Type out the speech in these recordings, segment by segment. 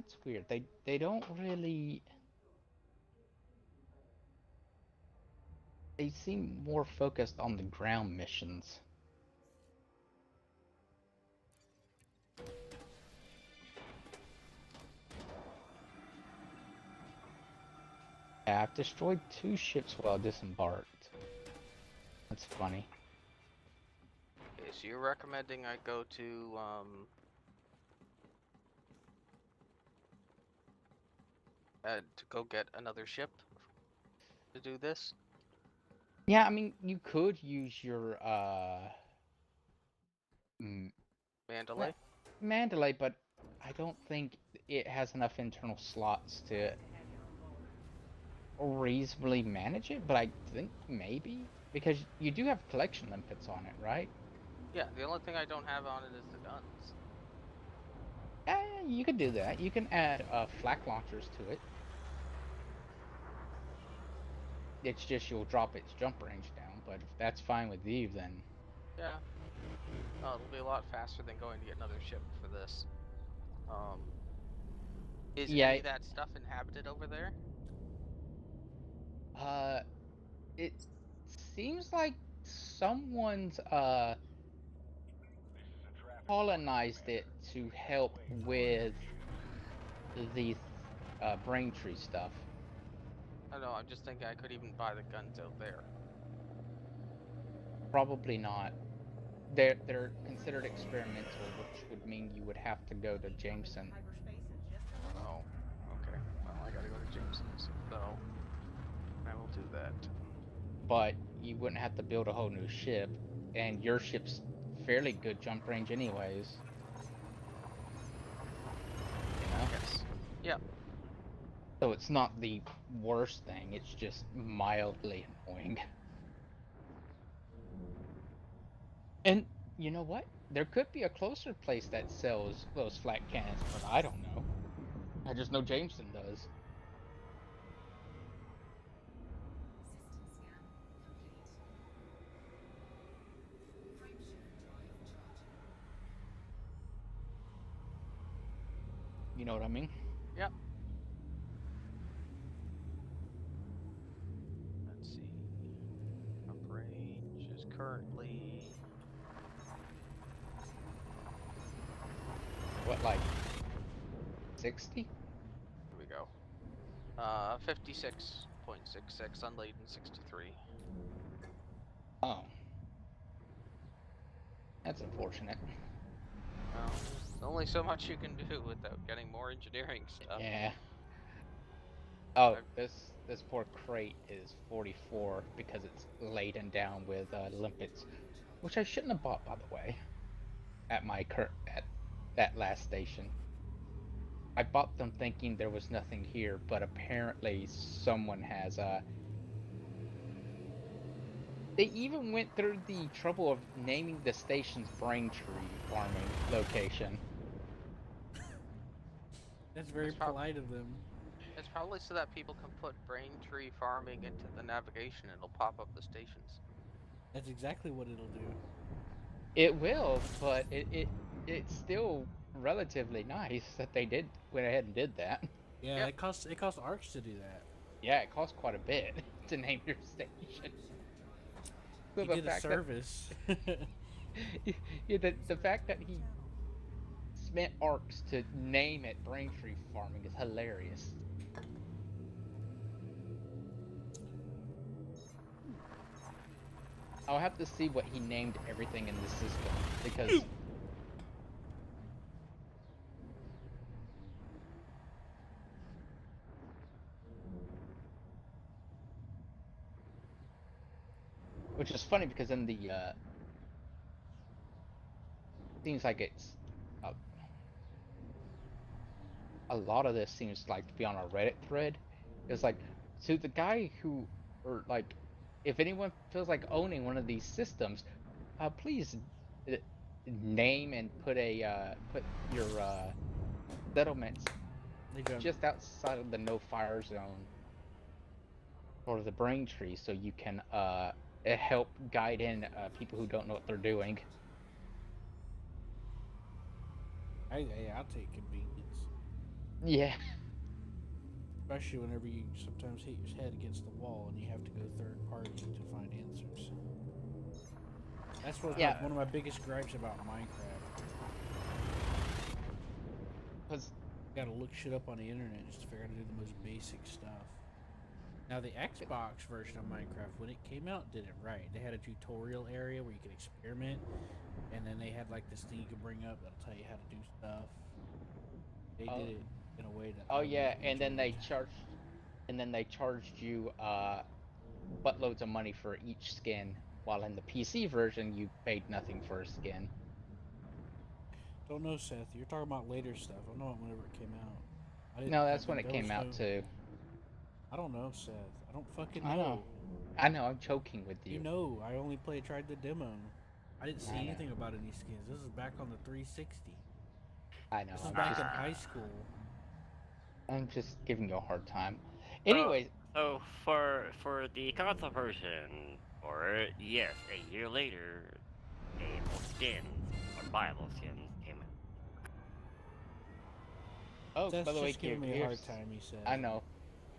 That's weird. They don't really. They seem more focused on the ground missions. Yeah, I've destroyed 2 ships while disembarked. That's funny. Okay, so you're recommending I go to go get another ship to do this? Yeah, I mean, you could use your mm, Ma- Mandalay? Mandalay, but I don't think it has enough internal slots to reasonably manage it. But I think maybe because you do have collection limpets on it, right? Yeah, the only thing I don't have on it is the guns. You could do that. You can add flak launchers to it. It's just you'll drop its jump range down. But if that's fine with you, then Yeah. Oh, it'll be a lot faster than going to get another ship for this. Um, is any yeah. of that stuff inhabited over there? Uh, it seems like someone's colonized it to help with the Braintree stuff. I don't know, I'm just thinking I could even buy the guns out there. Probably not. They're considered experimental, which would mean you would have to go to Jameson. Oh, okay. Well, I gotta go to Jameson's, so I will do that. But you wouldn't have to build a whole new ship, and your ship's fairly good jump range anyways, you know? Yes. Yep. So it's not the worst thing, it's just mildly annoying. And you know what? There could be a closer place that sells those flat cannons, but I don't know. I just know Jameson does. You know what I mean? Yep. Let's see. Jump range is currently What, like 60? here we go. 56.66 unladen 63. Oh, that's unfortunate. Well, there's only so much you can do without getting more engineering stuff. Yeah. Oh, I, this poor crate is 44 because it's laden down with limpets, which I shouldn't have bought, by the way, at that last station. I bought them thinking there was nothing here, but apparently someone has they even went through the trouble of naming the station's Braintree farming location. That's very it's, prob- polite of them. it's probably so that people can put brain tree farming into the navigation and it'll pop up the stations. That's exactly what it'll do. It will, but it's still relatively nice that they did went ahead and did that. Yeah, Yep. it costs arcs to do that. Yeah, it costs quite a bit to name your station. So You the get a fact that service. yeah, the fact that he spent arcs to name it Braintree Farming is hilarious. I'll have to see what he named everything in the system because which is funny because in the seems like it's uh, a lot of this seems like to be on a Reddit thread. It's like, so the guy who, or like, if anyone feels like owning one of these systems, please uh, name and put your settlements They go. just outside of the no fire zone or the brain tree, so you can help guide in people who don't know what they're doing. Hey, I'll take convenience. Yeah. Especially whenever you sometimes hit your head against the wall and you have to go third party to find answers. That's what Yeah. one of my biggest gripes about Minecraft. Because You gotta look shit up on the internet just to figure out how to do the most basic stuff. Now the Xbox version of Minecraft, when it came out, did it right. They had a tutorial area where you could experiment, and then they had like this thing you could bring up that'll tell you how to do stuff. They did it in a way that oh I yeah, really and then enjoyed. they charged you buttloads of money for each skin, while in the PC version you paid nothing for a skin. Don't know, Seth. You're talking about later stuff. I know it whenever it came out. I didn't No, have that's when it there was came out no. too. I don't know, Seth. I don't fucking I know. know. I know, I'm joking with You you. know, I only tried the demo. I didn't see I know. anything about any skins. This is back on the 360. I know. This is I'm back just in high school. giving you a hard time. So, Anyways, so for the console version, or yes, a year later, playable skins or buyable skins came out. oh, That's by the way, just giving me a hard here's time, he said. I know.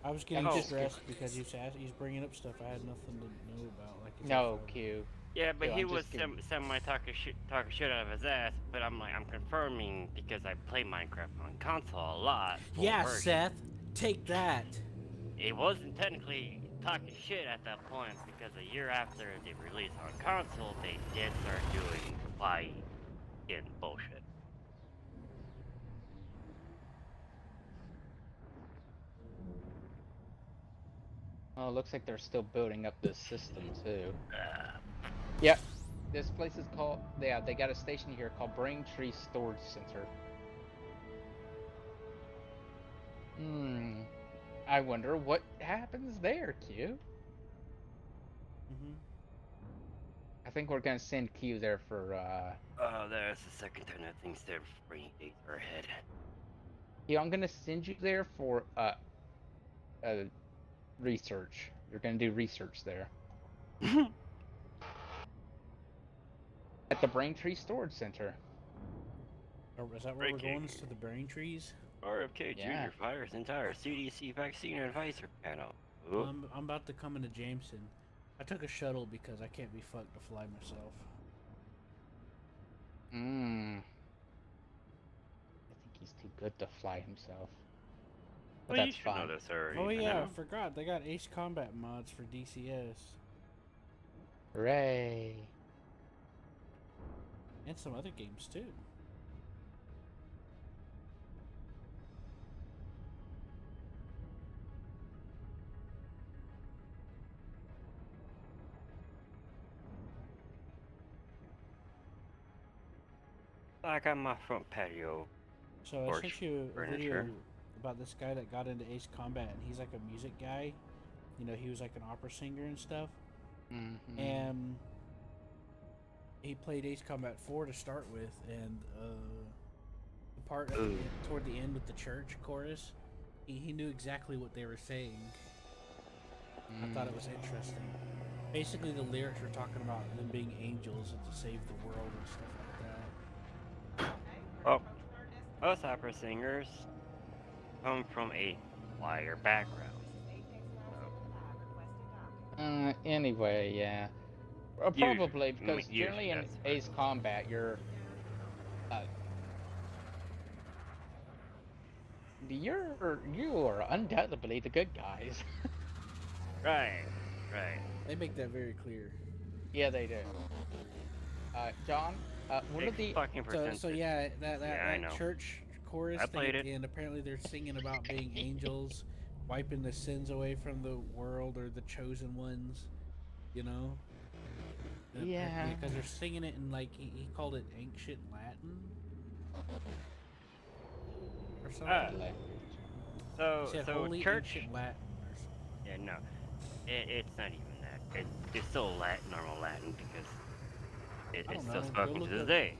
I was I'm getting Oh, just stressed because he's bringing up stuff I had nothing to know about. Like his no, info. Q. yeah, but Q, he I'm was just giving. semi talking shit out of his ass. But I'm like, I'm confirming because I play Minecraft on console a lot. Full Yeah, version. Seth, take that. It wasn't technically talking shit at that point because a year after the release on console, they did start doing buy in bullshit. Oh, it looks like they're still building up this system too. Uh, Yep. This place is called. Yeah, they got a station here called Braintree Storage Center. Hmm. I wonder what happens there, Q. Mm-hmm. I think we're gonna send Q there for oh, there's the second time that things there bringing days are ahead. Q, I'm gonna send you there for research. You're gonna do research there at the Braintree Storage Center. Is that where we're Breaking. going? Is to the brain trees? RFK Yeah. Jr. fires entire CDC vaccine advisor panel. Well, Oop. I'm about to come into Jameson. I took a shuttle because I can't be fucked to fly myself. Hmm. I think he's too good to fly himself. But Well, you that's should know fine. this already. Oh but yeah, I no. forgot. They got Ace Combat mods for DCS. Hooray. And some other games too. I got my front patio. So I Porch sent you a video furniture. about this guy that got into Ace Combat, and he's like a music guy. You know, he was like an opera singer and stuff. Mm-hmm. And he played Ace Combat 4 to start with, and the part toward the end with the church chorus, he knew exactly what they were saying. I thought it was interesting. Basically, the lyrics were talking about them being angels and to save the world and stuff like that. Oh, most opera singers come from a choir background. Anyway, yeah. Probably because generally in that's what Ace Combat, uh, you are undoubtedly the good guys. Right, right. They make that very clear. Yeah, they do. John, one of the fucking So yeah, I that know. church chorus I thing played at it. the end, apparently they're singing about being angels, wiping the sins away from the world or the chosen ones, you know? Yeah. Because they're singing it in like he called it ancient Latin or something. He said So holy church. ancient Latin or something. Yeah, no, it's not even that. It's still normal Latin because I it's don't still know. spoken to this day.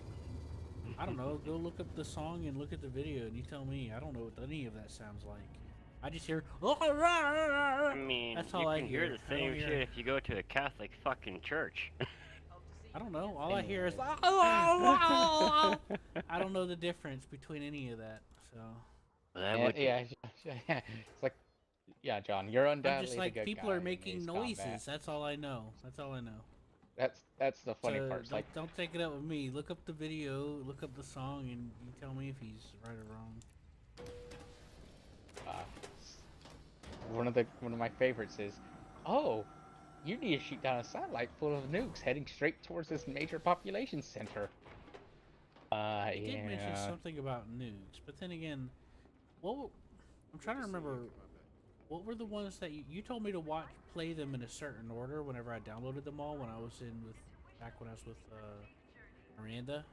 I don't know. Go look up the song and look at the video, and you tell me. I don't know what any of that sounds like. I just hear. I mean, That's you all I can hear hear. the I don't same hear- shit if you go to a Catholic fucking church. I don't know. All I hear is. Anyway. I don't know the difference between any of that. So That would Yeah, yeah. It's like, yeah, John, you're I'm undoubtedly just the like, good people guy are in making Ace noises. Combat. That's all I know. That's all I know. That's the funny So part. It's like, don't take it up with me. Look up the video, look up the song, and you tell me if he's right or wrong. uh, one of my favorites is, oh, you need to shoot down a satellite full of nukes heading straight towards this major population center. He did mention Yeah. something about nukes, but then again, I'm trying to remember. What were the ones that you told me to play them in a certain order whenever I downloaded them all when I was back when I was with Miranda?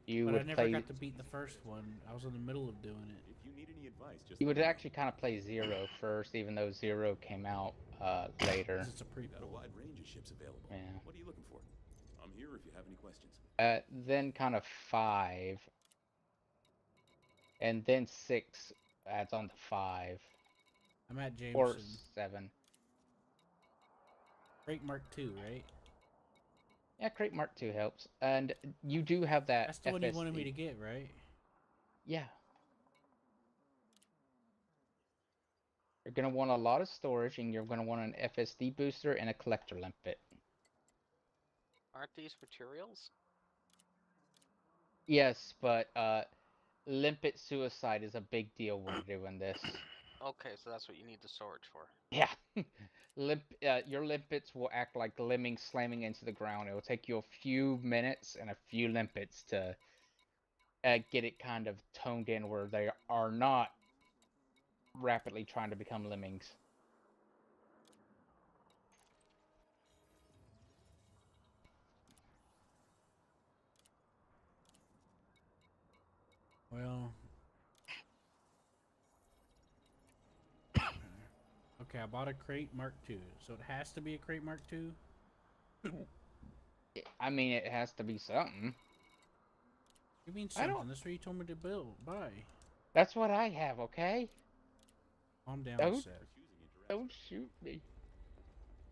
You But I would never play. got to beat the first one. I was in the middle of doing it. If you need any advice, just You would let me know. actually kind of play Zero first, even though Zero came out later. 'Cause it's a We've got a prequel. wide range of ships available. Yeah. What are you looking for? I'm here if you have any questions. Then kind of 5, and then 6 adds on to 5 I'm at or Jameson. 7. Great Mark II, right? Yeah, Crate Mark II helps, and you do have that. That's the one you wanted me to get, right? Yeah. You're gonna want a lot of storage, and you're gonna want an FSD booster and a collector limpet. Aren't these materials? Yes, but limpet suicide is a big deal when you're doing this. Okay, so that's what you need the storage for. Yeah. Your limpets will act like lemmings slamming into the ground. It will take you a few minutes and a few limpets to get it kind of toned in where they are not rapidly trying to become lemmings. Well. Okay, I bought a Crate Mark II, so it has to be a Crate Mark II? I mean, it has to be something. You mean I don't- something? That's what you told me to buy. That's what I have, okay? Calm down, Don't- Seth. Don't shoot me.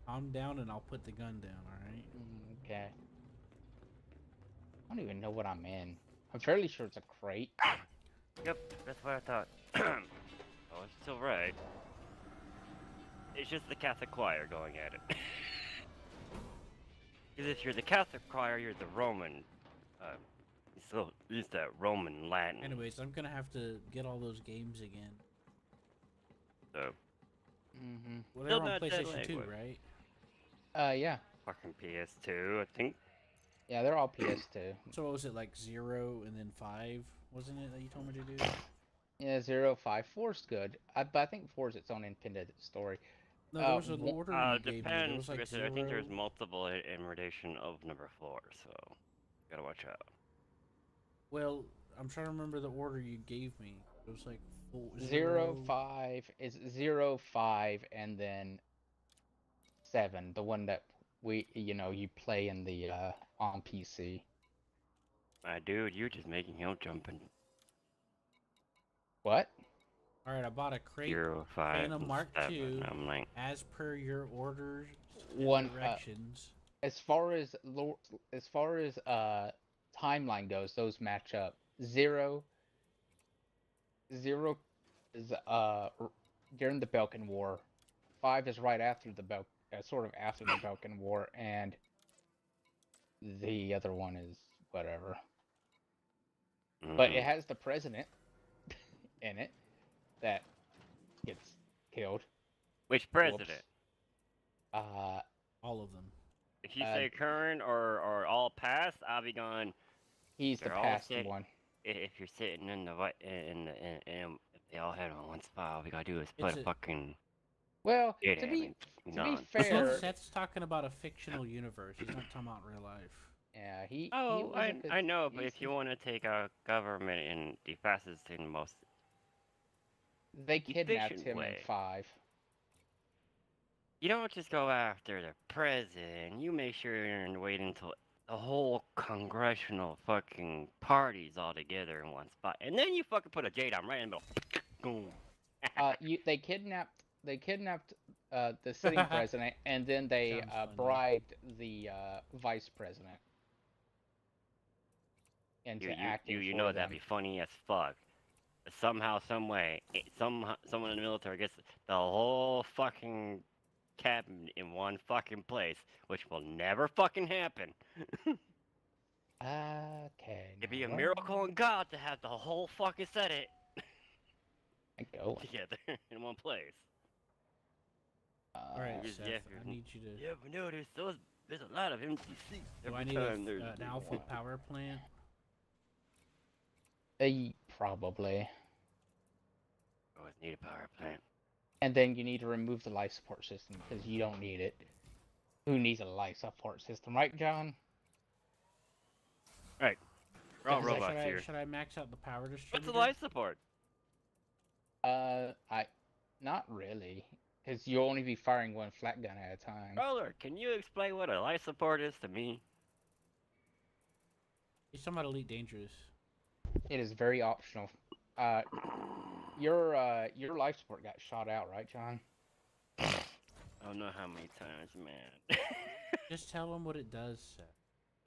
Calm down and I'll put the gun down, alright? Okay. I don't even know what I'm in. I'm fairly sure it's a crate. Yep, that's what I thought. Oh, it's still right. It's just the Catholic choir going at it. Because if you're the Catholic choir, you're the Roman. You still use that Roman Latin. Anyways, I'm gonna have to get all those games again. So, Mm-hmm. Well, they're on not that PlayStation 2, language. right? Yeah. fucking PS2, I think. Yeah, they're all PS2. So what was it, like 0 and then 5, wasn't it, that you told me to do? Yeah, 0, 5. 4's good. But I think 4's its own independent story. No, there was an wha- order you gave me. There Depends, was like because 0... I think there's multiple iteration of number 4, so gotta watch out. Well, I'm trying to remember the order you gave me. It was like 0, 5 is 0, 5, and then 7. The one that you play in the on PC. My dude, you're just making him jumping. What? Alright, I bought a Crate 0, 5, Phantom and Mark 7. II. I'm like, as per your orders and One directions. as far as timeline goes, those match up. 0 is during the Balkan War. 5 is right after the sort of after the Balkan War, and the other one is whatever. But it has the president in it that gets killed. which president? Uh, All of them. If you say current or all past, I'll be going. he's the They're all past sit- one. If you're sitting in the if they all had on one spot, all we gotta do is put It's a a- fucking. Well, Get to him be and to gone. be fair, Seth's talking about a fictional universe. He's not talking about real life. yeah, he. Oh, was a good- I know, but he's- if you want to take a government and the fastest and most they kidnapped efficient him way. in 5. You don't just go after the president. You make sure and wait until the whole congressional fucking party's all together in one spot, and then you fucking put a J down right in the middle. Boom. They kidnapped the sitting president, and then they Sounds funny. bribed the vice president into acting You for know them. that'd be funny as fuck. somehow, some way, someone in the military gets the whole fucking cabin in one fucking place, which will never fucking happen. Okay. It'd be now a where miracle in God to have the whole fucking set it am I going? together in one place. All right, Because, Seth. yeah, I need you to. yeah, but no, there's a lot of empty seats Do every I need time there's an alpha power plant? Probably. Always need a power plant. And then you need to remove the life support system because you don't need it. Who needs a life support system, right, John? We're all Is that- robots here. Should I max out the power What's distributor? the life support? Not really, because you'll only be firing one flat gun at a time. Roller, can you explain what a life support is to me? He's talking about Elite Dangerous. It is very optional. Your life support got shot out, right, John? I don't know how many times, man. Just tell him what it does, Seth.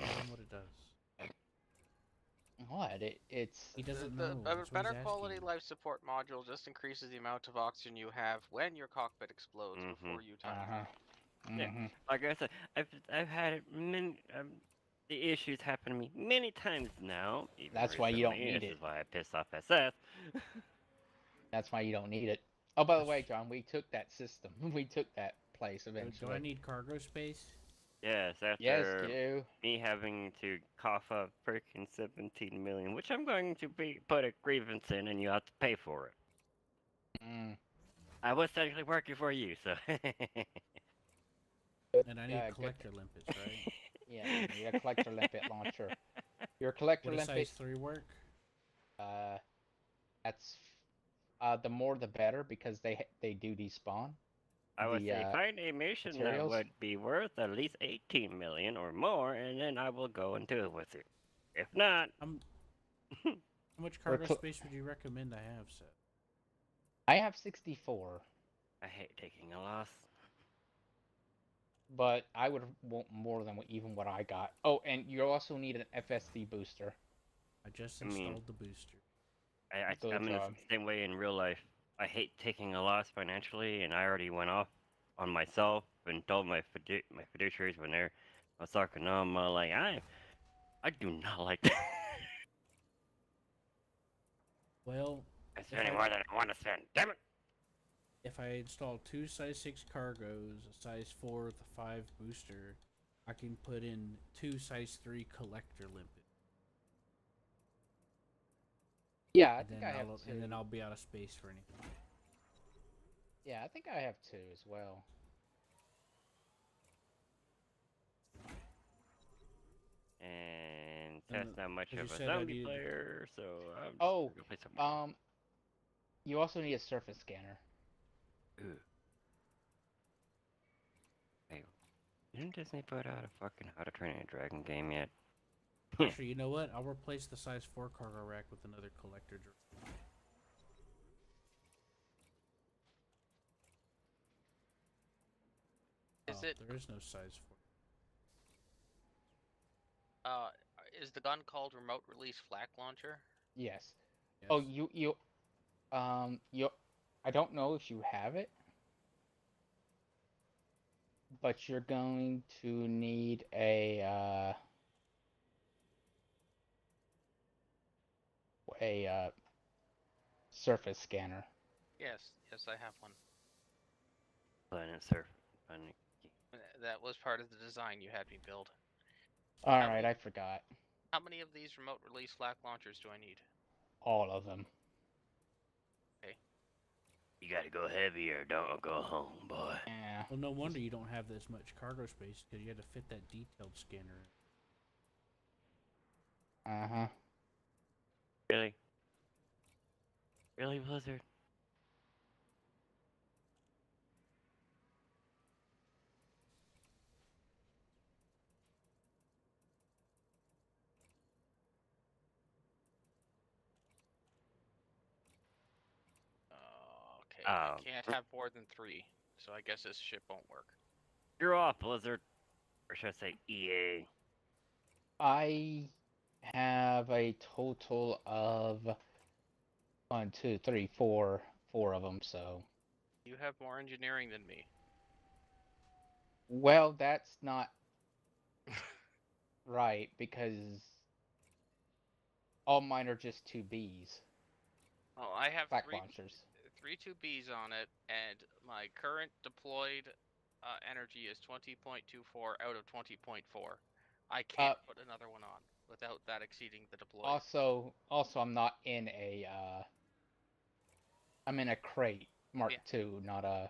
Tell him what it does. What? It's He doesn't The know. That's what better he's quality asking. life support module just increases the amount of oxygen you have when your cockpit explodes before you time. Yeah. Mhm. Like I said, I've had it many, the issues happen to me many times now. Even That's why you don't recently. need This it. is why I pissed off SF. That's why you don't need it. Oh, by the way, John, we took that system. We took that place Do eventually. I need cargo space? Yes, after Yes, you. me having to cough up freaking 17 million, which I'm going to put a grievance in, and you have to pay for it. Mm. I was technically working for you, so. And I need collector limpets, right? Yeah, you need a collector limpet launcher. Your collector Would a limpet. size 3 work? That's the more the better because they do despawn. I would The, say find a mission that materials? would be worth at least 18 million or more, and then I will go and do it with you. If not, How much cargo cl- space would you recommend I have, Seth? I have 64, I hate taking a loss. but I would want more than even what I got. Oh, and you also need an FSD booster. I just I mean- installed the booster. Good I'm in the job. same way in real life. I hate taking a loss financially, and I already went off on myself and told my fiduciaries when I was talking to them, like, I do not like that. Well, I'm spending more than I want to spend. Damn it! if I install 2 size 6 cargos, a size 4 with a 5 booster, I can put in 2 size 3 collector limpets. Yeah, I And think then I have I'll, two. and then I'll be out of space for anything. Yeah, I think I have two as well. And And that's not much 'cause you of a said I zombie needed- player, so I'm just Oh, gonna go play something else. You also need a surface scanner. Ooh. Hey, didn't Disney put out a fucking How to Train a Dragon game yet? Actually, you know what? I'll replace the size 4 cargo rack with another collector. Is it There is no size 4. is the gun called remote release flak launcher? Yes. Yes. Oh, you I don't know if you have it, but you're going to need a surface scanner. Yes, I have one. Planet Surf. Planet- That was part of the design you had me build. All How right, many- I forgot How many of these remote release flak launchers do I need? all of them. You gotta go heavy or don't go home, boy. Yeah. Well, no wonder you don't have this much cargo space because you had to fit that detailed scanner. Uh-huh. Really? Really, Blizzard? Okay, I Oh. can't have more than 3, so I guess this ship won't work. You're off, Blizzard. Or should I say EA? I have a total of 1, 2, 3, 4, 4 of them. So, You have more engineering than me. well, that's not right because all mine are just 2Bs, Oh, I have back three launchers. 2Bs on it, and my current deployed energy is 20.24 out of 20.4. I can't put another one on without that exceeding the deployed. Also, I'm not in a. I'm in a crate Mark Yeah. II, not a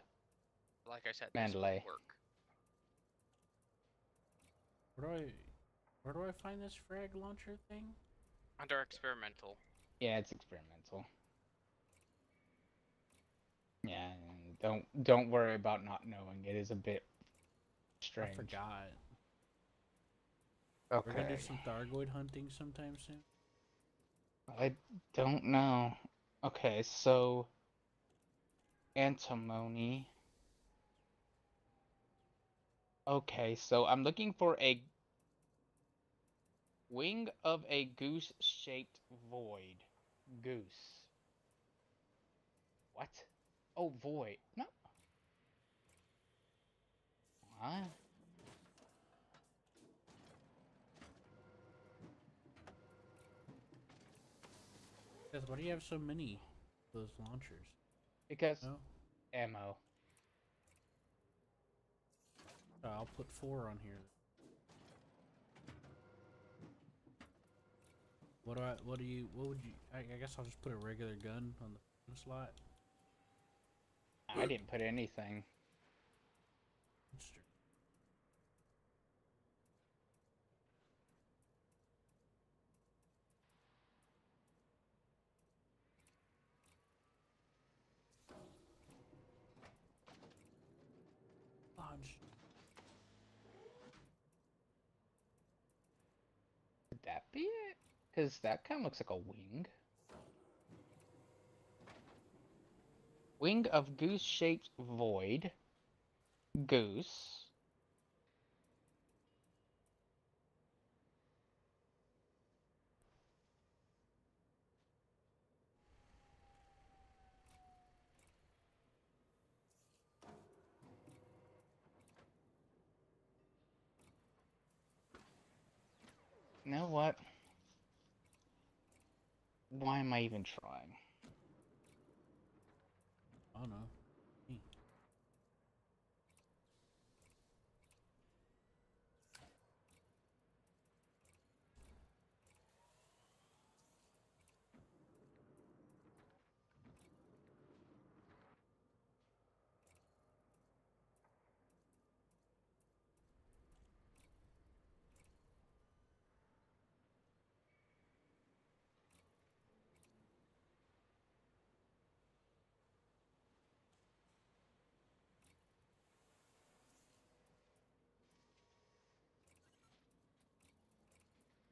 Like I said, this Mandalay. will work. Where do I find this frag launcher thing? Under experimental. Yeah, it's experimental. Yeah, and don't worry about not knowing. It is a bit strange. I forgot. Okay. We're gonna do some Thargoid hunting sometime soon. I don't know. Okay, so antimony. Okay, so I'm looking for a wing of a goose-shaped void. Goose. What? Oh, void. No. What? Guys, why do you have so many of those launchers? Because No? ammo. I'll put 4 on here. What would you, I guess I'll just put a regular gun on the slot. I didn't put anything. That's true. Launch. Could that be it? Because that kind of looks like a wing. Wing of goose-shaped void. Goose. You know what? Why am I even trying? Oh no.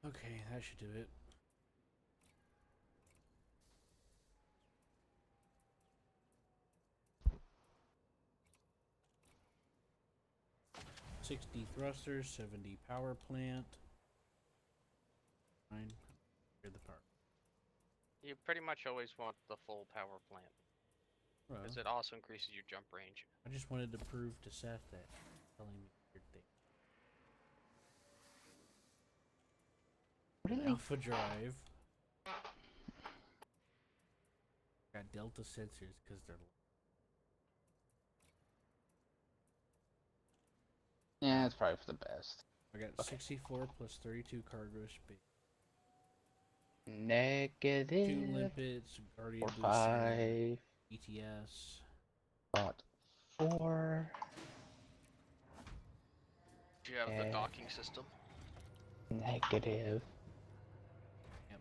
Okay, that should do it. $60 thrusters, 70 power plant. Fine. Here's the part. You pretty much always want the full power plant, Well, because it also increases your jump range. I just wanted to prove to Seth that telling me weird thing. An Really? alpha drive. Got delta sensors because they're. Yeah, it's probably for the best. I got Okay. 64 plus 32 cargo space. Negative. 2 limpets, guardian 4, booster, 5. ETS. Got 4. Do you have the docking system? Negative. Yep.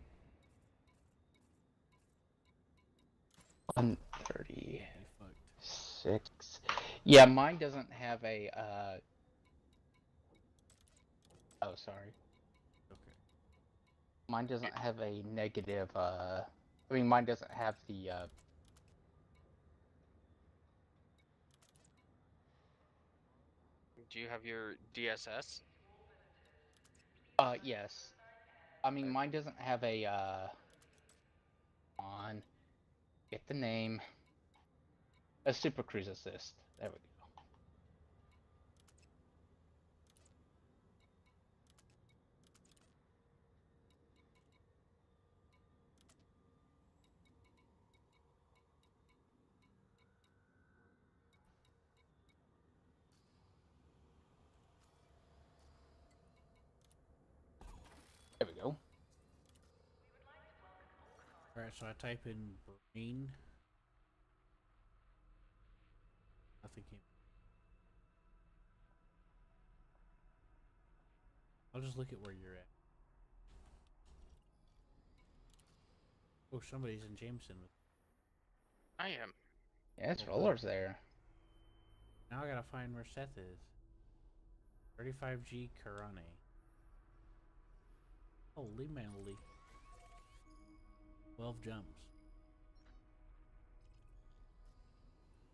130. You fucked. 6. Yeah, mine doesn't have a, Oh, sorry. Okay. Mine doesn't have a negative, I mean, mine doesn't have the, Do you have your DSS? yes. I mean, mine doesn't have a, on. Get the name. A Super Cruise Assist. There we go. There we go. Alright, so I type in brain. Nothing came. I'll just look at where you're at. Oh, somebody's in Jameson with. I am. Yeah, it's Oh, rollers there. Now I gotta find where Seth is. 35G Karane. Holy moly. 12 jumps.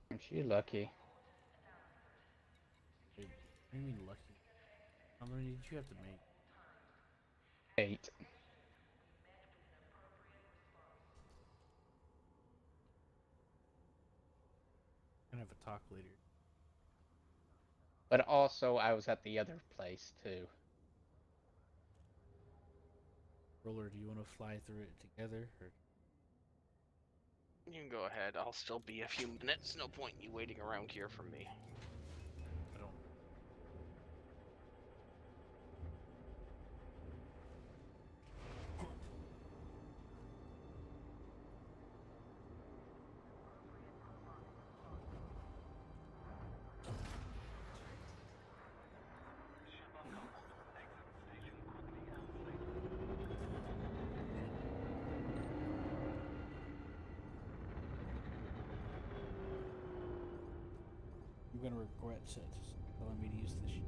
Aren't you lucky? Wait, what do you mean lucky? How many did you have to make? 8. I'm gonna have a talk later. But also, I was at the other place too. Roller, do you want to fly through it together? Or... You can go ahead. I'll still be a few minutes. No point in you waiting around here for me. I don't. I'm gonna regret telling me to use this ship.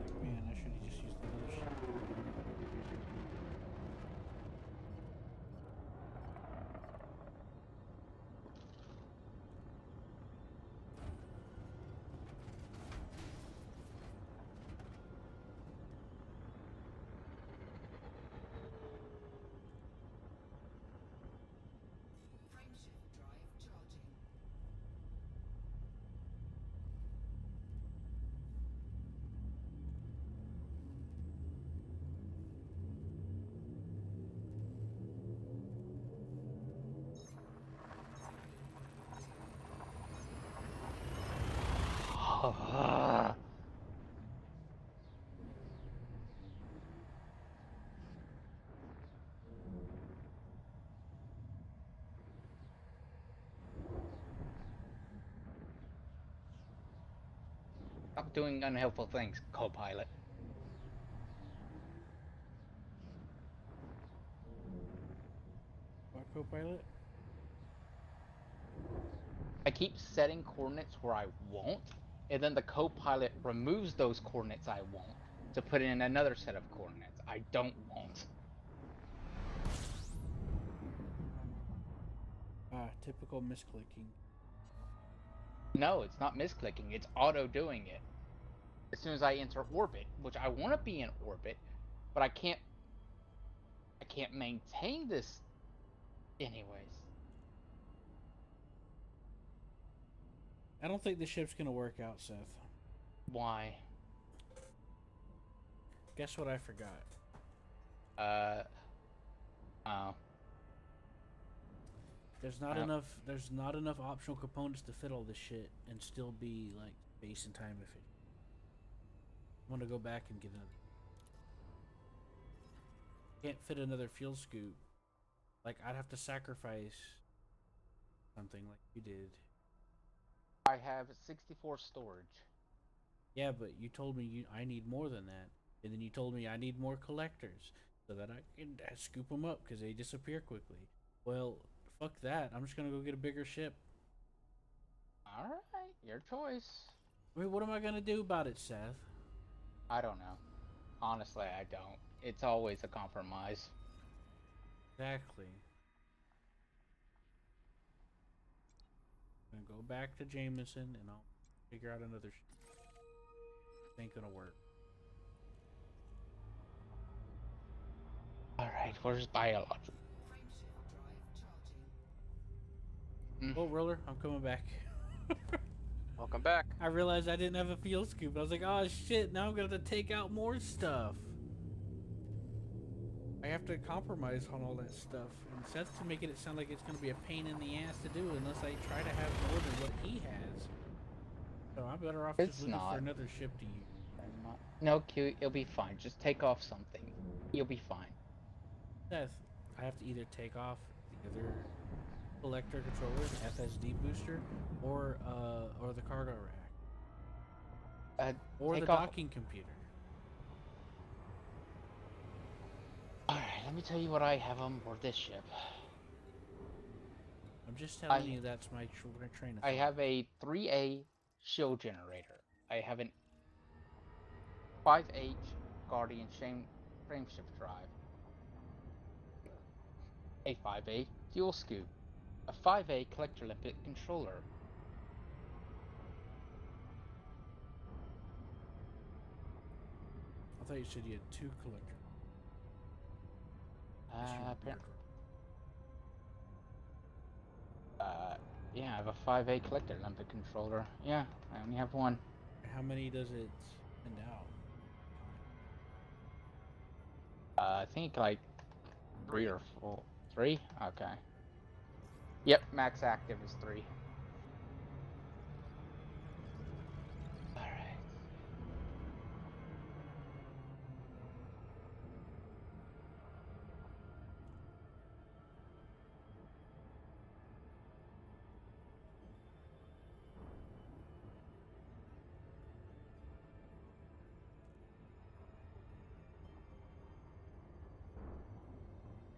Like, man, I should have just used the other ship. Frameshift drive charging. Stop doing unhelpful things, co-pilot. What, co-pilot? I keep setting coordinates where I won't, and then the co-pilot removes those coordinates I won't to put in another set of coordinates I don't want. Ah, typical misclicking. No, it's not misclicking, it's auto doing it. As soon as I enter orbit, which I want to be in orbit, but I can't maintain this anyways. I don't think the ship's gonna work out, Seth. Why? Guess what I forgot? Oh. There's not enough optional components to fit all this shit and still be like space and time efficient. I'm gonna go back and get another. Can't fit another fuel scoop. Like I'd have to sacrifice something like you did. I have 64 storage. Yeah, but you told me I need more than that, and then you told me I need more collectors so that I can scoop them up because they disappear quickly. Well, fuck that. I'm just gonna go get a bigger ship. Alright, your choice. I mean, what am I gonna do about it, Seth? I don't know. Honestly, I don't. It's always a compromise. Exactly. I'm gonna go back to Jameson and I'll figure out another ship. Ain't gonna work. Alright, where's biological? Frameshift Oh, roller, I'm coming back. Welcome back. I realized I didn't have a fuel scoop. I was like, oh shit, now I'm gonna have to take out more stuff. I have to compromise on all that stuff. And Seth's making it sound like it's gonna be a pain in the ass to do unless I try to have more than what he has. So I'm better off just It's looking for not. another ship to use. No, Q, you'll be fine. Just take off something. You'll be fine. Seth, I have to either take off the other collector controller, the FSD booster, or the cargo rack, or the Take off. docking computer. Alright, let me tell you what I have on board this ship. I'm just telling you that's my train of thought. I have a 3A shield generator. I have an 5H Guardian frameshift drive. A 5A fuel scoop. A 5A collector limpet controller. I thought you said you had 2 collectors. Yeah, I have a 5A collector limpet controller. Yeah, I only have one. How many does it send out? I think like 3 or 4. 3? Okay. Yep, max active is 3. Alright.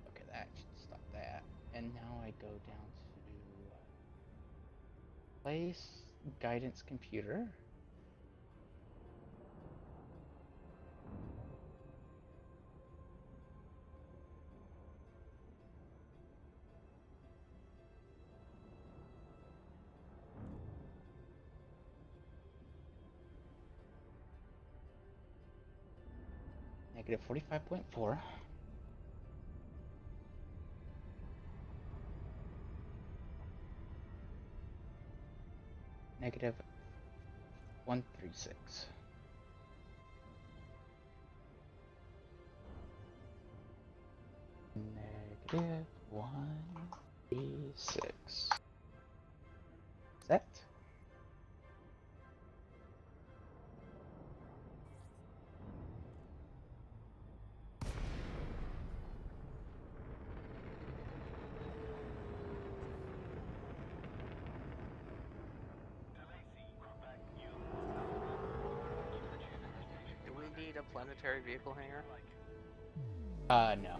Okay, that should stop that. And now I go down to place guidance computer. Negative 45.4. Negative 136. Negative 136. Set. Do we need a planetary vehicle hangar? No.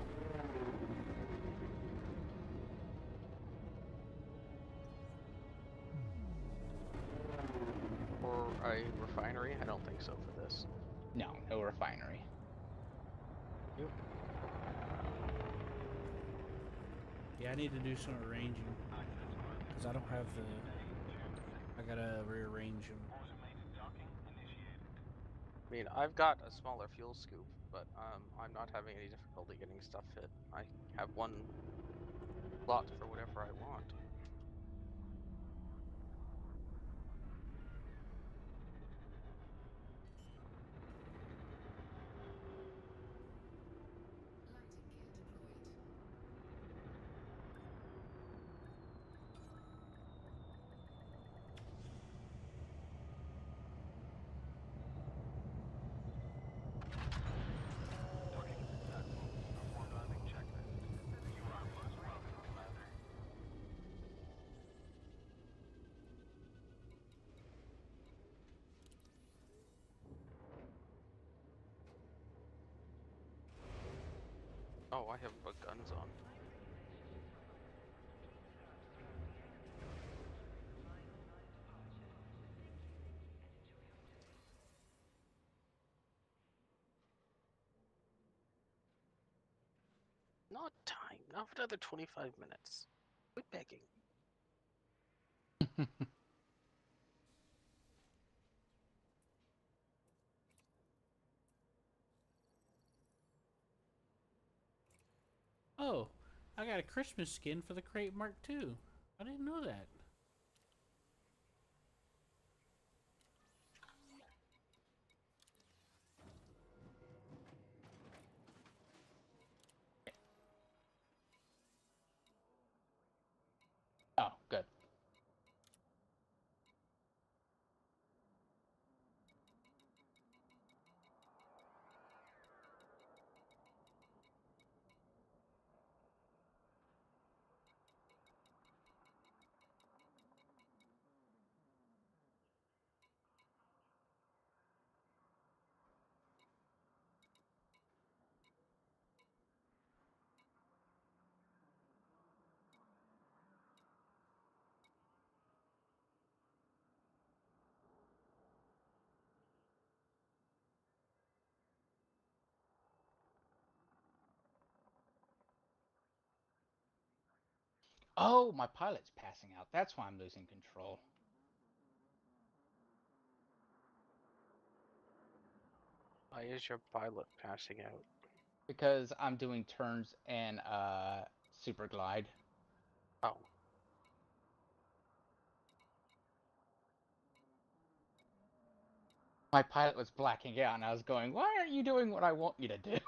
Or a refinery? I don't think so for this. No, no refinery. Yep. Yeah, I need to do some arranging. Because I don't have the... I gotta rearrange them. I mean, I've got a smaller fuel scoop, but I'm not having any difficulty getting stuff fit. I have one slot for whatever I want. Landing gear deployed. Oh, I have guns on. Not time. Not for another 25 minutes. Quit begging. Oh, I got a Christmas skin for the Crate Mark II. I didn't know that. Oh, good. Oh, my pilot's passing out. That's why I'm losing control. Why is your pilot passing out? Because I'm doing turns and super glide. Oh. My pilot was blacking out, and I was going, "Why aren't you doing what I want you to do?"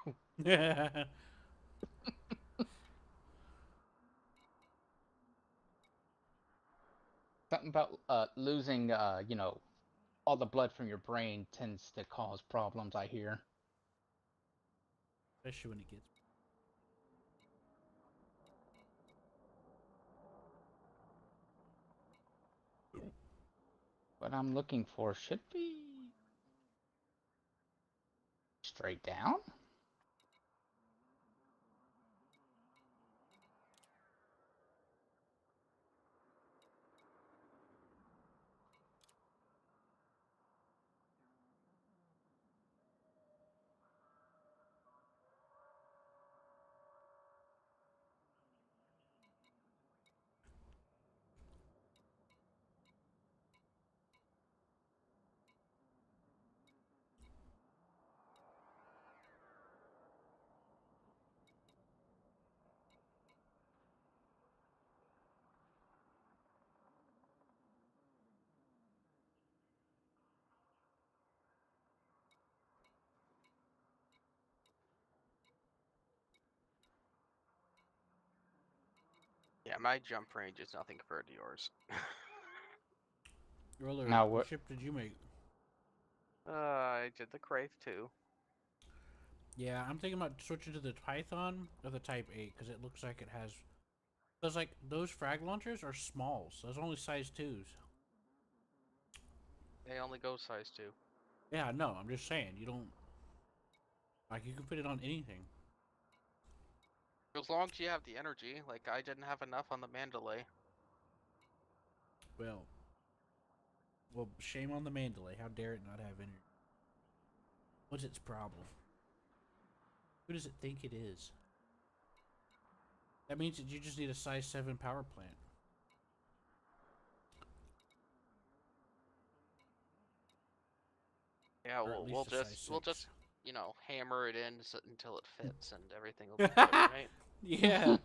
Something about losing, all the blood from your brain tends to cause problems, I hear. Especially when it gets. What I'm looking for should be straight down. Yeah, my jump range is nothing compared to yours. Roller, Now what what? ship did you make? I did the Crave too. Yeah, I'm thinking about switching to the Python or the Type 8 because it looks like it has. Because, like, those frag launchers are smalls. Those are only size 2s. They only go size 2. Yeah, no, I'm just saying. You don't. Like, you can put it on anything. As long as you have the energy, like I didn't have enough on the Mandalay. Well, shame on the Mandalay. How dare it not have energy? What's its problem? Who does it think it is? That means that you just need a size 7 power plant. Yeah, Or at least a size we'll 6. just hammer it in until it fits, and everything will be good, right? Yeah.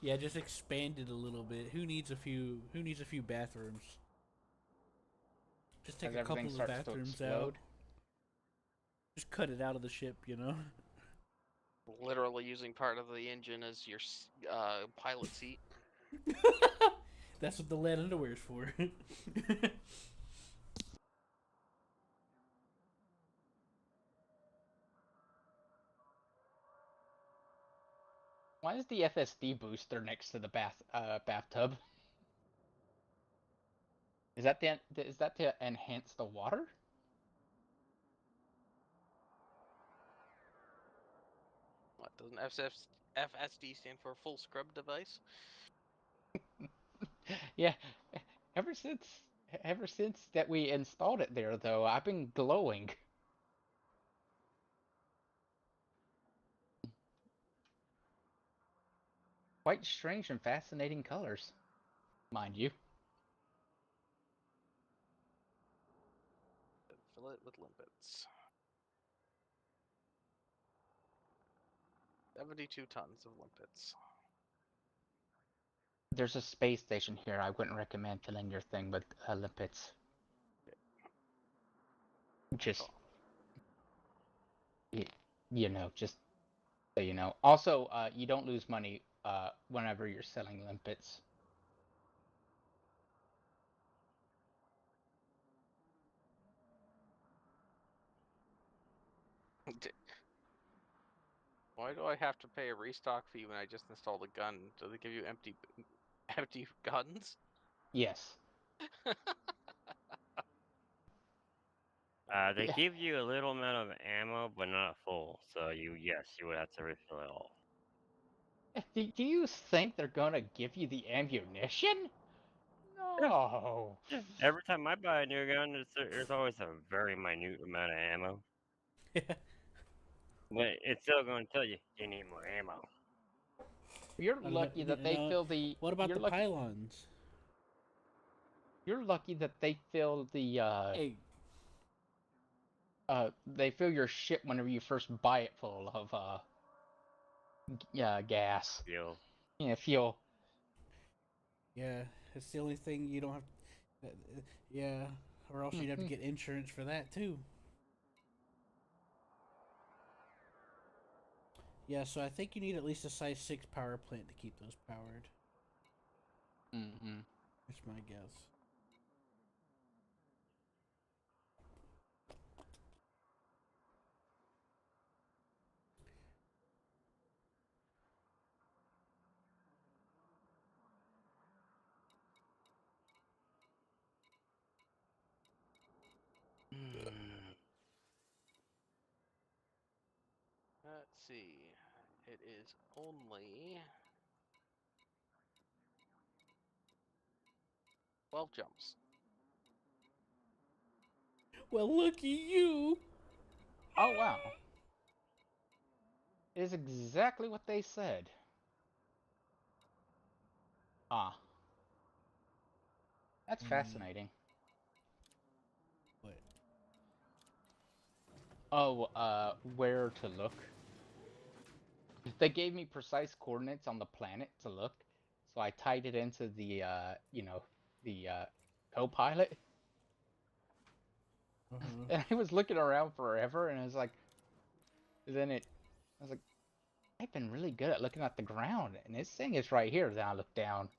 Yeah, just expand it a little bit. Who needs a few bathrooms? Just take As a couple everything of the starts to bathrooms out. explode. Just cut it out of the ship, you know? Literally using part of the engine as your pilot seat. That's what the lead underwear's for. Why is the FSD booster next to the bathtub? Is that to enhance the water? What doesn't FSD stand for full scrub device? Yeah. Ever since ever since that we installed it there though, I've been glowing. Quite strange and fascinating colors, mind you. Fill it with limpets. 72 tons of limpets. there's a space station here. I wouldn't recommend filling your thing with limpets. Just just so you know. Also, you don't lose money whenever you're selling limpets. Why do I have to pay a restock fee when I just installed a gun? Do they give you empty guns? Yes. They Yeah. give you a little amount of ammo, but not full. So yes, you would have to refill it all. Do you think they're gonna give you the ammunition? Yeah. No. Yeah. Every time I buy a new gun, there's always a very minute amount of ammo. But it's still going to tell you you need more ammo. You're lucky that they fill the. What about the pylons? You're lucky that they fill the. Hey, They fill your ship whenever you first buy it full of gas. Fuel. Yeah, fuel. yeah, it's the only thing you don't have. Yeah, or else you'd have to get insurance for that too. Yeah, so I think you need at least a size 6 power plant to keep those powered. Mm-hmm. That's my guess. Let's see. It is only 12 jumps. Well, looky you! Oh wow. It is exactly what they said. Ah. That's fascinating. What? Oh, where to look? They gave me precise coordinates on the planet to look, so I tied it into the, the co-pilot. And I was looking around forever, and I was like, I was like, I've been really good at looking at the ground, and this thing is right here. Then I look down.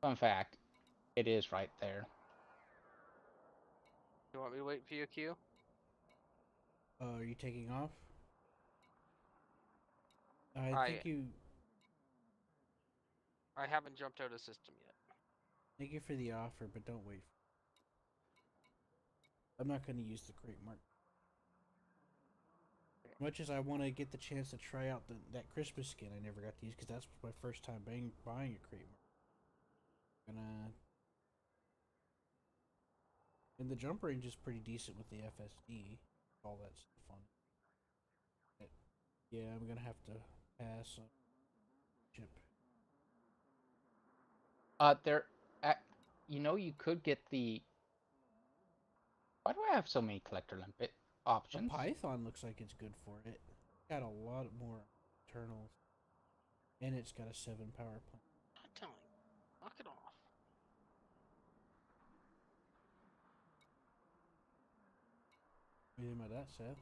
Fun fact, it is right there. You want me to wait for you, Q? Are you taking off? I think you. I haven't jumped out of system yet. Thank you for the offer, but don't wait. I'm not going to use the crate mark. Much as I want to get the chance to try out that Christmas skin I never got to use because that's my first time buying a crate mark. And the jump range is pretty decent with the FSD. All that stuff on it. But yeah, I'm going to have to pass on chip. You could get the. Why do I have so many collector limpet options? The Python looks like it's good for it. Got a lot more internals. And it's got a 7 power plant. I'm telling you. Knock it off. What do you think about that, Seth?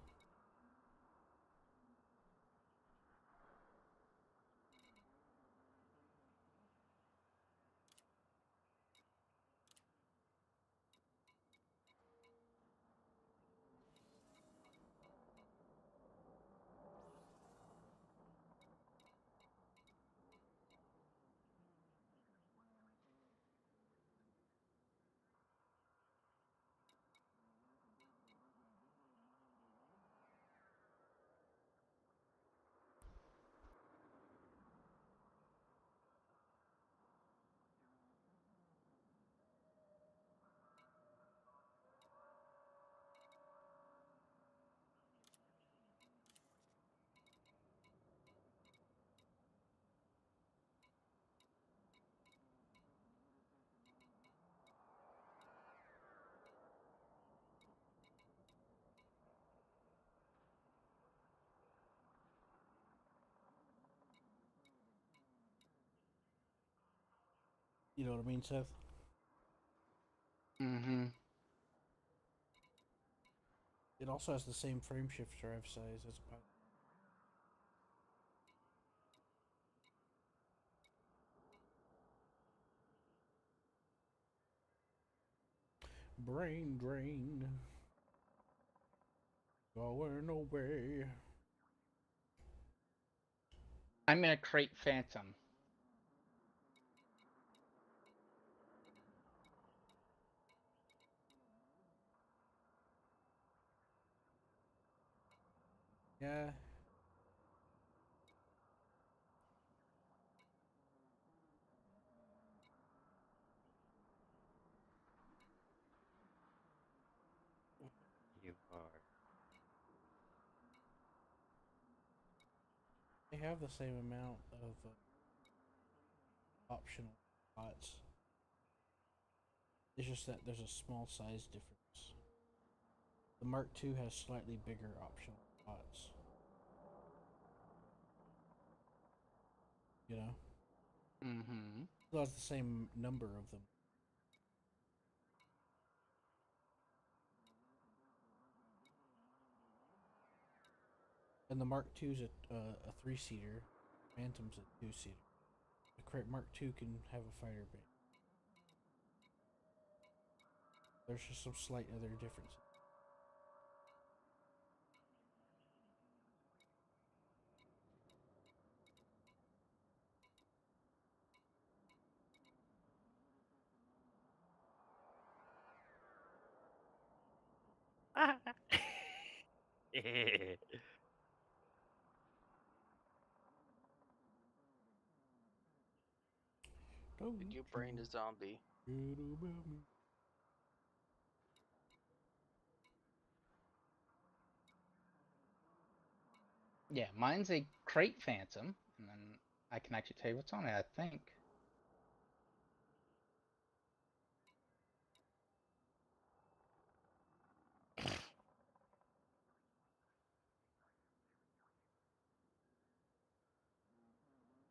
You know what I mean, Seth? Mm-hmm. It also has the same frame shift drive size as a pilot. Brain drain. Going away. I'm in a crate phantom. Yeah. You are. They have the same amount of optional spots. It's just that there's a small size difference. The Mark II has slightly bigger optional spots. You know? Mm-hmm. Still has the same number of them. And the Mark II's a 3-seater. Phantom's a 2-seater. The Mark II can have a fighter bay. There's just some slight other differences. Did you brain a zombie? Yeah, mine's a crate phantom, and then I can actually tell you what's on it, I think.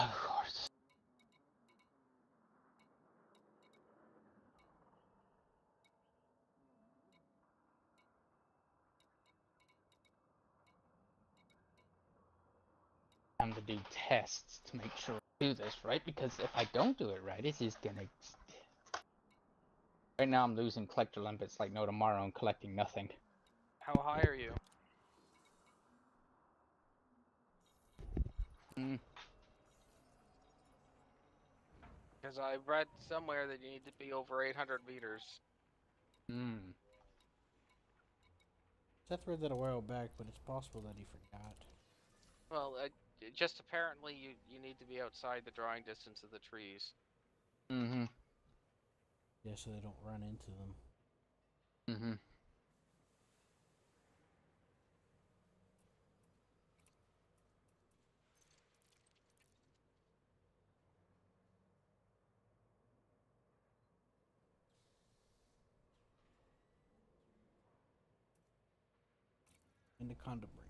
Of course. I'm to do tests to make sure I do this right, because if I don't do it right, it's just gonna. Right now, I'm losing collector limpets like no tomorrow and collecting nothing. How high are you? Mm. Because I read somewhere that you need to be over 800 meters. Mm. Seth read that a while back, but it's possible that he forgot. Well, just apparently you need to be outside the drawing distance of the trees. Mm-hmm. Yeah, so they don't run into them. Mm-hmm. In the condom brain.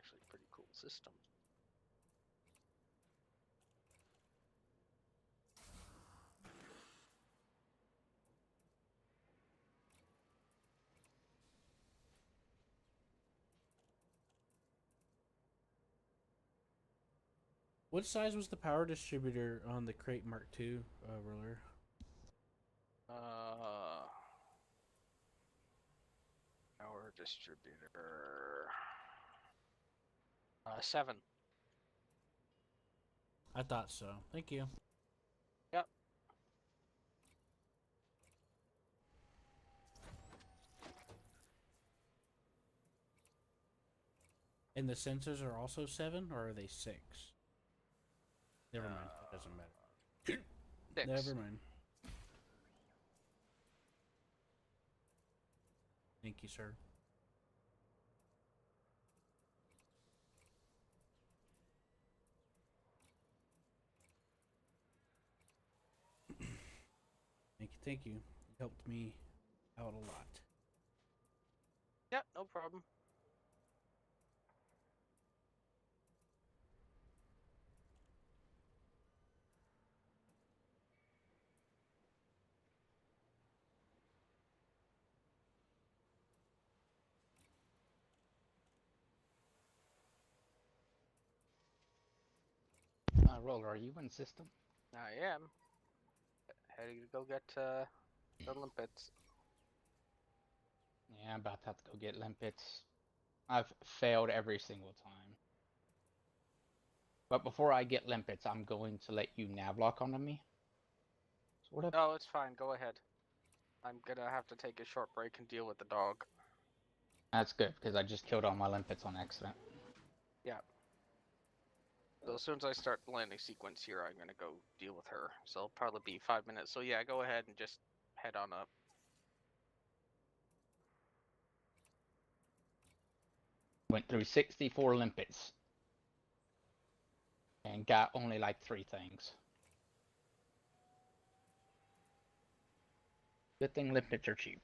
actually a pretty cool system. What size was the power distributor on the Crate Mark II roller? Power distributor. 7. I thought so. Thank you. Yep. And the sensors are also 7, or are they 6? Never mind. It doesn't matter. 6. Never mind. Thank you, sir. Thank you. You helped me out a lot. Yep, no problem. Roller, are you in system? I am. Heading to go get the limpets. Yeah, I'm about to have to go get limpets. I've failed every single time. But before I get limpets, I'm going to let you navlock onto me. Sort of. Oh, it's fine. Go ahead. I'm gonna have to take a short break and deal with the dog. That's good, because I just killed all my limpets on accident. Yeah. So as soon as I start the landing sequence here, I'm gonna go deal with her. So it'll probably be 5 minutes. So yeah, go ahead and just head on up. Went through 64 limpets. And got only like 3 things. Good thing limpets are cheap.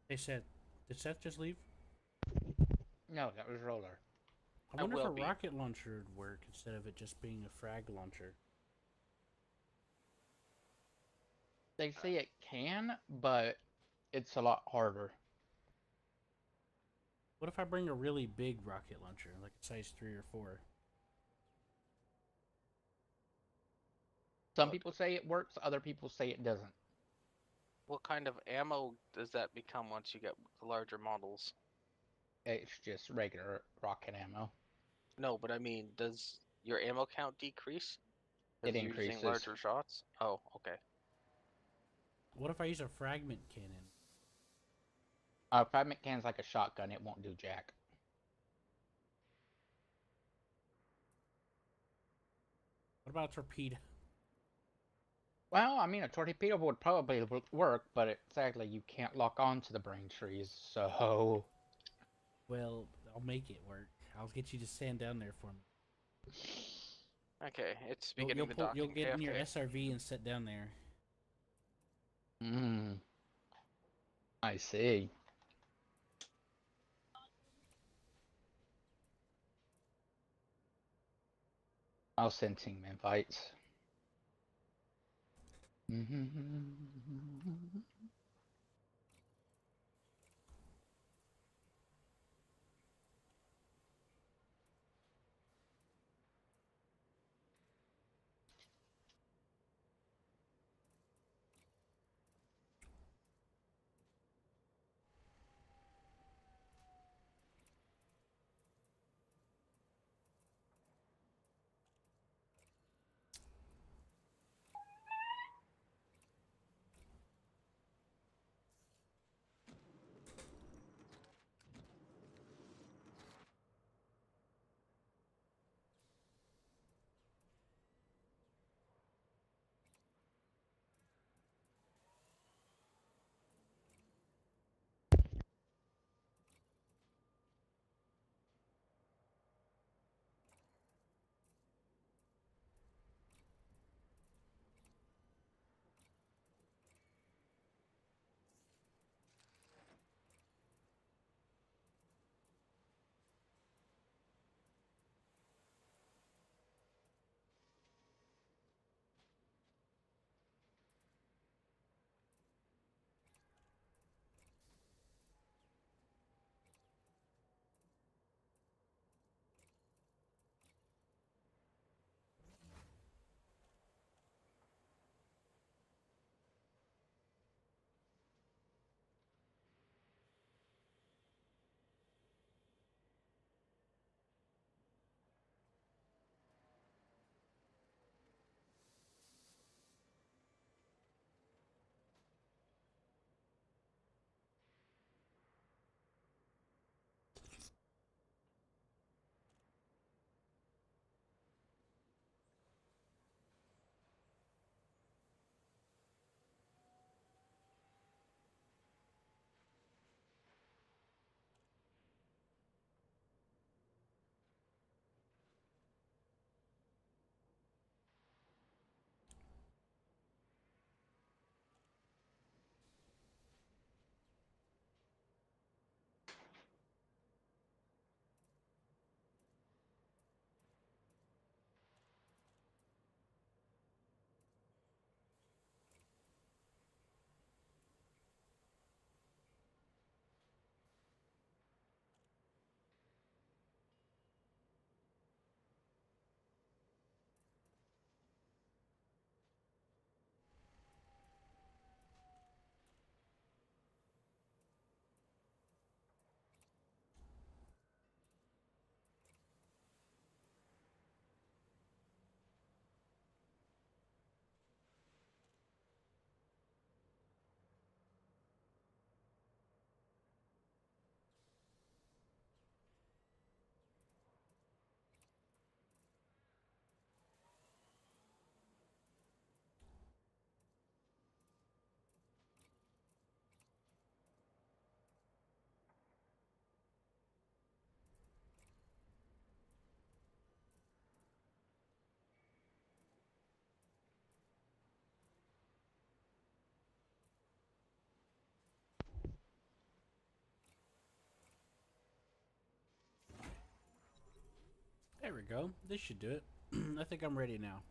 They said, did Seth just leave? No, that was Roller. I wonder if will a be. rocket launcher would work instead of it just being a frag launcher. They say it can, but it's a lot harder. What if I bring a really big rocket launcher, like a size 3 or 4? Some people say it works, other people say it doesn't. What kind of ammo does that become once you get the larger models? It's just regular rocket ammo. No, but I mean, does your ammo count decrease? It Because you're using increases. larger shots? Oh, okay. What if I use a fragment cannon? Fragment can's like a shotgun, it won't do jack. What about a torpedo? Well, I mean, a torpedo would probably work, but exactly, you can't lock on to the brain trees, so... Well, I'll make it work. I'll get you to stand down there for me. Okay, it's beginning the docking. You'll get in your KFK. SRV and sit down there. I see. I'll send team invites. There we go. This should do it. I think I'm ready now.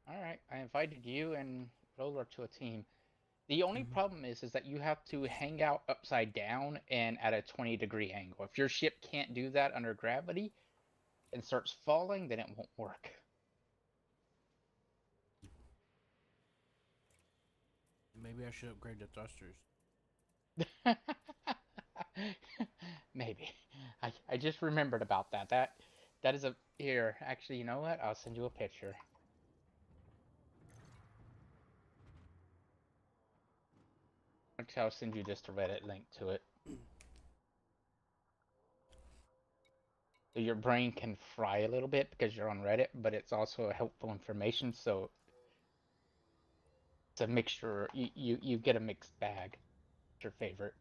All right, I invited you and Roller to a team. The only problem is that you have to hang out upside down and at a 20-degree angle. If your ship can't do that under gravity and starts falling, then it won't work. Maybe I should upgrade the thrusters. Maybe. I just remembered about that. That is a here. Actually, you know what? I'll send you a picture. Actually, I'll send you just a Reddit link to it. So your brain can fry a little bit because you're on Reddit, but it's also helpful information. So it's a mixture. You get a mixed bag. What's your favorite?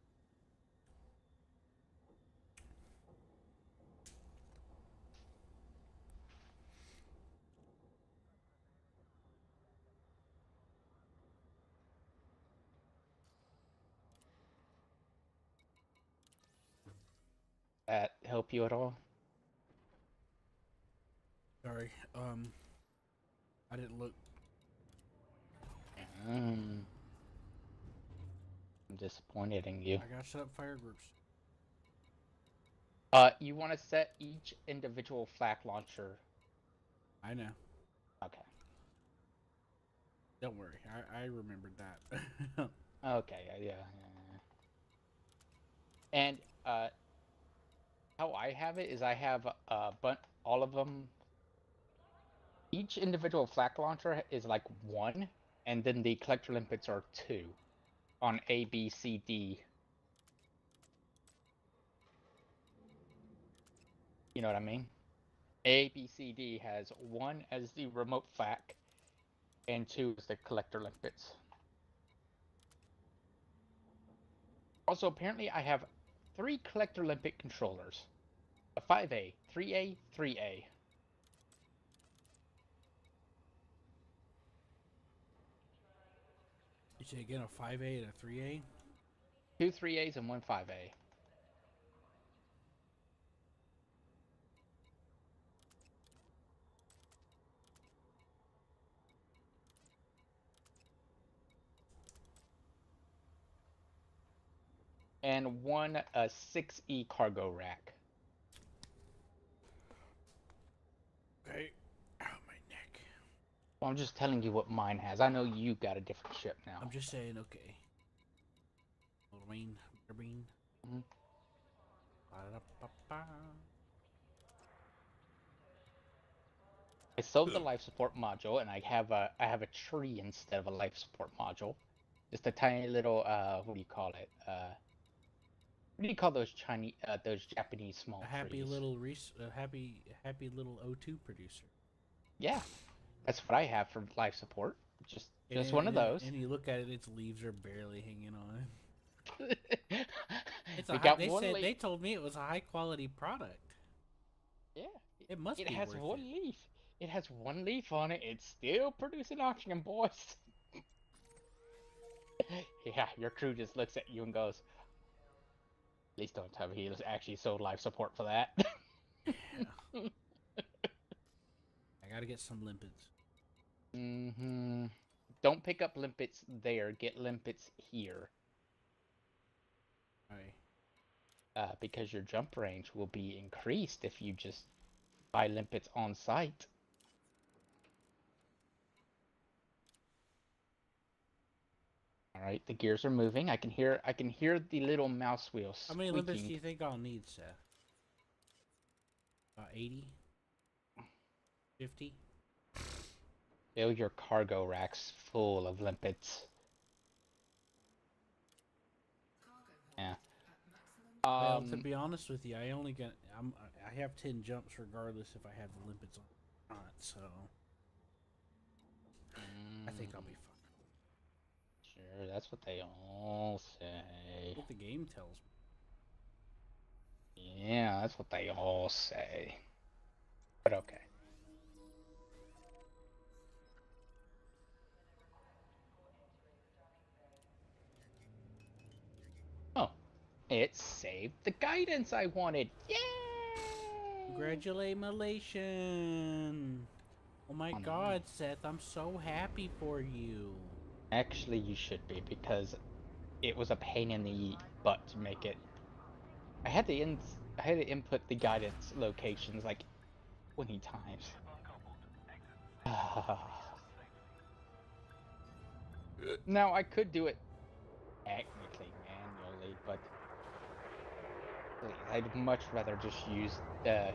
That help you at all? Sorry. I didn't look. I'm disappointed in you. I gotta set up fire groups. You want to set each individual flak launcher. I know. Okay. Don't worry. I remembered that. Okay. Yeah. And how I have it is I have all of them. Each individual flak launcher is like 1, and then the collector limpets are 2 on A, B, C, D. You know what I mean? A, B, C, D has 1 as the remote flak, and 2 is the collector limpets. Also, apparently, I have 3 collector limpet controllers: a 5A, 3A, 3A. You say again a 5A and a 3A? 2 3As and 1 5A. And 1 6E cargo rack. Okay. Ow, my neck. Well, I'm just telling you what mine has. I know you got a different ship now. I'm just saying, okay. Bean. Mhm. Ba-da-ba-ba. I sold the life support module, and I have a tree instead of a life support module. Just a tiny little what do you call it? What do you call those those Japanese small A happy trees? little happy little O2 producer. Yeah, that's what I have for life support. Just And, one of those. and you look at it, its leaves are barely hanging on. It's We a high, got they one said leaf. they told me it was a high quality product. Yeah, It must it be has worth one it. leaf. It has one leaf on it. It's still producing oxygen, boys. Yeah, your crew just looks at you and goes, "Please don't tell me he actually sold life support for that." Yeah. I gotta get some limpets. Mm-hmm. Don't pick up limpets there. Get limpets here. Alright. Because your jump range will be increased if you just buy limpets on site. All right, the gears are moving. I can hear the little mouse wheel How many limpets squeaking. do you think I'll need, Seth? About 80? 50? Fill your cargo racks full of limpets. Yeah. Well, to be honest with you, I have 10 jumps regardless if I have the limpets on or not, so I think I'll be fine. Sure, that's what they all say. What the game tells me. Yeah, that's what they all say. But okay. Oh, it saved the guidance I wanted. Yay! Congratulations! Oh my Oh, no. god, Seth, I'm so happy for you. Actually, you should be, because it was a pain in the butt to make it. I had to input the guidance locations like 20 times. Now I could do it technically manually, but please, I'd much rather just use the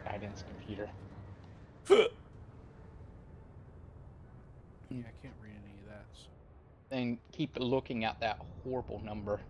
guidance computer. Yeah, I can't read any of that, so. And keep looking at that horrible number.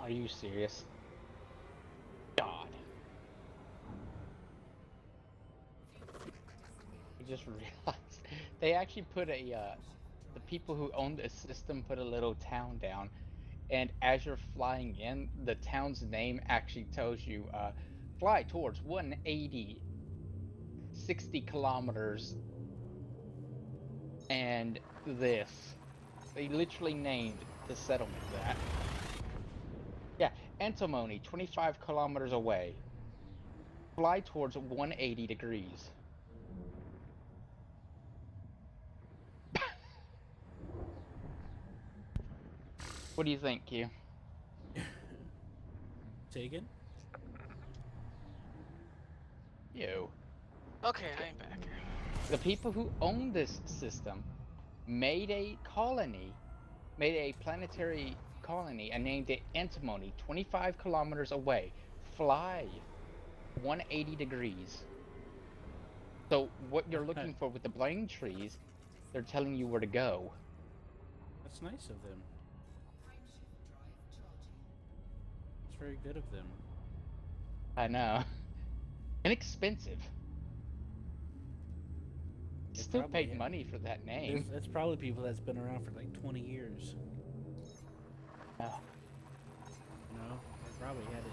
Are you serious? God. I just realized they actually put the people who own the system put a little town down, and as you're flying in, the town's name actually tells you, fly towards 180, 60 kilometers, and this. They literally named the settlement that. Yeah, antimony, 25 kilometers away. Fly towards 180 degrees. What do you think, Q? Taken? You. Okay, I'm back. The people who own this system made a colony, made a planetary colony, and named it Antimony, 25 kilometers away. Fly 180 degrees. So what you're looking for with the blind trees, they're telling you where to go. That's nice of them. It's very good of them. I know. Inexpensive. They Still probably paid money for that name. That's probably people that's been around for like 20 years. Oh, You know, they probably had it.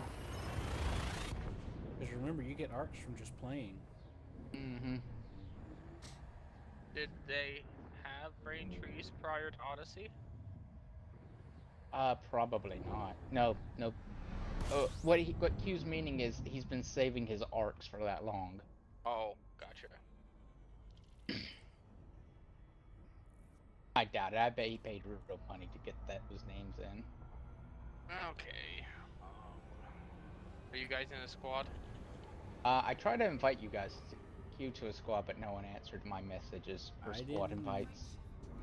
Because remember, you get arcs from just playing. mm-hmm. Did they have brain trees prior to Odyssey? Probably not. No, no. What Q's meaning is he's been saving his arcs for that long. Oh, gotcha. I doubt it. I bet he paid real money to get those names in. Okay. Are you guys in a squad? I tried to invite you guys to Q to a squad, but no one answered my messages for I squad didn't- invites.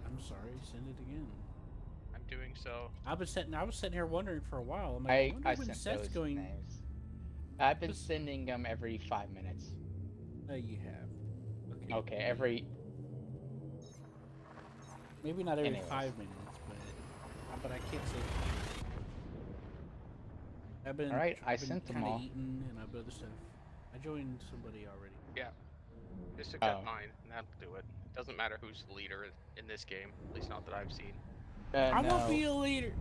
I'm sorry, send it again. I'm doing so. I was sitting here wondering for a while. I'm like, I wonder I when sent Seth's those going. names. I've been Just- sending them every 5 minutes. You have. Okay. Okay, every. Maybe not every Anyways. 5 minutes, but I can't say. For sure. I've been. Alright, I I've been sent them kinda all. eating and I've other stuff. I joined somebody already. Just accept Oh. mine, and that'll do it. It doesn't matter who's the leader in this game, at least not that I've seen. I No. won't be a leader.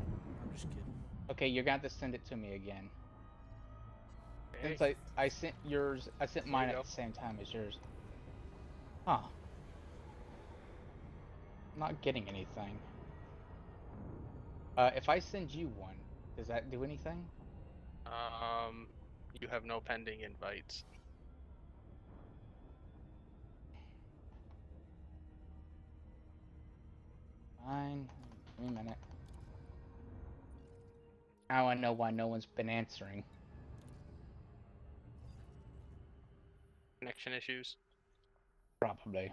I'm just kidding. Okay, you're gonna have to send it to me again. Okay. Since I sent yours, I sent There mine you at go. the same time as yours. Huh. I'm not getting anything. If I send you one, does that do anything? You have no pending invites. Fine. Give me a minute. Now I know why no one's been answering. Connection issues. Probably.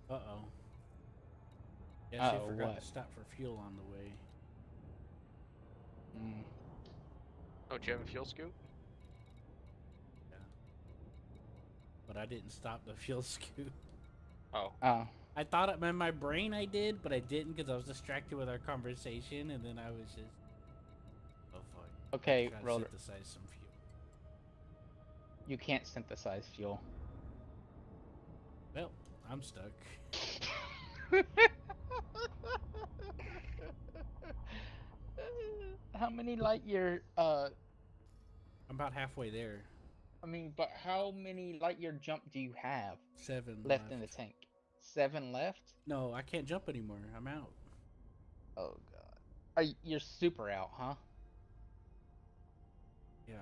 Uh-oh. Guess Uh-oh, they forgot what? to stop for fuel on the way. Mm. Oh, do you have a fuel scoop? But I didn't stop the fuel scoop. Oh. Oh. I thought it in my brain I did, but I didn't because I was distracted with our conversation, and then I was just... Oh, fuck. Okay, Try to Roller. synthesize some fuel. You can't synthesize fuel. Well, I'm stuck. How many light year, I'm about halfway there. I mean, but how many light year jump do you have 7 left in the tank? 7 left? No, I can't jump anymore. I'm out. Oh god. You're super out, huh? Yeah.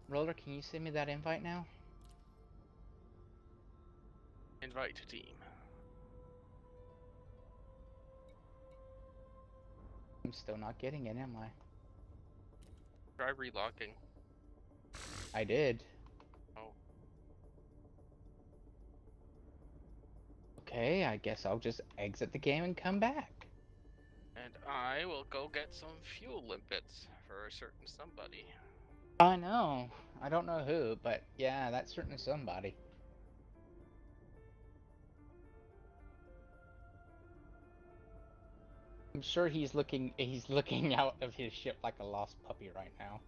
Roller, can you send me that invite now? Invite to team. I'm still not getting it, am I? Try relocking. I did. Oh. Okay, I guess I'll just exit the game and come back. And I will go get some fuel limpets for a certain somebody. I know. I don't know who, but yeah, that's certainly somebody. I'm sure he's looking out of his ship like a lost puppy right now.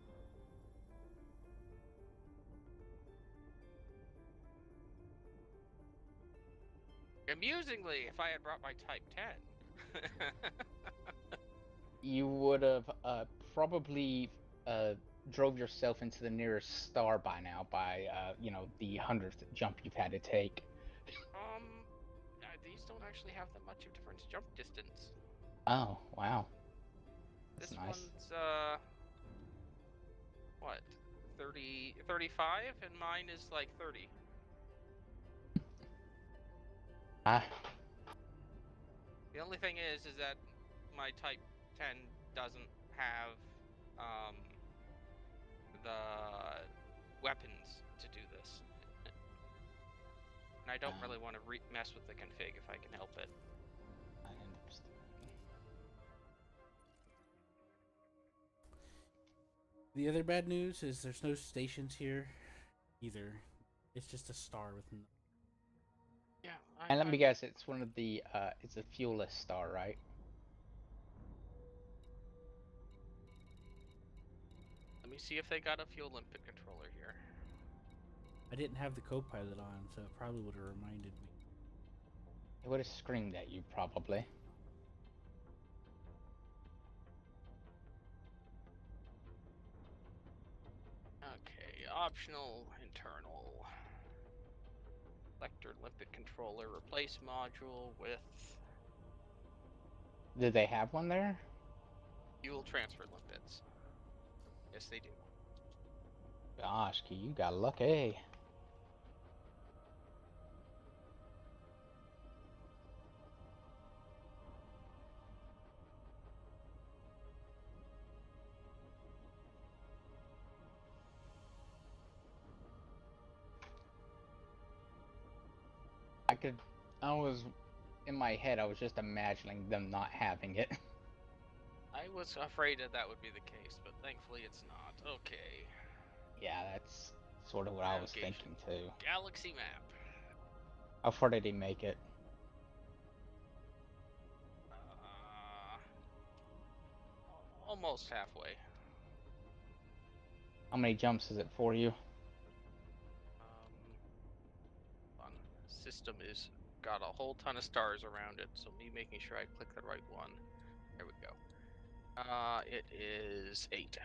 Amusingly, if I had brought my Type 10. You would have probably drove yourself into the nearest star by now by the 100th jump you've had to take. These don't actually have that much of difference jump distance. Oh, wow. That's This nice. one's, what, 35, and mine is like 30. Ah, The only thing is that my Type 10 doesn't have, the weapons to do this. And I don't really want to mess with the config if I can help it. I understand. The other bad news is there's no stations here either. It's just a star with no. Yeah. And let me guess, it's one of the it's a fuelless star, right? Let me see if they got a fuel limpet controller here. I didn't have the co-pilot on, so it probably would have reminded me. It would have screamed at you, probably. Okay, optional internal. Selector limpet controller, replace module with Did they have one there? fuel transfer limpets. Yes, they do. Gosh, Key, you got lucky. I was, in my head, I was just imagining them not having it. I was afraid that would be the case, but thankfully it's not. Okay. Yeah, that's sort of what I was Navigation. thinking too. Galaxy map. How far did he make it? Almost halfway. How many jumps is it for you? Hold on. System is got a whole ton of stars around it, so me making sure I click the right one. There we go. It is 8.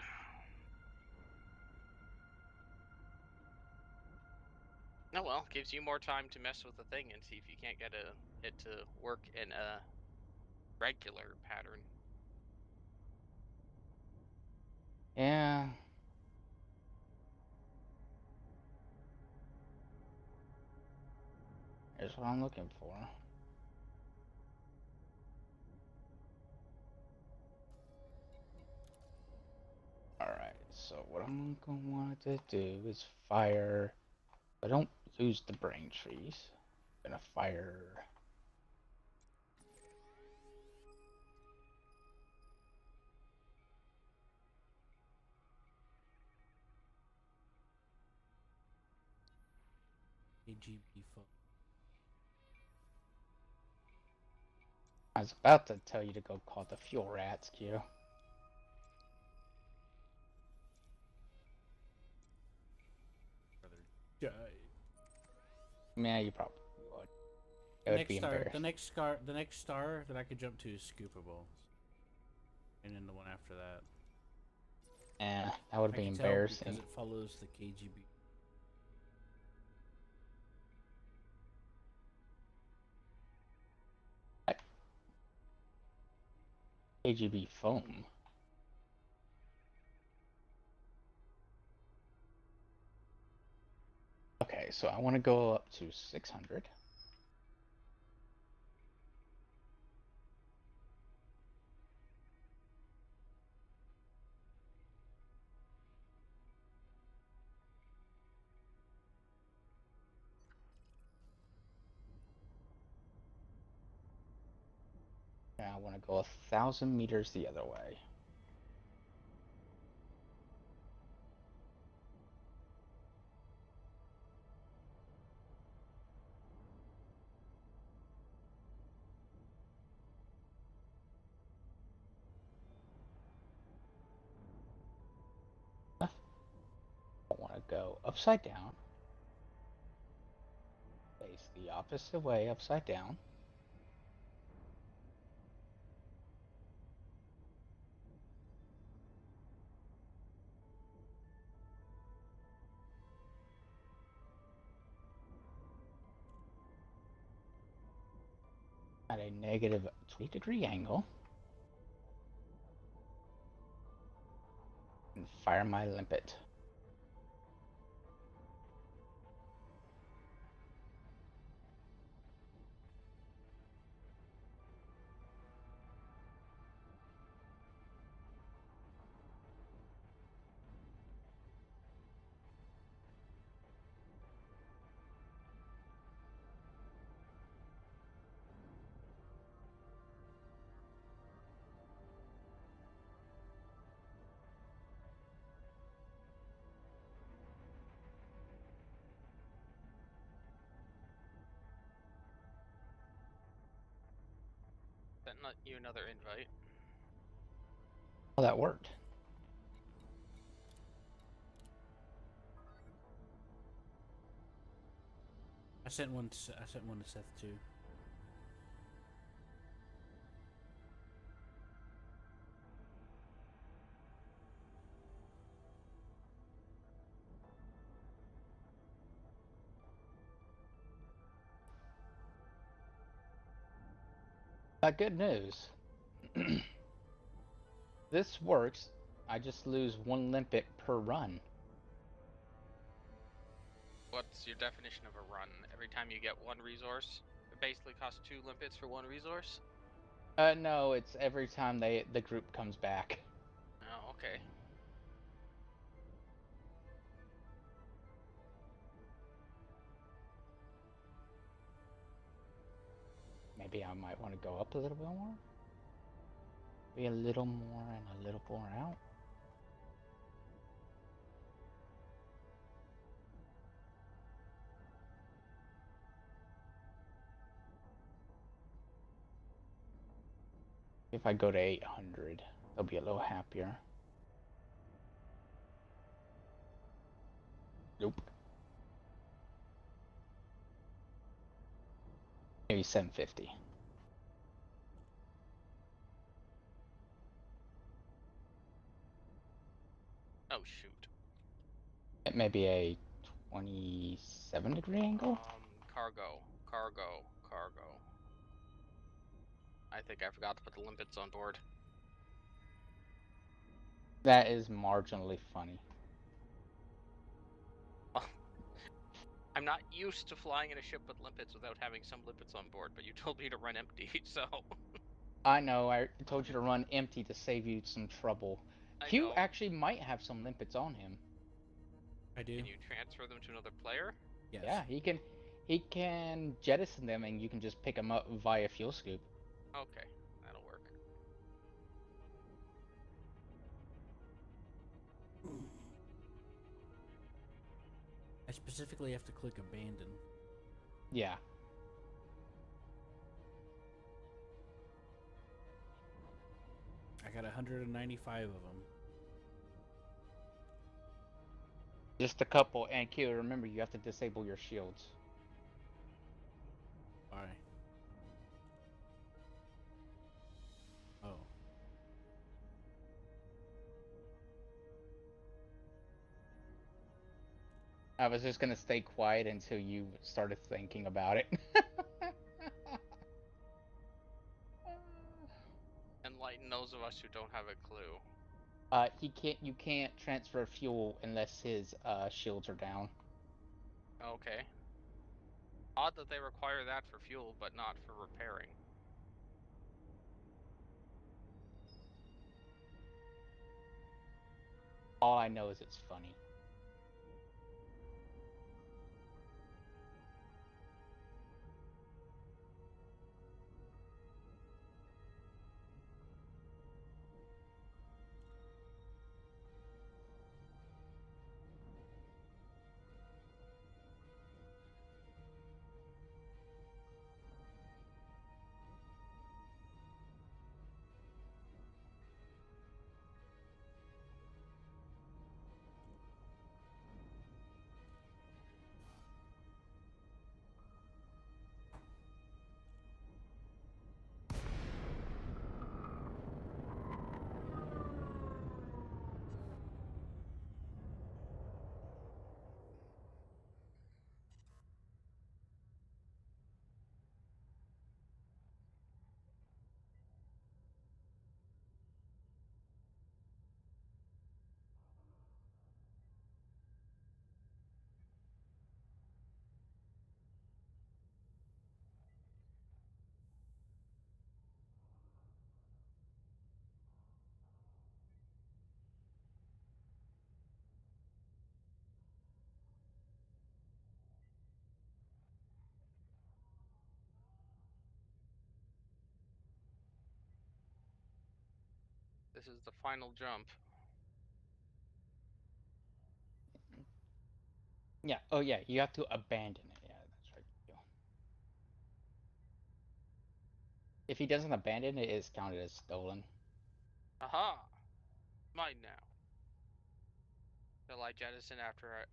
Oh well, gives you more time to mess with the thing and see if you can't get it to work in a regular pattern. Yeah. Here's what I'm looking for. Alright, so what I'm going to want to do is fire. I don't lose the brain trees. I'm gonna fire. AGB phone. I was about to tell you to go call the fuel rats, Q. Die. Yeah, you probably would. It The would next be star, embarrassing. the next star that I could jump to is Scoopable, and then the one after that. Yeah, that would I be can tell embarrassing. because it follows the KGB. AGB foam. Okay, so I want to go up to 600. And I want to go 1,000 meters the other way. go upside down, face the opposite way upside down. At a negative 20-degree angle. And fire my limpet. Sent you another invite. Well, that worked. I sent one. I sent one to Seth too. Good news. This works. I just lose 1 limpet per run. What's your definition of a run? Every time you get 1 resource, it basically costs 2 limpets for 1 resource? No, it's every time the group comes back. Oh, okay. Maybe I might want to go up a little bit more. Be a little more and a little more out. If I go to 800, they'll be a little happier. Nope. Maybe 750. Oh, shoot. It may be a 27-degree angle. Cargo. I think I forgot to put the limpets on board. That is marginally funny. I'm not used to flying in a ship with limpets without having some limpets on board, but you told me to run empty, so... I know, I told you to run empty to save you some trouble. Q know. actually might have some limpets on him. I do. Can you transfer them to another player? Yes. Yeah, he can jettison them and you can just pick them up via fuel scoop. Okay, that'll work. I specifically have to click abandon. Yeah. I got 195 of them. Just a couple, and Q, remember you have to disable your shields. Why? Oh. I was just gonna stay quiet until you started thinking about it. Enlighten those of us who don't have a clue. You can't transfer fuel unless his shields are down. Okay. Odd that they require that for fuel, but not for repairing. All I know is it's funny. This is the final jump. Yeah. Oh yeah, you have to abandon it. Yeah, that's right. Yeah. If he doesn't abandon it, it's counted as stolen. Aha! Mine now. Till I jettison after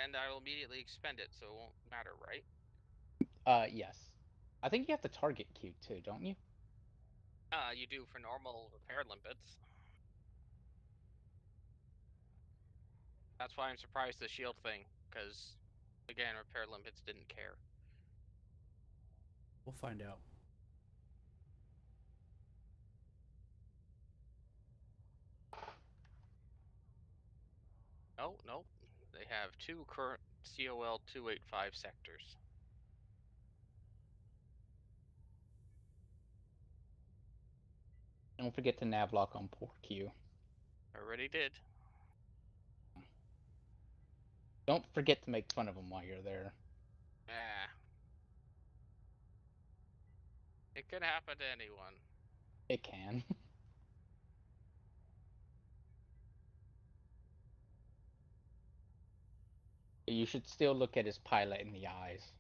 and I'll immediately expend it, so it won't matter, right? Yes. I think you have to target Q too, don't you? You do for normal repair limpets. That's why I'm surprised the shield thing, because, again, repair limpets didn't care. We'll find out. No, nope. They have 2 current COL 285 sectors. Don't forget to navlock on poor Q. Already did. Don't forget to make fun of him while you're there. Ah. It could happen to anyone. It can. You should still look at his pilot in the eyes.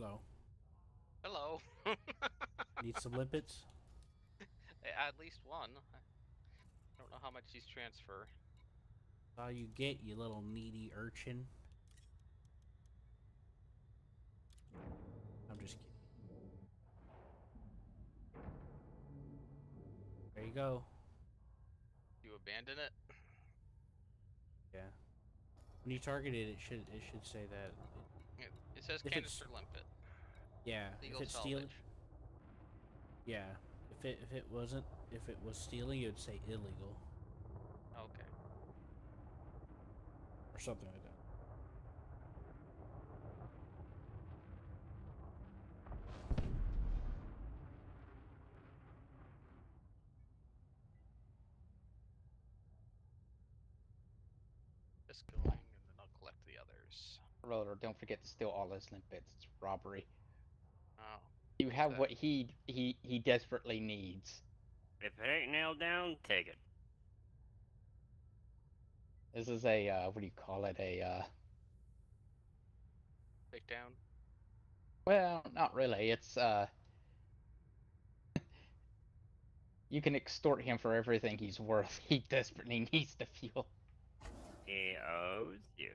Hello. Hello. Need some limpets? At least one. I don't know how much these transfer. That's all you get, you little needy urchin. I'm just kidding. There you go. You abandon it? Yeah. When you target it, it should say that. It says If it's- canister limpet. Yeah. Legal If it's stealing. salvage. Yeah. If it wasn't, if it was stealing, it would say illegal Okay. or something like that. Just going, and then I'll collect the others. Roller, don't forget to steal all his limpets. It's robbery. Oh. You What's have that? what he desperately needs. If it ain't nailed down, take it. This is a what do you call it? Take down. Well, not really. It's you can extort him for everything he's worth. He desperately needs the fuel. He owes you.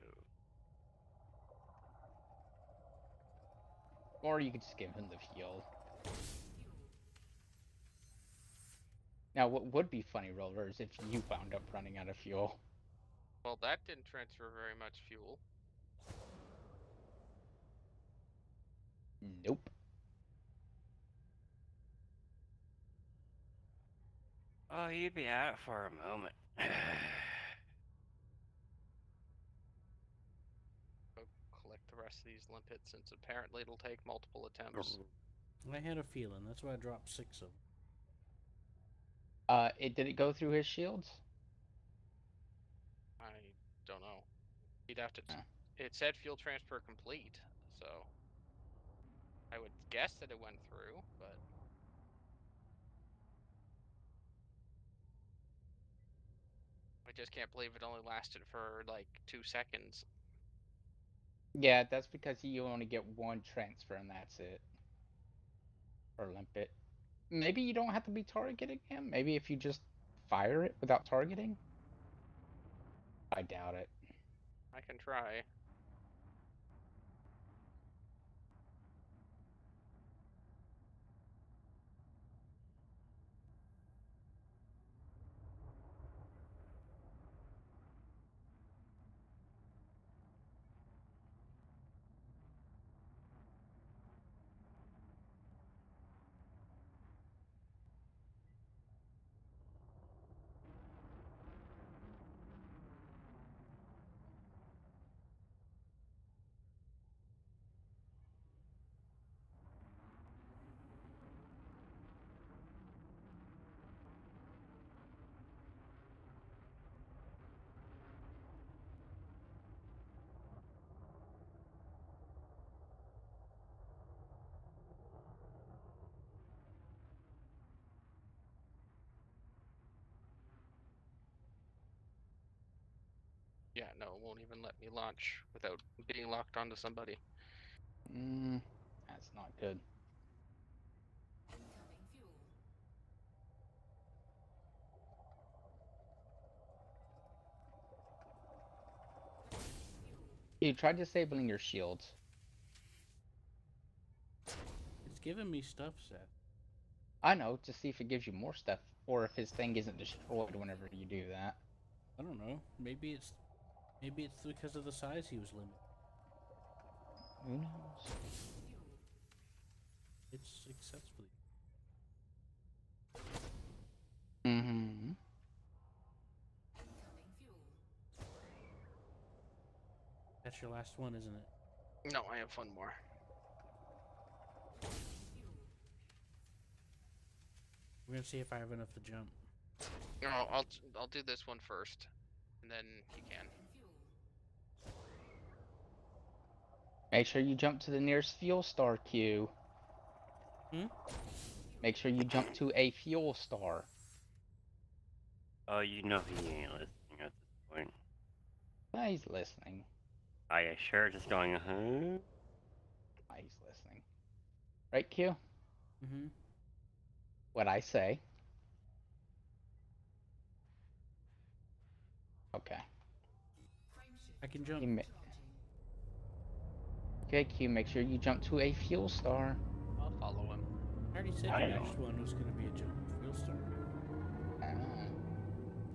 Or you could just give him the fuel. Now, what would be funny, Roller, is if you wound up running out of fuel. Well, that didn't transfer very much fuel. Nope. Oh, you'd be out for a moment. Go collect the rest of these limpets, since apparently it'll take multiple attempts. I had a feeling. That's why I dropped 6 of them. Did it go through his shields? I don't know. You'd have to. Huh. It said fuel transfer complete, so I would guess that it went through, but I just can't believe it only lasted for like 2 seconds. Yeah, that's because you only get one transfer and that's it. Or limpet. Maybe you don't have to be targeting him. Maybe if you just fire it without targeting. I doubt it. I can try. Yeah, no, it won't even let me launch without being locked onto somebody. That's not good. Incoming fuel. You try disabling your shields. It's giving me stuff, Seth. I know, to see if it gives you more stuff, or if his thing isn't destroyed whenever you do that. I don't know. Maybe it's because of the size he was limited. Who knows? It's successfully. Mm-hmm. Incoming fuel. That's your last one, isn't it? No, I have one more. We're gonna see if I have enough to jump. No, I'll do this one first, and then you can. Make sure you jump to the nearest fuel star, Q. Hmm? Make sure you jump to a fuel star. Oh, you know he ain't listening at this point. Ah, he's listening. Are you sure just going, huh? he's listening. Right, Q? Mm-hmm. What I say. Okay. I can jump. Okay, Q, make sure you jump to a fuel star. I'll follow him. I already said I the know. next one was gonna be a jump fuel star.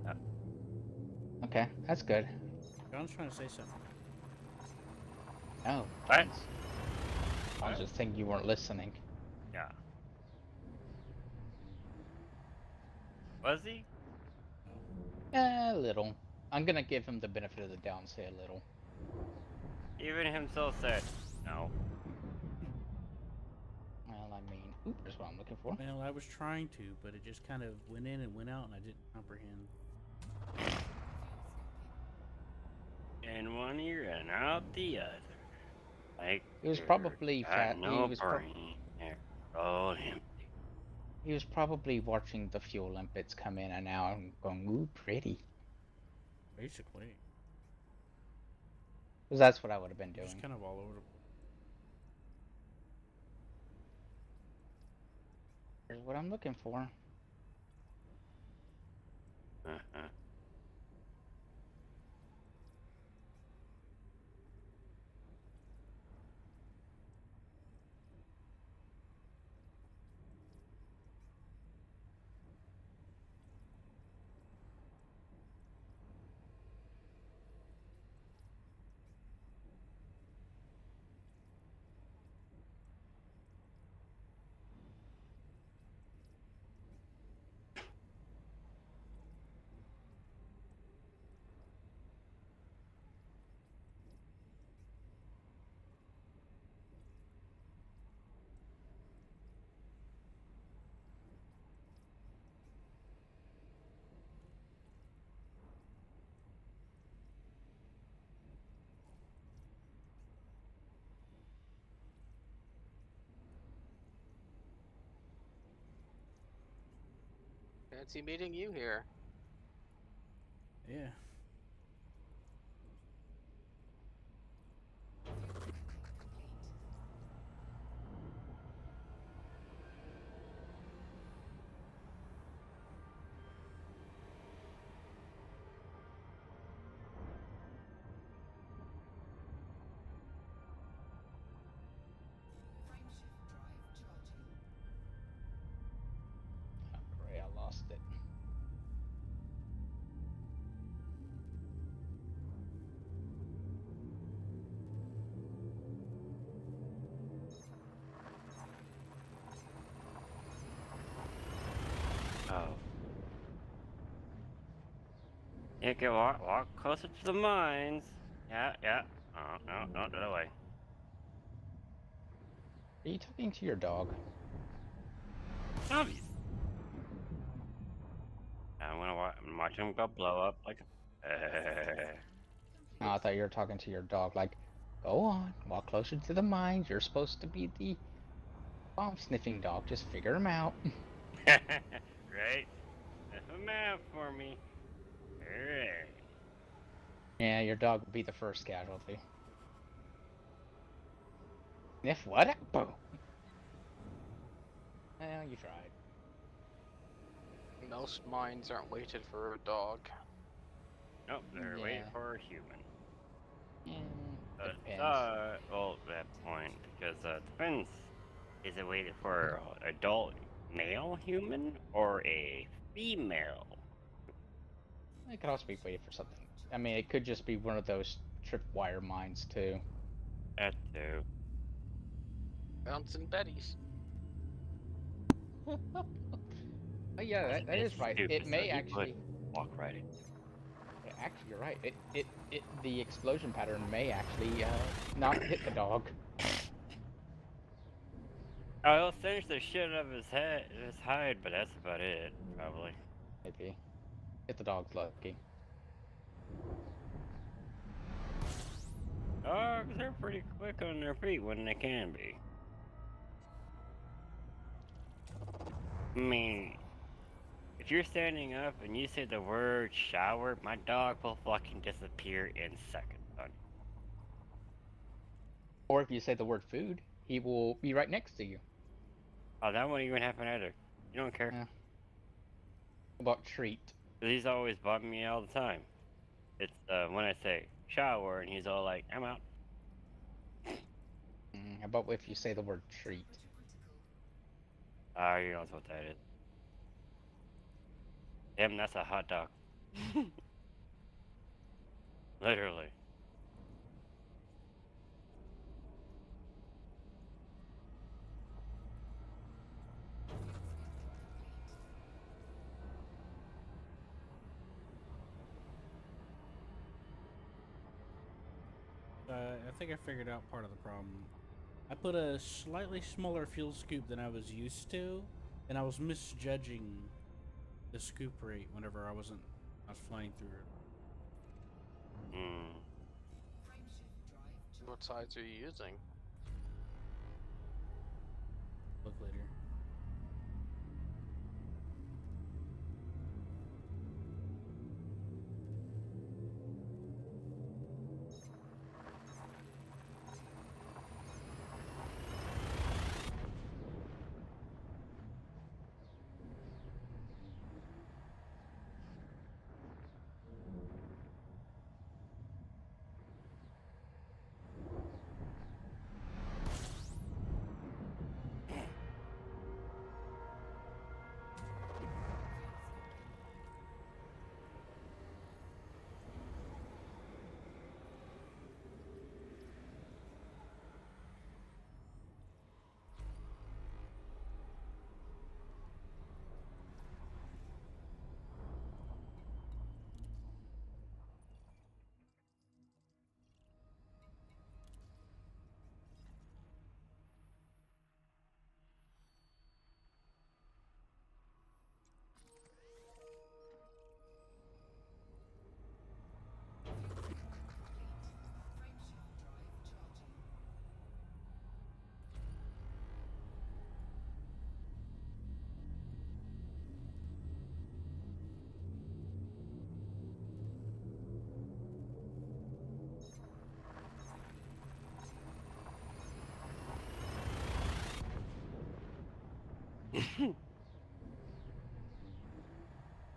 Ah. Okay, that's good. John's trying to say something. Oh, What? John's. I was just thinking you weren't listening. Yeah. Was he? A little. I'm gonna give him the benefit of the doubt and say a little. Even himself said no. Well, I mean, oop, that's what I'm looking for. Well, I was trying to, but it just kind of went in and went out, and I didn't comprehend. In one ear and out the other. Like He was you're probably got fat. no brain. They're all empty. He was probably watching the fuel limpets come in and out and going, ooh, pretty. Basically, 'Cause that's what I would have been just doing. kind of all over the place. Here's what I'm looking for. Uh-huh. Fancy meeting you here. Yeah. Oh, great, I lost it. Oh. You can walk closer to the mines. Yeah. Oh, no, the other way. Are you talking to your dog? Obvious. I'm gonna watch him go blow up like a... Oh, I thought you were talking to your dog. Like, go on, walk closer to the mines. You're supposed to be the bomb sniffing dog. Just figure him out. Right? That's a map for me. Alright. Yeah, your dog will be the first casualty. Sniff what? Boom. Well, you tried. Most mines aren't weighted for a dog. Nope, they're waiting Yeah. for a human. It depends. Well, that point, because depends. Is it waited for adult male human or a female? It could also be waiting for something. I mean, it could just be one of those tripwire mines too. That too. Bouncing Betties. Oh, yeah, that is right. Stupid, It may so you actually. would walk right in. Yeah, actually, you're right. The explosion pattern may actually not hit the dog. Oh, he'll cinch the shit out of his hide, but that's about it, probably. Maybe. If the dog's lucky. Dogs are pretty quick on their feet when they can be. I mean, if you're standing up and you say the word shower, my dog will fucking disappear in seconds, son. Or if you say the word food. he will be right next to you. Oh, that won't even happen either. You don't care. Yeah. About treat. He's always bugging me all the time. It's when I say shower, and he's all like, "I'm out." How about if you say the word treat? Ah, you know what that is. Damn, that's a hot dog. Literally. I think I figured out part of the problem. I put a slightly smaller fuel scoop than I was used to, and I was misjudging the scoop rate whenever I was flying through it. Hmm. What sides are you using? Look later.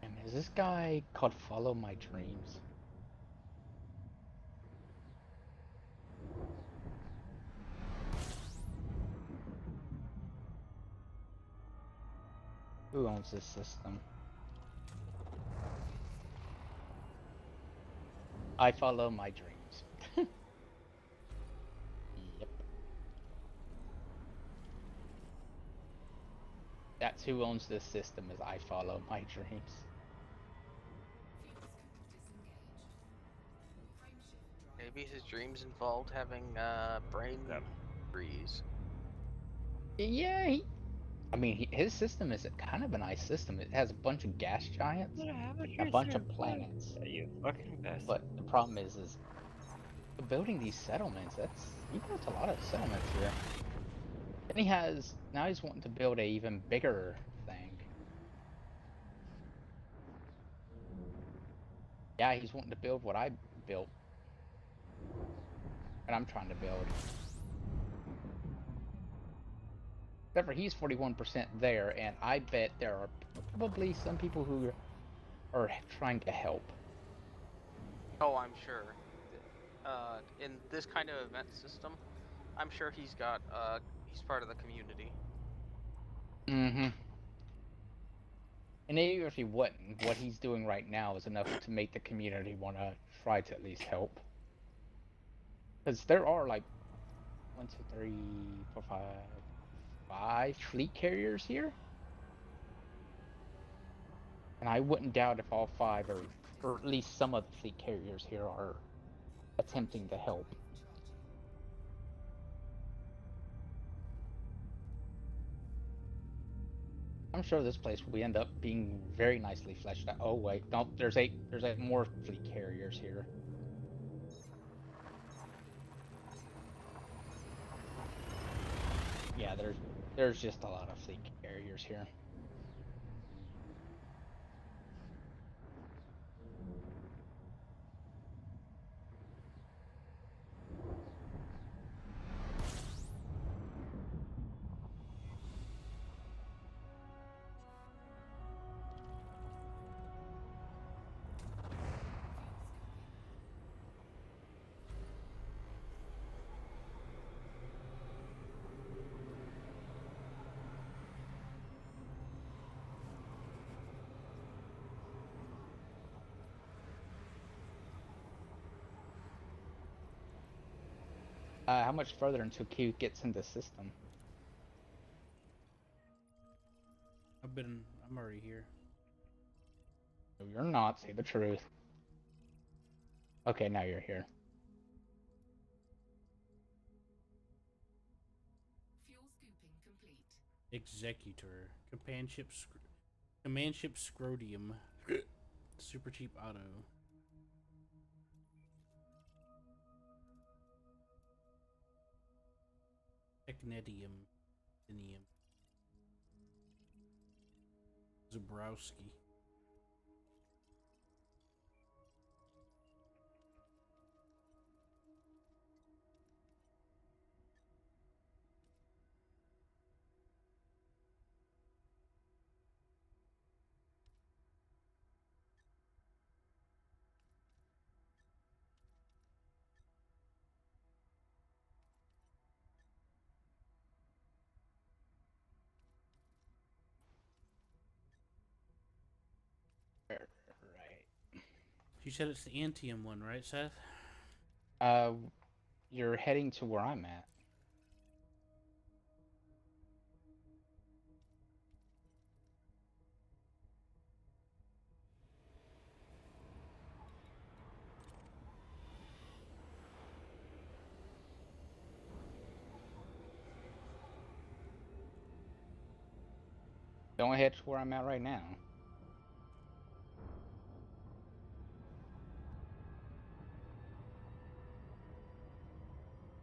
And is this guy called Follow My Dreams? Who owns this system? I follow my dreams. Yep. That's who owns this system, is I follow my dreams. Maybe his dreams involved having brain Yep. freeze. Yeah, his system is kind of a nice system. It has a bunch of gas giants, a bunch of planets. You fucking bastard. But the problem is building these settlements. He built a lot of settlements here. Then now he's wanting to build a even bigger thing. Yeah, he's wanting to build what I built, and I'm trying to build. Except for he's 41% there, and I bet there are probably some people who are trying to help. Oh, I'm sure. In this kind of event system, I'm sure he's part of the community. Mm-hmm. And even if he wouldn't, what he's doing right now is enough to make the community want to try to at least help. Because there are like 1, 2, 3, 4, 5 fleet carriers here. And I wouldn't doubt if all 5 or at least some of the fleet carriers here are attempting to help. I'm sure this place will end up being very nicely fleshed out. Oh wait, no, there's 8 more fleet carriers here. Yeah, there's just a lot of fleet carriers here. How much further until Q gets in the system? I'm already here. No, you're not. Say the truth. Okay, now you're here. Fuel scooping complete. Executor. Commandship Scrotium. Super cheap auto. Technetium. Dinium. Zabrowski. Right. You said it's the Antium one, right, Seth? Uh, you're heading to where I'm at. Don't head to where I'm at right now.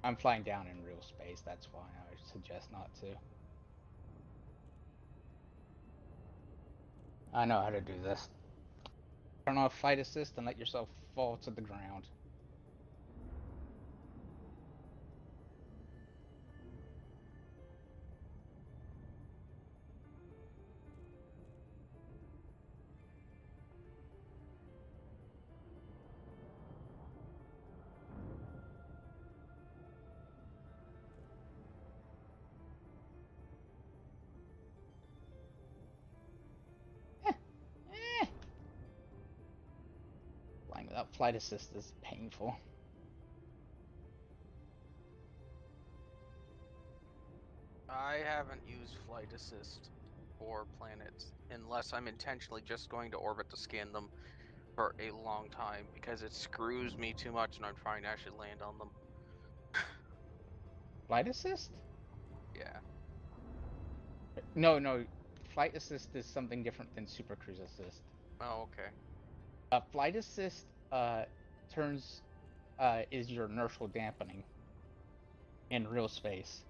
I'm flying down in real space, that's why I would suggest not to. I know how to do this. Turn off flight assist and let yourself fall to the ground. Eh. Flying without flight assist is painful. I haven't used flight assist for planets unless I'm intentionally just going to orbit to scan them for a long time because it screws me too much and I'm trying to actually land on them. Flight assist? Yeah. No, no. Flight assist is something different than super cruise assist. Oh, okay. Flight assist turns is your inertial dampening in real space.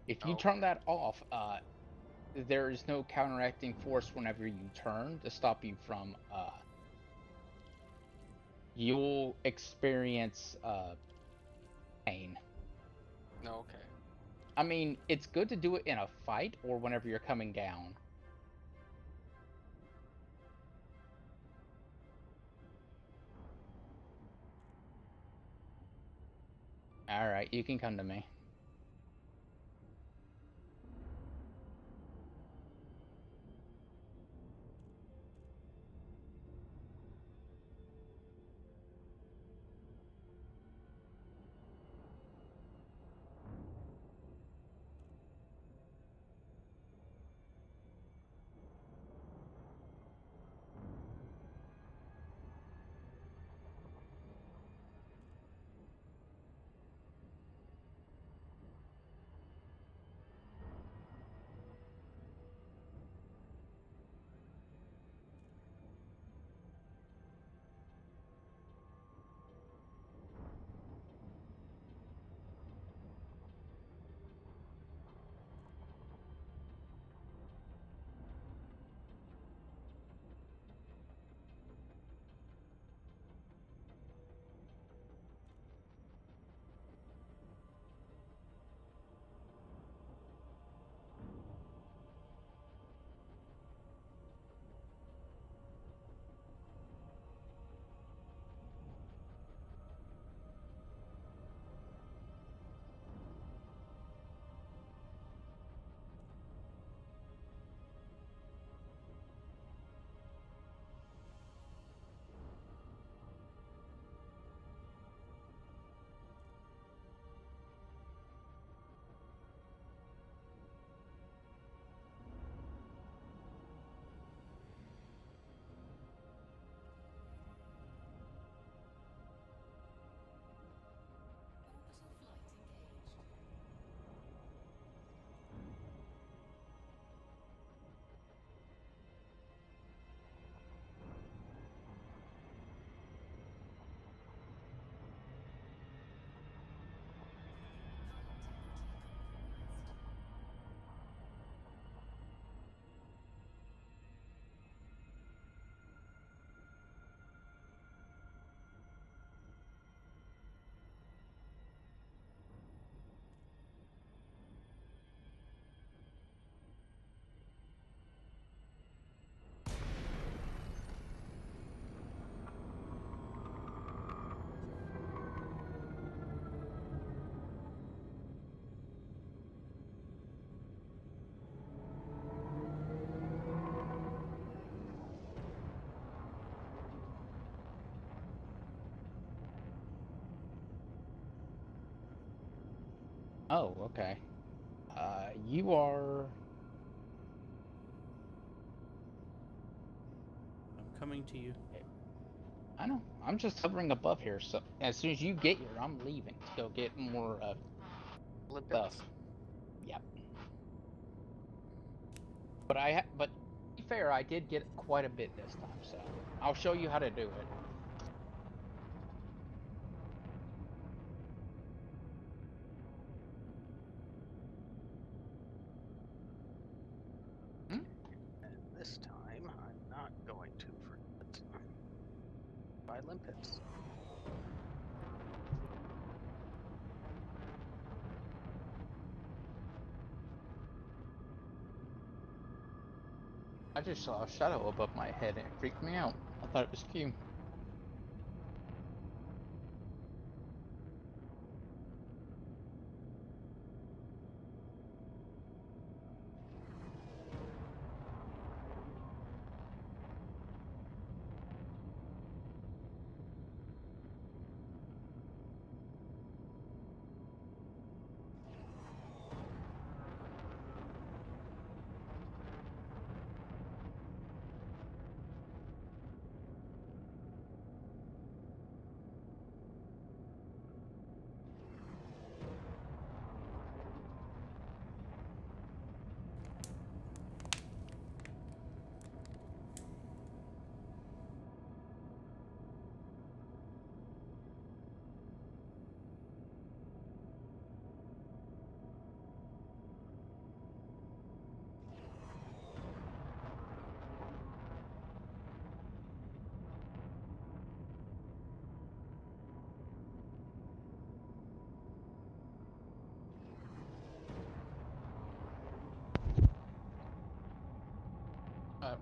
If you turn Okay. that off, there is no counteracting force whenever you turn to stop you from. You'll experience pain. Okay. I mean, it's good to do it in a fight or whenever you're coming down. All right, you can come to me. Oh, okay. You are. I'm coming to you. I know. I'm just hovering above here, so as soon as you get here, I'm leaving to go get more Limpets. stuff. Yep. But to be fair, I did get quite a bit this time, so I'll show you how to do it. Hmm? And this time, I'm not going to forget. Buy limpets. I just saw a shadow above my head and it freaked me out. I thought it was Q.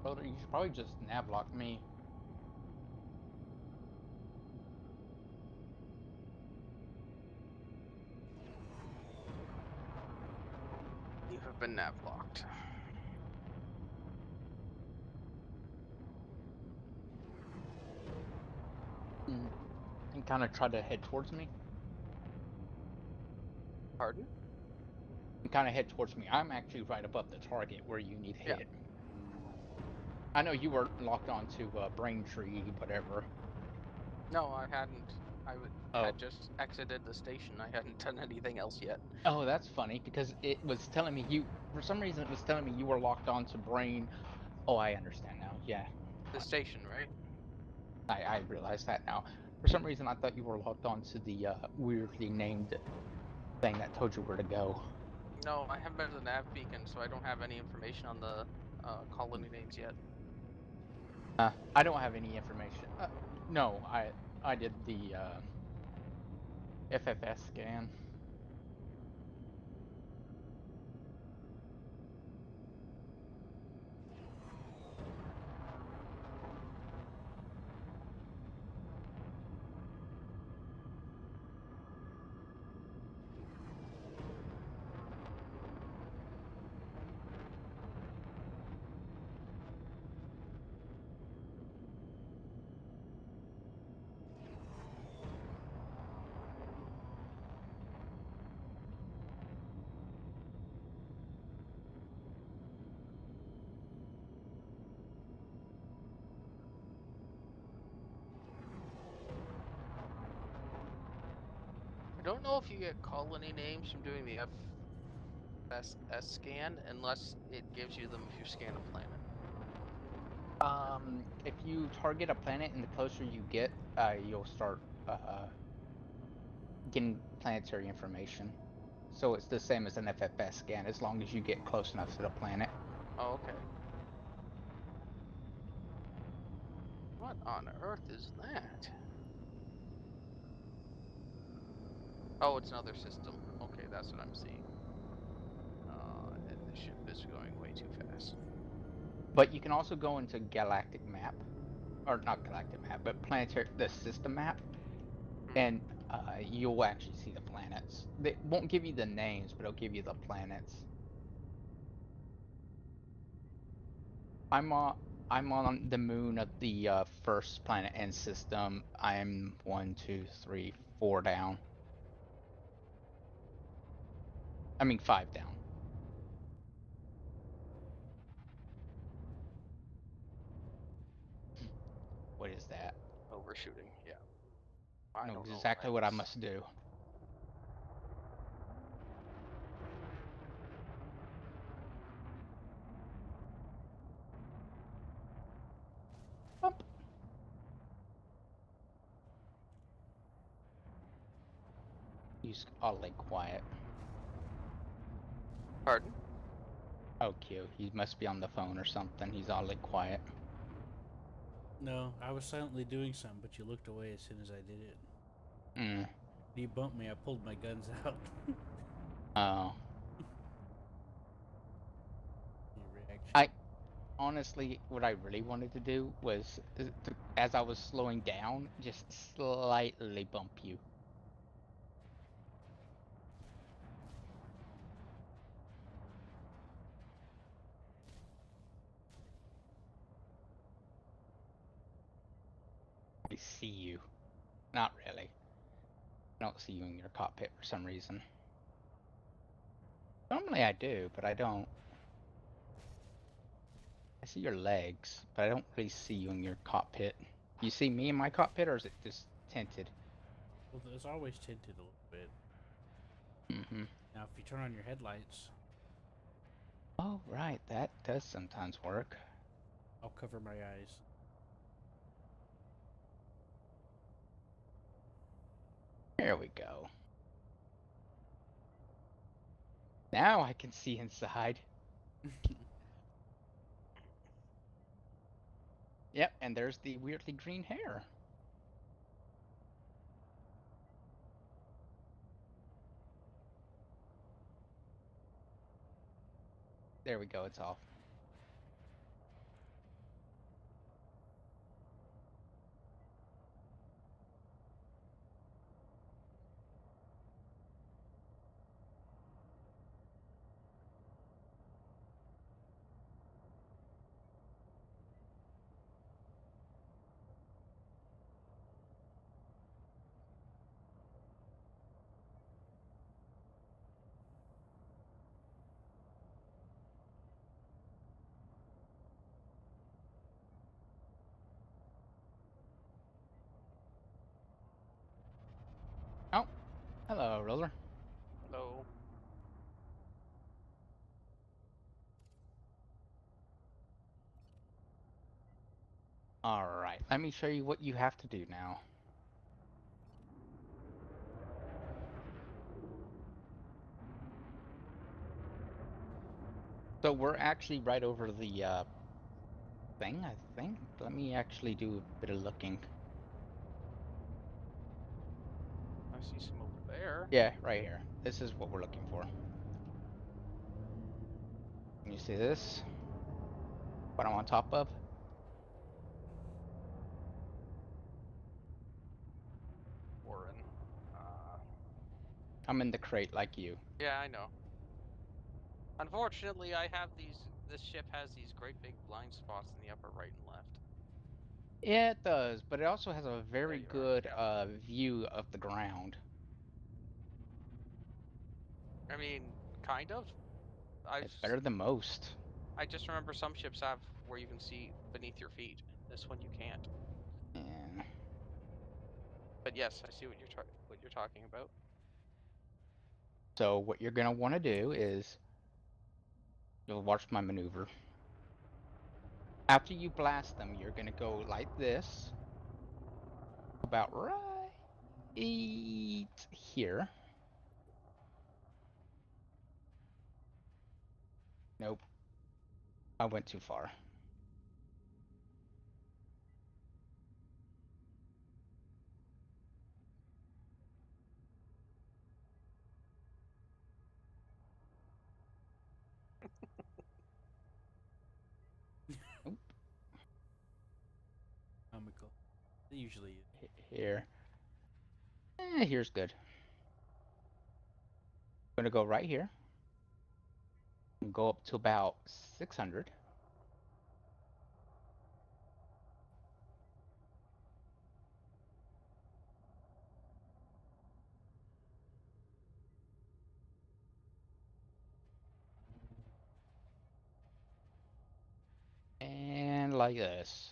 Brother, you should probably just navlock me. You have been navlocked. And kind of try to head towards me. Pardon? And kind of head towards me. I'm actually right above the target where you need to Yeah. hit. I know you were locked onto Braintree, whatever. No, I hadn't. Oh. Had just exited the station. I hadn't done anything else yet. Oh, that's funny because it was telling me you. For some reason, it was telling me you were locked onto Brain. Oh, I understand now. Yeah, The station, right? I realize that now. For some reason, I thought you were locked onto the weirdly named thing that told you where to go. No, I haven't been to the nav beacon, so I don't have any information on the colony names yet. I don't have any information. No, I did the FFS scan. I don't know if you get colony names from doing the FSS scan, unless it gives you them if you scan a planet. If you target a planet and the closer you get, you'll start getting planetary information. So it's the same as an FFS scan as long as you get close enough to the planet. Oh, okay. What on earth is that? Oh, it's another system. Okay, that's what I'm seeing. And the ship is going way too fast. But you can also go into galactic map, or not galactic map, but planetary, the system map, and you'll actually see the planets. They won't give you the names, but it'll give you the planets. I'm on I'm on the moon of the first planet and system. I'm 1, 2, 3, 4 down. I mean 5 down. What is that? Overshooting, yeah. I I know don't know exactly what I must do. Bump. He's oddly quiet. Pardon? Oh, cute. He must be on the phone or something. He's oddly quiet. No, I was silently doing something, but you looked away as soon as I did it. Hmm. You bumped me, I pulled my guns out. Oh. Your reaction. Honestly, what I really wanted to do was, as I was slowing down, just slightly bump you. I see you. Not really. I don't see you in your cockpit for some reason. Normally I do, but I don't. I see your legs, but I don't really see you in your cockpit. You see me in my cockpit, or is it just tinted? Well, it's always tinted a little bit. Mm-hmm. Now, if you turn on your headlights, Oh, right. That does sometimes work. I'll cover my eyes. There we go. Now I can see inside. Yep, and there's the weirdly green hair. There we go, it's off. Oh, hello, Roller. Hello. Alright, let me show you what you have to do now. So we're actually right over the thing, I think. Let me actually do a bit of looking. I see some over there. Yeah, right here. This is what we're looking for. Can you see this? What I'm on top of? Warren. I'm in the crate like you. Yeah, I know. Unfortunately, I have these. This ship has these great big blind spots in the upper right and left. Yeah, it does, but it also has a very you are, good yeah. view of the ground. I mean, kind of. It's better than most. I just remember some ships have where you can see beneath your feet. This one you can't. Yeah. But yes, I see what you're talking about. So what you're gonna want to do is you'll watch my maneuver. After you blast them, you're gonna go like this, about right here. Nope, I went too far. Nope, Comical. They usually is. here. Here's good. I'm gonna go right here and go up to about 600. like this.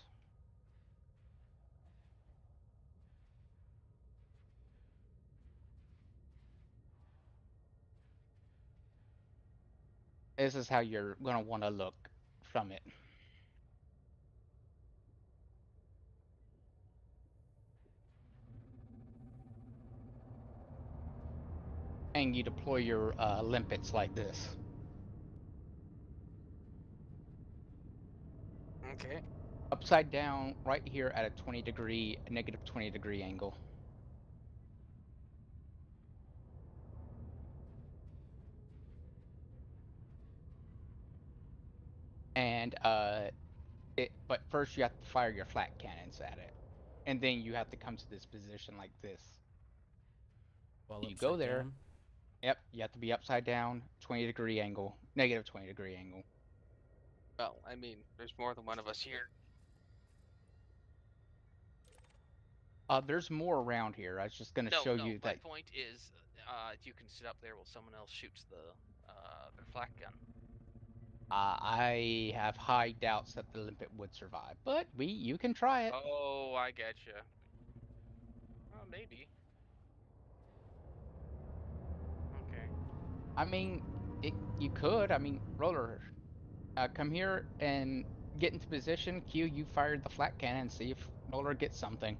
This is how you're gonna want to look from it. And you deploy your limpets like this. Okay. Upside down right here at a 20 degree, negative 20 degree angle. And but first you have to fire your flat cannons at it. And then you have to come to this position like this. While You go upside there. down. Yep, you have to be upside down, 20 degree angle, negative 20 degree angle. Well, I mean, there's more than one of us here. There's more around here. I was just gonna No, show no. you My that. point is, you can sit up there while someone else shoots their flak gun. I have high doubts that the limpet would survive, but you can try it. Oh, I get you. Maybe. Okay. I mean, you could. I mean, roller, come here and get into position. Q, you fired the flat cannon. See if roller gets something.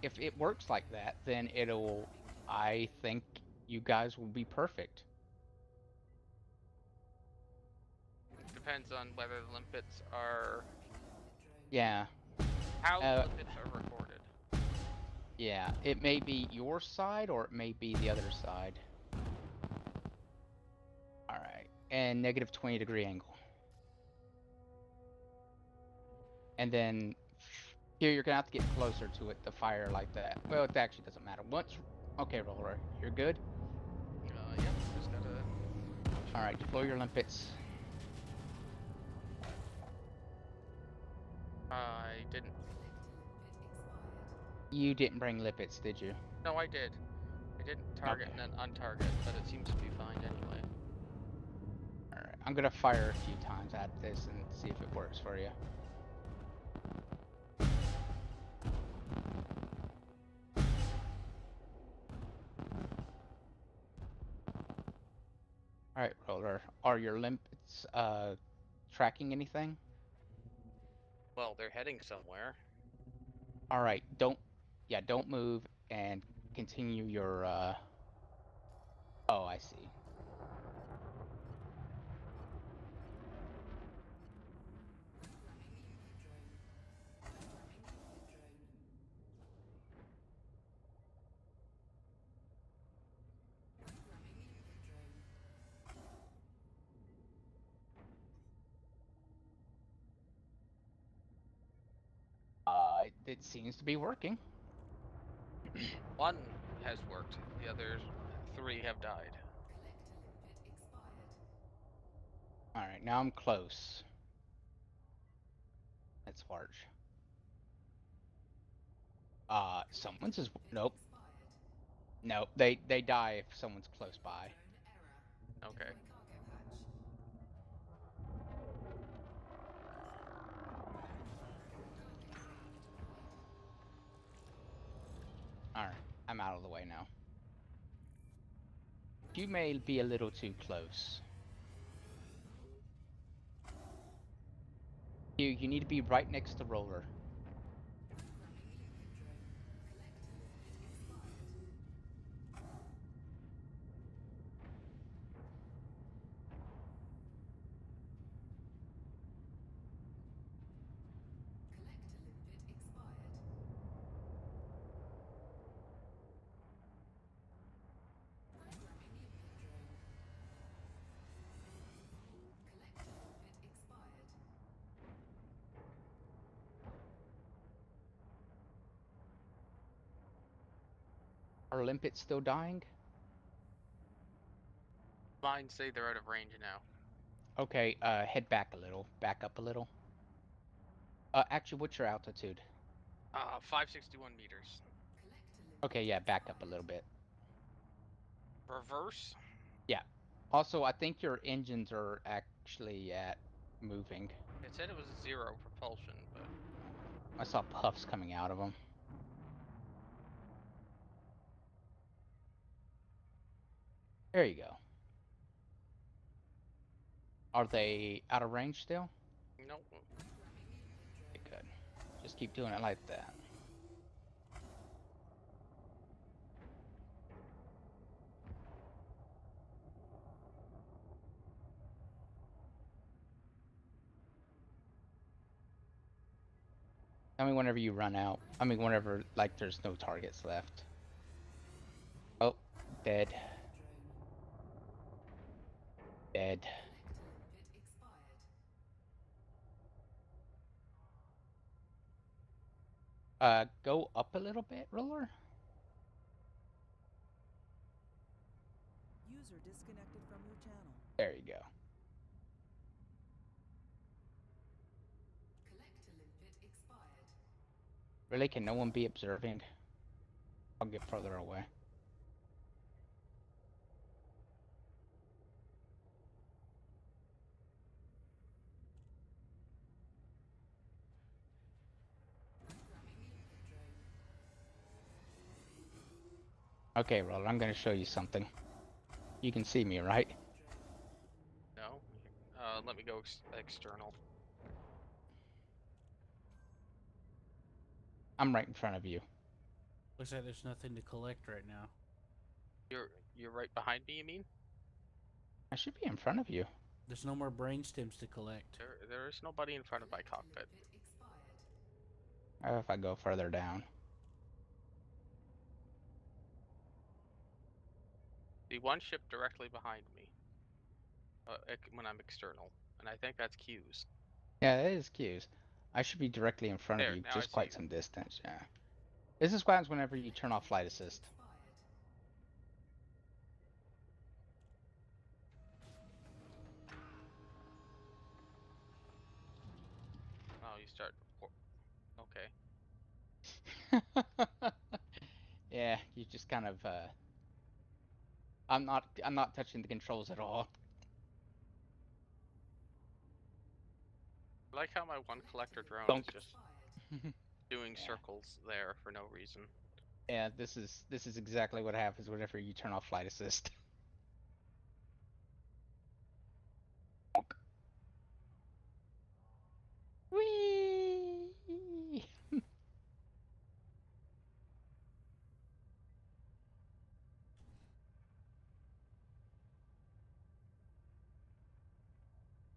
If it works like that, then it'll. I think you guys will be perfect. Depends on whether the limpets are Yeah. how the Uh, limpets are recorded. Yeah, it may be your side or it may be the other side. Alright, and negative 20 degree angle. And then here you're gonna have to get closer to it to fire like that. Well, it actually doesn't matter. Okay, roller, you're good? Yep. Just gotta. Alright, deploy your limpets. I didn't. You didn't bring limpets, did you? No, I did. I didn't target Okay. and then untarget, but it seems to be fine anyway. Alright, I'm gonna fire a few times at this and see if it works for you. Alright, roller. Are your limpets tracking anything? Well, they're heading somewhere. Alright, don't move and continue your oh, I see. It seems to be working. One has worked. The other 3 have died. Alright, now I'm close. That's large. Someone's is nope. Nope, they die if someone's close by. Okay. Alright, I'm out of the way now. You may be a little too close. You need to be right next to roller. Are limpets still dying? Mine say they're out of range now. Okay, head back a little. Back up a little. Actually, what's your altitude? 561 meters. Okay, yeah, back up a little bit. Reverse? Yeah. Also, I think your engines are actually at moving. It said it was 0 propulsion, but I saw puffs coming out of them. There you go. Are they out of range still? nope. Okay, good. Just keep doing it like that. Tell me whenever you run out. I mean, whenever, like, there's no targets left. Oh, dead. Dead. Go up a little bit, Roller? User disconnected from your channel. There you go. Really, can no one be observing? I'll get further away. Okay, Roller, I'm gonna show you something. You can see me, right? No. Let me go external. I'm right in front of you. Looks like there's nothing to collect right now. You're right behind me, you mean? I should be in front of you. There's no more brain stems to collect. There is nobody in front of my cockpit. How if I go further down? The one ship directly behind me. When I'm external, and I think that's Q's. Yeah, that is Q's. I should be directly in front of There, you, now I just see quite you. some distance, yeah. This is what happens whenever you turn off flight assist. Oh, you start. Okay. Yeah, you just kind of, I'm not touching the controls at all. I like how my one collector drone is Bunk. just doing Yeah. circles there for no reason. Yeah, this is exactly what happens whenever you turn off flight assist. Bonk. Whee!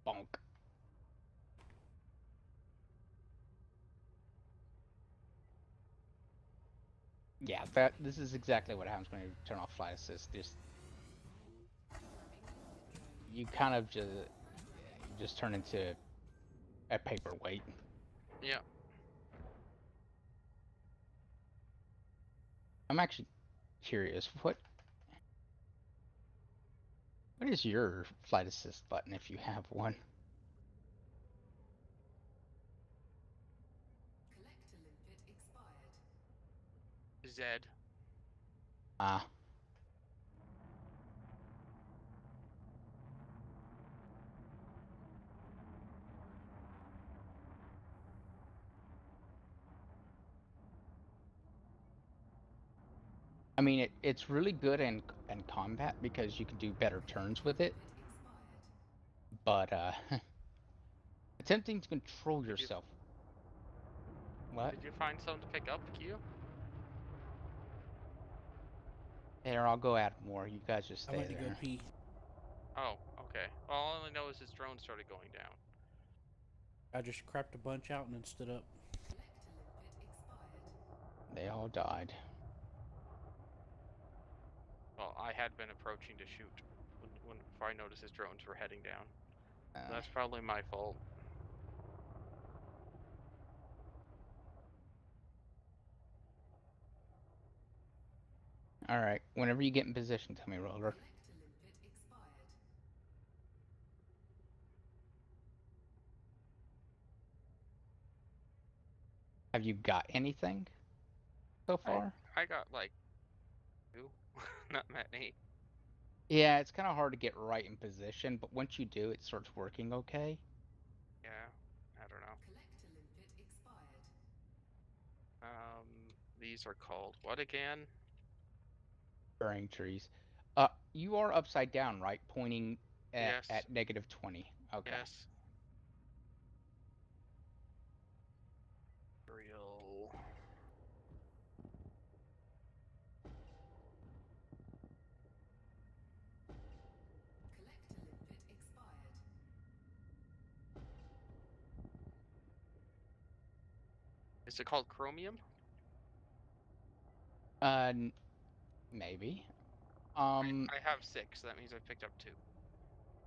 Bonk. Yeah, this is exactly what happens when you turn off flight assist. You kind of just turn into a paperweight. Yeah. I'm actually curious, what is your flight assist button if you have one? Z. Ah. I mean, it's really good in combat because you can do better turns with it. But attempting to control yourself. What? Did you find something to pick up, Q? There, I'll go add more. You guys just I stay went to go there. pee. Oh, okay. Well, all I only know is his drone started going down. I just crapped a bunch out and then stood up. They all died. Well, I had been approaching to shoot before I noticed his drones were heading down. So that's probably my fault. All right. Whenever you get in position, tell me, Roller. Have you got anything so far? I got like 2, not many. Yeah, it's kind of hard to get right in position, but once you do, it starts working okay. Yeah, I don't know. Collector limpet expired. These are called what again? Burying trees. You are upside down, right? Pointing Yes, at -20. Okay. yes. Real. Collector limpet expired. Is it called chromium? Maybe. I have 6, so that means I picked up 2.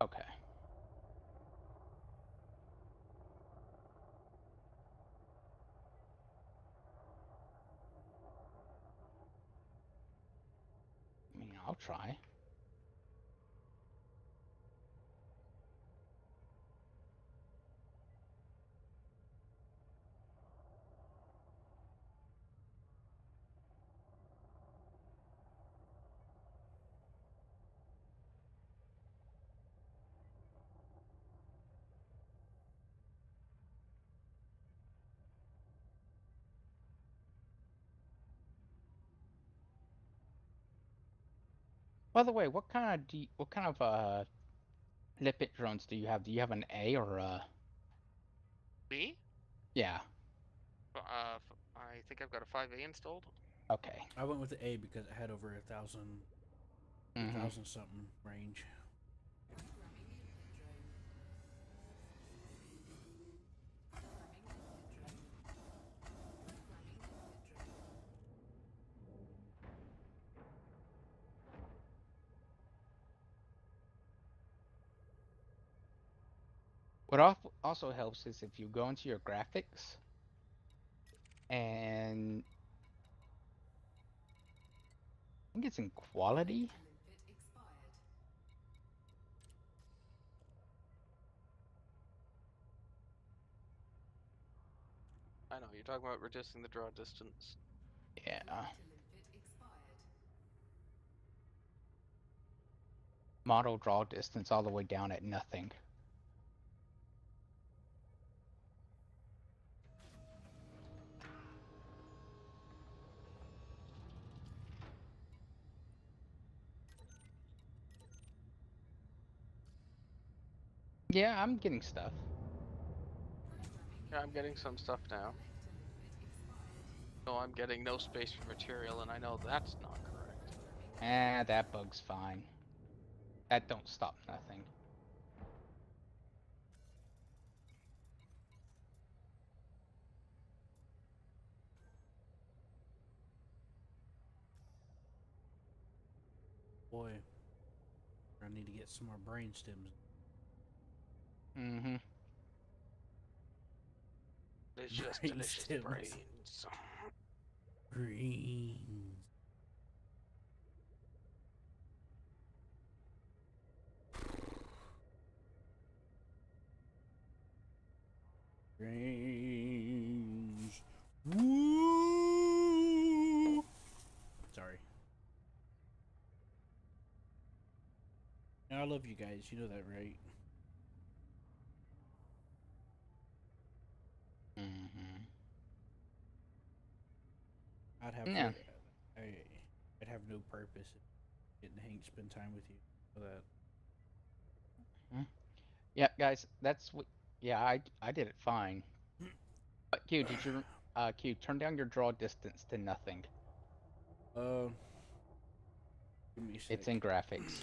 Okay. I mean, I'll try. By the way, what kind of lipid drones do you have? Do you have an A or a? Me? Yeah. I think I've got a 5A installed. Okay. I went with the A because it had over 1,000, Mm-hmm. 1,000 something range. Programming limpet drone. Programming limpet drone. Programming limpet drone. What also helps is if you go into your graphics and I think it's in quality. Collector limpet expired. I know, you're talking about reducing the draw distance. Yeah. Collector limpet expired. Model draw distance all the way down at nothing. Yeah, I'm getting stuff. Programming Yeah, I'm limpet getting drone. some stuff now. Collector limpet expired. No, I'm getting no space for material, and I know that's not correct. Programming That bug's fine. That don't stop nothing. Boy, I need to get some more brain stems. Mm-hmm. It's just Brain delicious stems. brains. Brains. Brains. Woo! Sorry. I love you guys. You know that, right? Mm-hmm. I'd have Yeah. I'd have no purpose if I didn't spend time with you. So that Yeah, guys, that's what. Yeah, I did it fine. But Q, did you Q turn down your draw distance to nothing? uh, give me a sec. It's in graphics.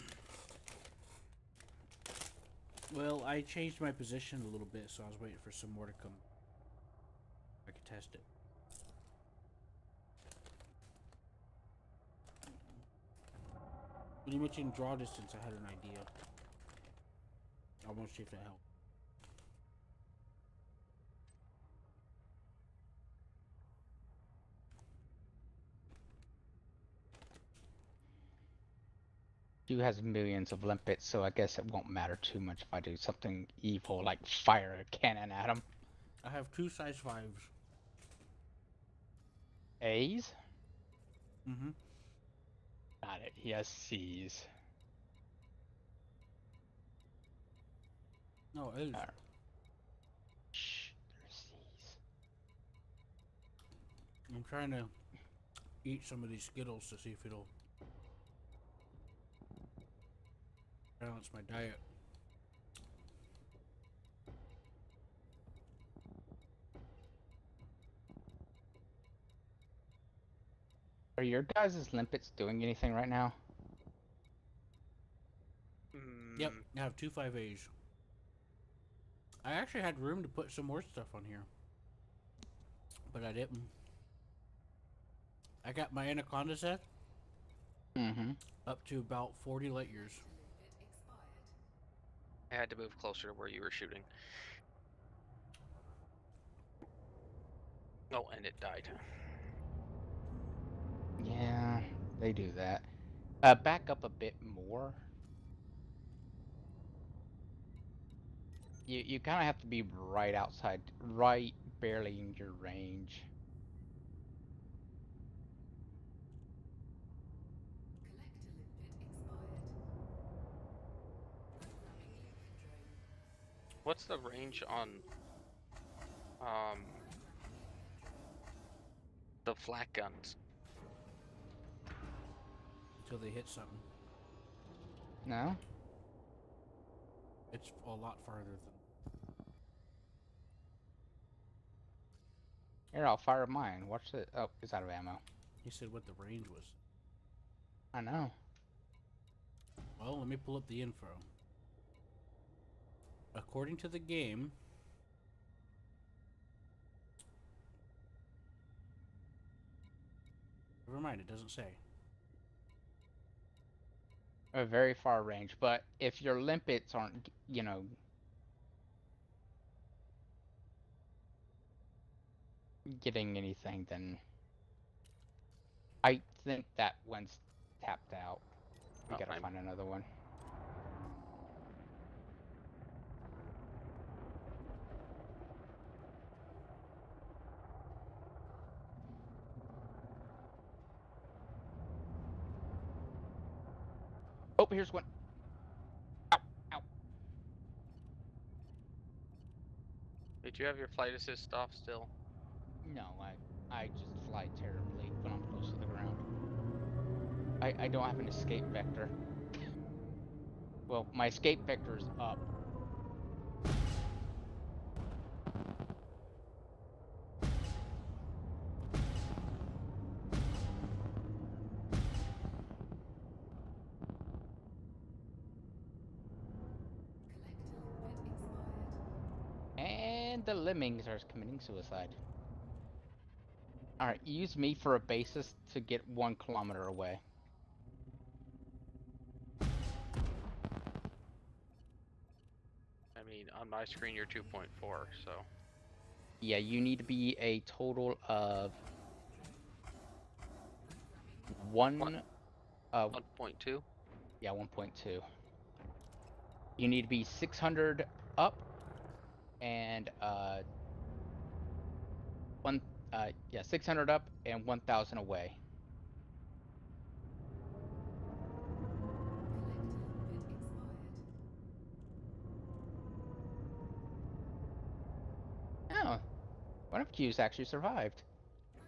Well, I changed my position a little bit, so I was waiting for some more to come. I could test it. When you mentioned draw distance, I had an idea. I want to see if that helped. Q has millions of limpets, so I guess it won't matter too much if I do something evil like fire a cannon at him. I have 2 size 5s. A's? Mm-hmm. Got it. He has C's. No, A's. Alright. Shh, there's C's. I'm trying to eat some of these Skittles to see if it'll balance my diet. Are your guys' limpets doing anything right now? Yep, I have 2 5As. I actually had room to put some more stuff on here, but I didn't. I got my Anaconda set Mm-hmm. up to about 40 light years. Limpet expired. I had to move closer to where you were shooting. Oh, and it died. Yeah, they do that. Back up a bit more. You kind of have to be right outside, right barely in your range. Collector limpet expired. Programming limpet drone. What's the range on the flak guns? Until they hit something. No? It's a lot farther than. Here, I'll fire mine. Watch it. Oh, it's out of ammo. He said what the range was. I know. Well, let me pull up the info. According to the game, never mind, it doesn't say. A very far range, but if your limpets aren't, you know, getting anything, then I think that one's tapped out. We Oh, gotta I'm- find another one. Oh, here's one. Ow, ow. Did you have your flight assist off still? No, I just fly terribly when I'm close to the ground. I don't have an escape vector. Well, my escape vector is up. Collector limpet expired. And the lemmings are committing suicide. Alright, use me for a basis to get 1 kilometer away. I mean, on my screen you're 2.4, so Yeah, you need to be a total of 1, 1.2. yeah, 1.2. You need to be 600 up and yeah, 600 up and 1,000 away. Collector limpet expired. Oh, one of Q's actually survived.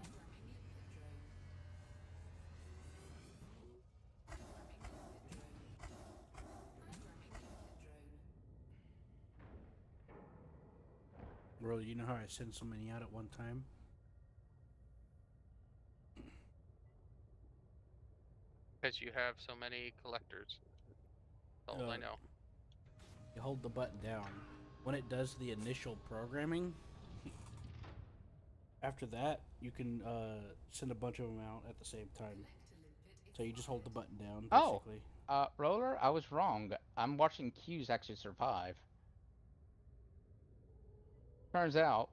Programming limpet drone. Programming limpet drone. Programming limpet drone. Bro, you know how I send so many out at one time? Because you have so many collectors. That's all I know. You hold the button down. When it does the initial programming, after that, you can send a bunch of them out at the same time. So you just hold the button down, Oh. basically. Roller, I was wrong. I'm watching Q's actually survive. Turns out,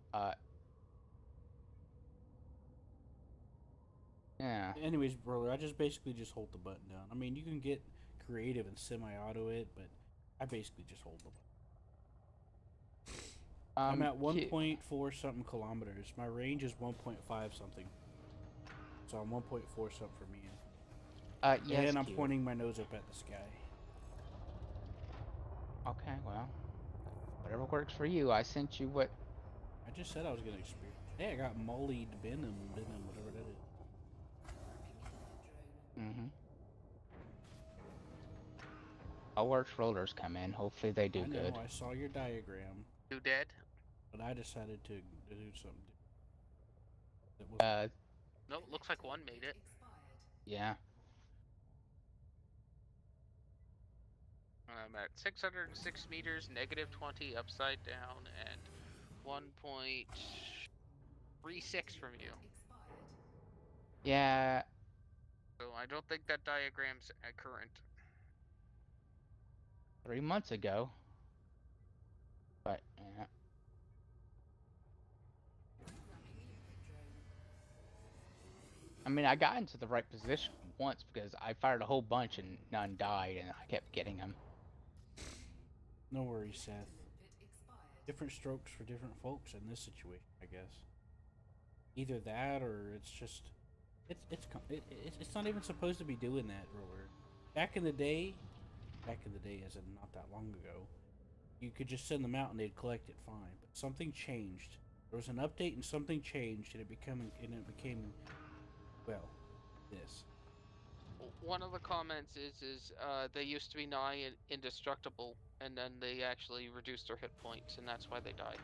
yeah. Anyways, brother, I just basically just hold the button down. I mean, you can get creative and semi-auto it, but I basically just hold the button. I'm at Q- 1.4 something kilometers. My range is 1.5 something. So I'm 1.4 something for me. Yes, And I'm Q. pointing my nose up at the sky. Okay, well, whatever works for you. I sent you what. I just said I was gonna experience. Hey, I got mollied venom, whatever that is. Mm-hmm. Fireworks rollers come in. Hopefully they do I know. good. I saw your diagram, You dead? but I decided to do something different. That was No, looks like one made it. Yeah. I'm at 606 meters, negative 20 upside down, and 1.36 from you. Yeah. So I don't think that diagram's current. 3 months ago. But yeah. I mean, I got into the right position once because I fired a whole bunch and none died, and I kept getting them. no worries, Seth. Different strokes for different folks in this situation, I guess. Either that, or it's just it's not even supposed to be doing that, Roller. Back in the day, as in not that long ago, you could just send them out and they'd collect it fine. But something changed. There was an update and something changed, and it became well, this. One of the comments is they used to be nigh indestructible, and then they actually reduced their hit points, and that's why they die.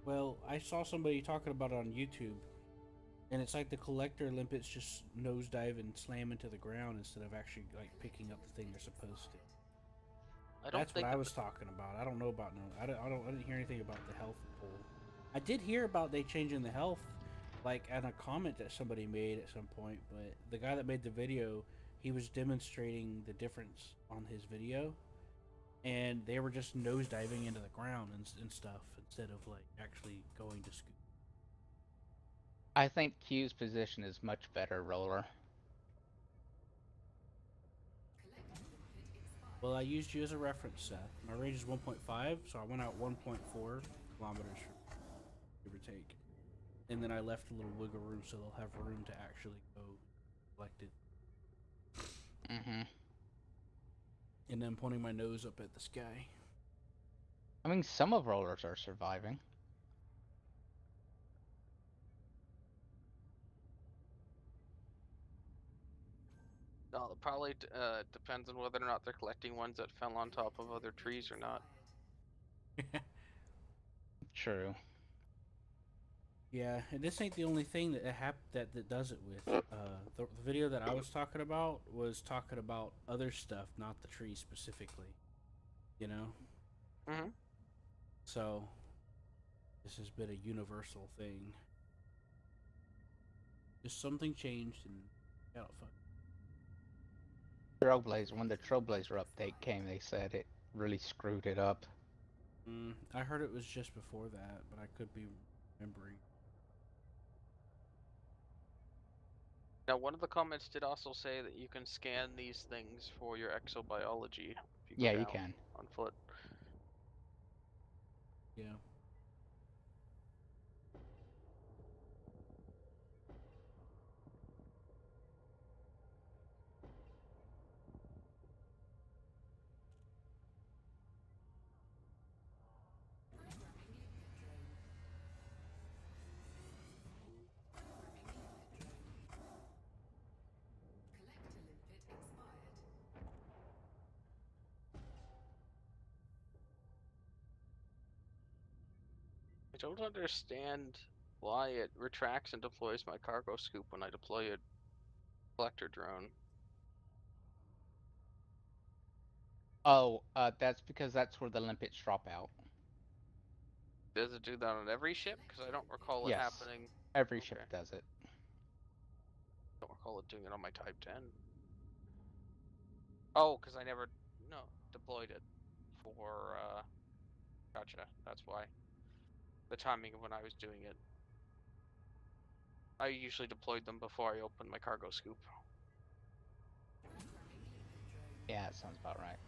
Well, I saw somebody talking about it on YouTube, and it's like the collector limpets just nosedive and slam into the ground instead of actually like picking up the thing they're supposed to. That's what I was talking about. I don't know about no. I didn't hear anything about the health pool. I did hear about they changing the health, like at a comment that somebody made at some point. But the guy that made the video, he was demonstrating the difference on his video, and they were just nosediving into the ground and stuff instead of like actually going to scoop. I think Q's position is much better, Roller. Well, I used you as a reference, Seth. My range is 1.5, so I went out 1.4 kilometers, give or take. And then I left a little wiggle room so they'll have room to actually go collect it. Mm-hmm. And then pointing my nose up at the sky. I mean, some of rollers are surviving. No, it probably depends on whether or not they're collecting ones that fell on top of other trees or not. True. Yeah, and this ain't the only thing that that does it with. The video that I was talking about was talking about other stuff, not the tree specifically. You know? Mm-hmm. So, this has been a universal thing. Just something changed and got fuck. Trailblazer. When the Trailblazer update came, they said it really screwed it up. I heard it was just before that, but I could be remembering. Now, one of the comments did also say that you can scan these things for your exobiology if you go Yeah, down you can. on foot. Yeah. I don't understand why it retracts and deploys my cargo scoop when I deploy a collector drone. Oh, that's because that's where the limpets drop out. Does it do that on every ship? Because I don't recall it Yes. happening. Every Okay. ship does it. Don't recall it doing it on my Type 10. Oh, because I never deployed it for gotcha. That's why. The timing of when I was doing it. I usually deployed them before I opened my cargo scoop. Yeah, that sounds about right.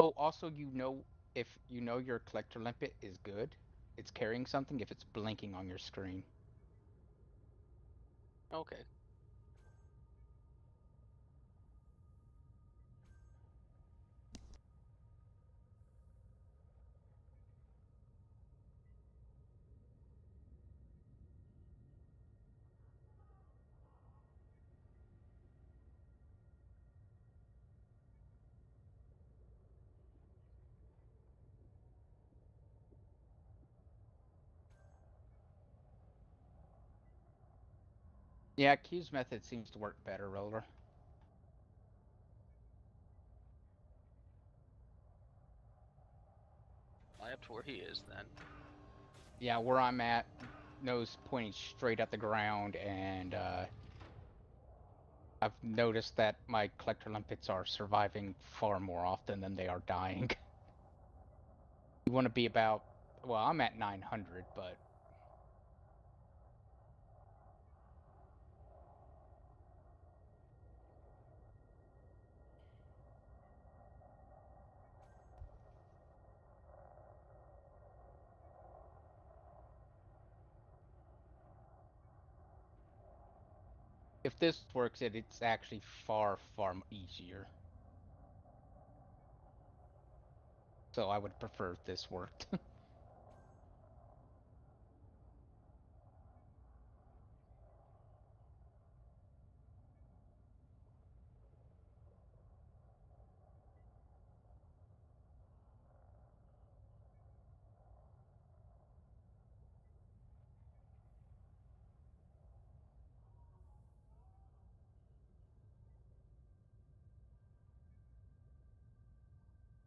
Oh, also, if you know your collector limpet is good, it's carrying something if it's blinking on your screen. Okay. Yeah, Q's method seems to work better, Roller. Fly up to where he is then. Yeah, where I'm at, nose pointing straight at the ground, and I've noticed that my collector limpets are surviving far more often than they are dying. You want to be about, well, I'm at 900, but if this works, it's actually far, far easier. So I would prefer if this worked.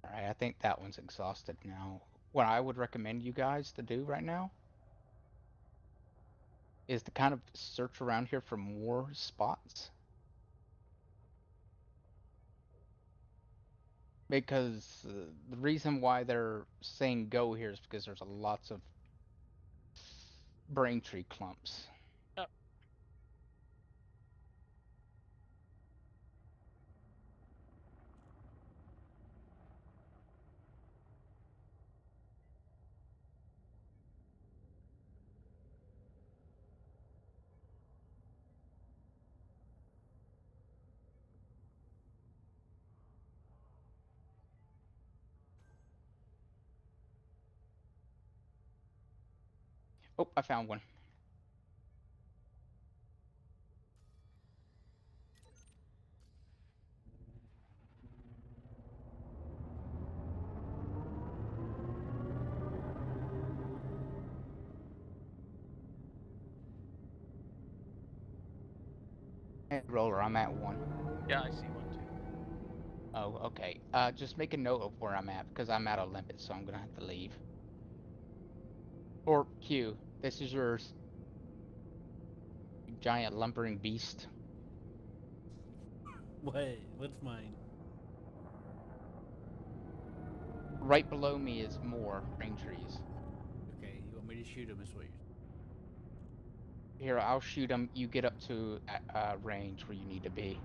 Alright, I think that one's exhausted now. What I would recommend you guys to do right now is to kind of search around here for more spots. Because the reason why they're saying go here is because there's lots of brain tree clumps. Yep. Oh, I found one. Hey, Roller, I'm at one. Yeah, I see one too. Oh, okay. Just make a note of where I'm at because I'm at a limit, so I'm gonna have to leave. Or Q, this is yours, you giant lumbering beast. What? What's mine? Right below me is more brain trees. Okay, you want me to shoot him? Is what you're. Here, I'll shoot them. You get up to range where you need to be.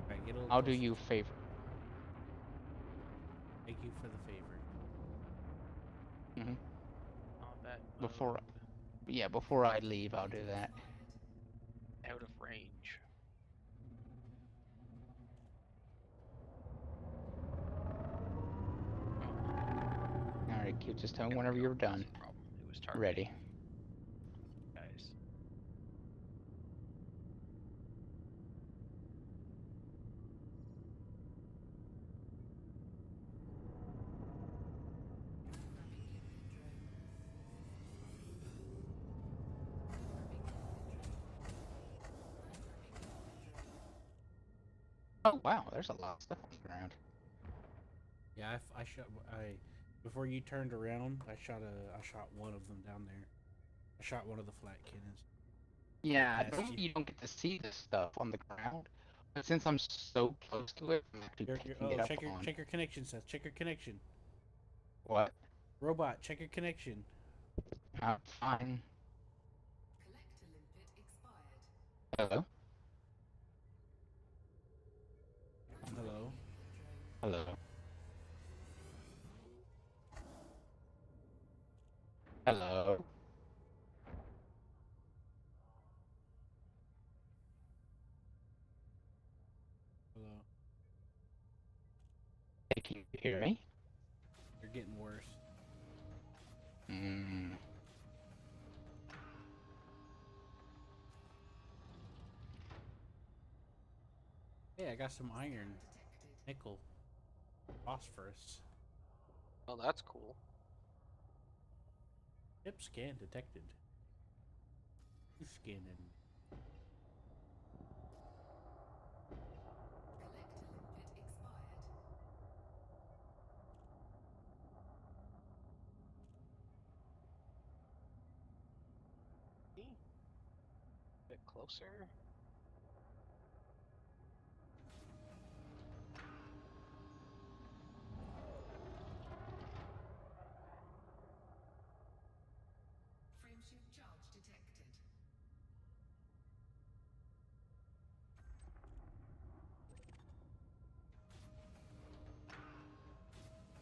Alright, get a little I'll do closer. you a favor. Thank you for the favor. Hmm. Combat Before, mode. yeah, before I leave, I'll do that. Out of range. All right, Q, just tell me There we whenever go. you're That's done. the problem. It was targeting Ready. guys. Oh wow, there's a lot of stuff on the ground. Yeah, I shot. Before you turned around, I shot one of them down there. I shot one of the flat cannons. Yeah, Past normally you. you don't get to see this stuff on the ground, but since I'm so close to it, I'm actually picking it up on. Check your connection, Seth. Check your connection. What? Robot, check your connection. Fine. Collector limpet expired. Hello? Can you hear me? You're getting worse. Mm. Hey, I got some iron, nickel, phosphorus. Oh, that's cool. Ship scan detected. Who's scanning? Collector limpet expired. A bit closer. Frameshift charge detected.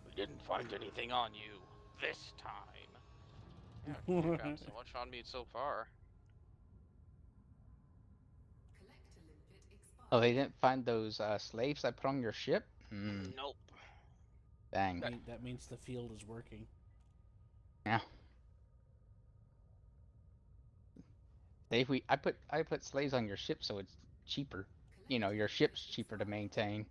We didn't find anything on you this time. Yeah, you found so much on me so far. Collector limpet expired. Oh, they didn't find those slaves I put on your ship? Hmm. Nope. Dang. That means the field is working. Yeah. I put slaves on your ship so it's cheaper. You know, your ship's cheaper to maintain.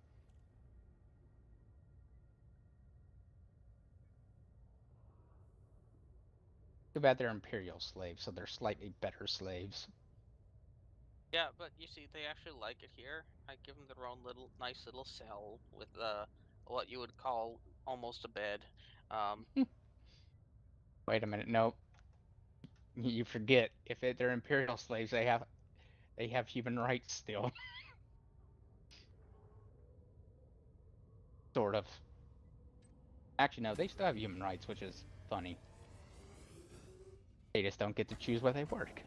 Too bad they're Imperial slaves, so they're slightly better slaves. Yeah, but you see, they actually like it here. I give them their own nice little cell with what you would call almost a bed. Wait a minute, no. You forget, if they're Imperial slaves, they have human rights still. Sort of. Actually, no, they still have human rights, which is funny. They just don't get to choose where they work.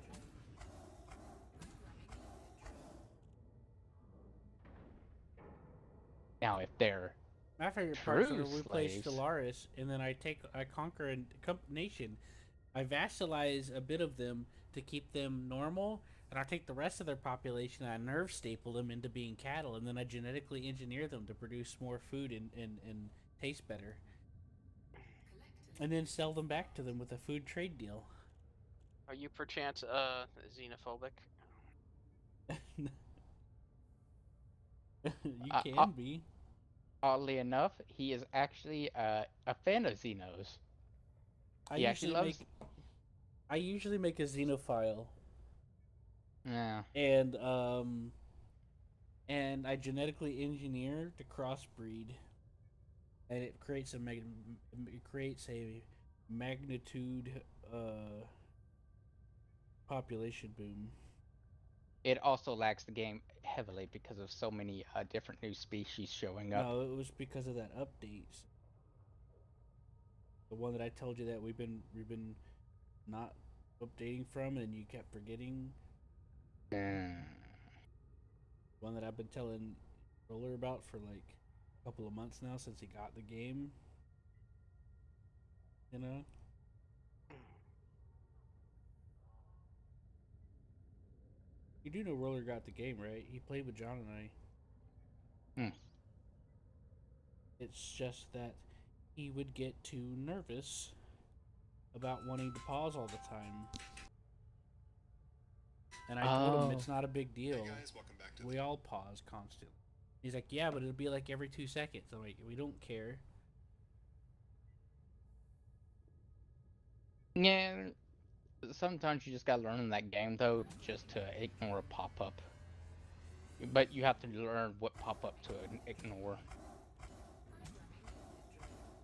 Now, if they're My favorite part's true when we play slaves, Stellaris, and then I conquer a nation. I vassalize a bit of them to keep them normal, and I take the rest of their population and I nerve staple them into being cattle, and then I genetically engineer them to produce more food and taste better, and then sell them back to them with a food trade deal. Are you perchance xenophobic? You uh, can be. oddly enough, he is actually a fan of Xenos. I He actually usually loves. make I usually make a xenophile, Yeah. and I genetically engineer to crossbreed, and it creates a magnitude population boom. It also lags the game heavily because of so many different new species showing up. No, it was because of that update. The one that I told you that we've been not updating from, and you kept forgetting. Mm. One that I've been telling Roller about for like a couple of months now since he got the game. You know. You do know Roller got the game, right? He played with John and I. Hmm. It's just that he would get too nervous about wanting to pause all the time. And I told him Oh. it's not a big deal. Hey guys, welcome back to We all pause constantly. He's like, yeah, but it'll be like every 2 seconds. I'm like, we don't care. Yeah. Sometimes you just gotta learn in that game though, just to ignore a pop-up. But you have to learn what pop-up to ignore,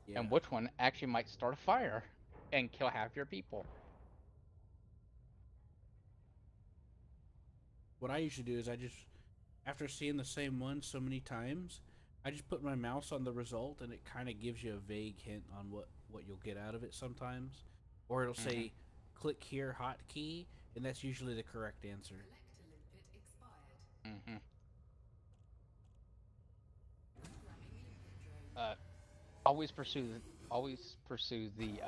Yeah. and which one actually might start a fire and kill half your people. What I usually do is after seeing the same one so many times, I just put my mouse on the result, and it kind of gives you a vague hint on what you'll get out of it sometimes. Or it'll say, click here hotkey, and that's usually the correct answer. Collector limpet expired. Mm-hmm. Programming limpet drone. Always pursue the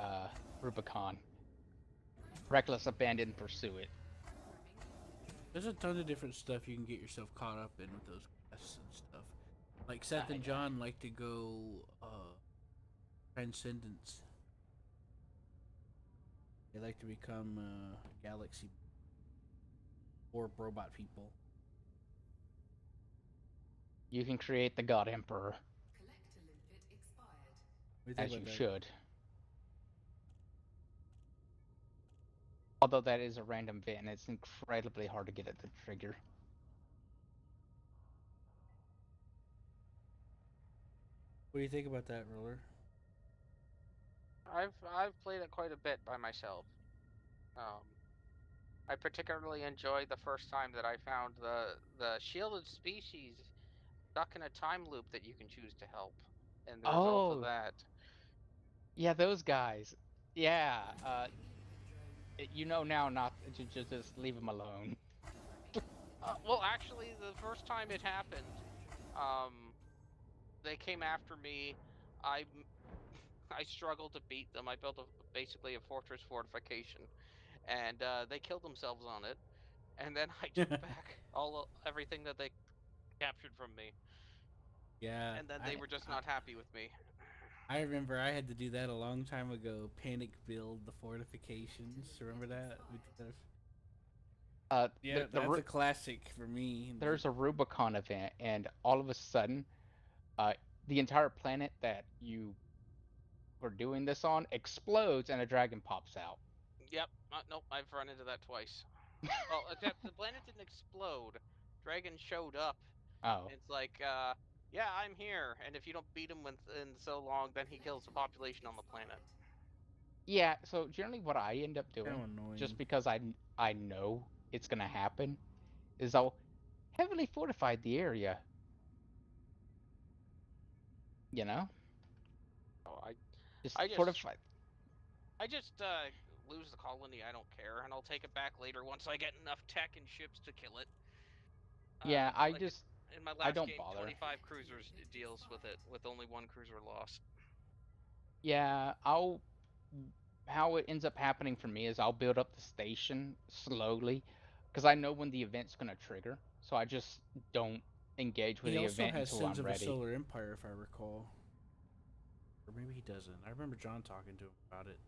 Rubicon. Reckless abandon, pursue it. There's a ton of different stuff you can get yourself caught up in with those quests and stuff. Like Seth and John like to go transcendence. They like to become galaxy or robot people. You can create the God Emperor, Collector limpet expired. What do you think as about you that? should. Although that is a random event, and it's incredibly hard to get it to trigger. What do you think about that, Roller? I've played it quite a bit by myself. I particularly enjoyed the first time that I found the shielded species stuck in a time loop that you can choose to help, and the result of Oh, that. yeah, those guys. Yeah, you know now not to just leave them alone. Well, actually, the first time it happened, um, they came after me. I I struggled to beat them. I built basically a fortress fortification, and they killed themselves on it. And then I took back everything that they captured from me, Yeah, and then they were just not happy with me. I remember I had to do that a long time ago. Panic build the fortifications. Remember that? We did that. Yeah, that's a classic for me. There's a Rubicon event, and all of a sudden, uh, the entire planet that you were doing this on explodes, and a dragon pops out. Yep. Nope. I've run into that twice. Well, except the planet didn't explode. Dragon showed up. Oh, It's like, yeah, I'm here, and if you don't beat him in so long, then he kills the population on the planet. yeah. So generally, what I end up Kind doing, of just annoying. because I know it's gonna happen, is I'll heavily fortify the area. You know, Oh, just I just, fortify. I just lose the colony. I don't care, and I'll take it back later once I get enough tech and ships to kill it. Yeah, Like in my I last don't game, bother. 25 cruisers deals with it, with only one cruiser lost. Yeah, I'll. How it ends up happening for me is I'll build up the station slowly, because I know when the event's gonna trigger. So I just don't engage with He the also event has until Sins I'm of a ready. Solar Empire, if I recall. Or maybe he doesn't. I remember John talking to him about it.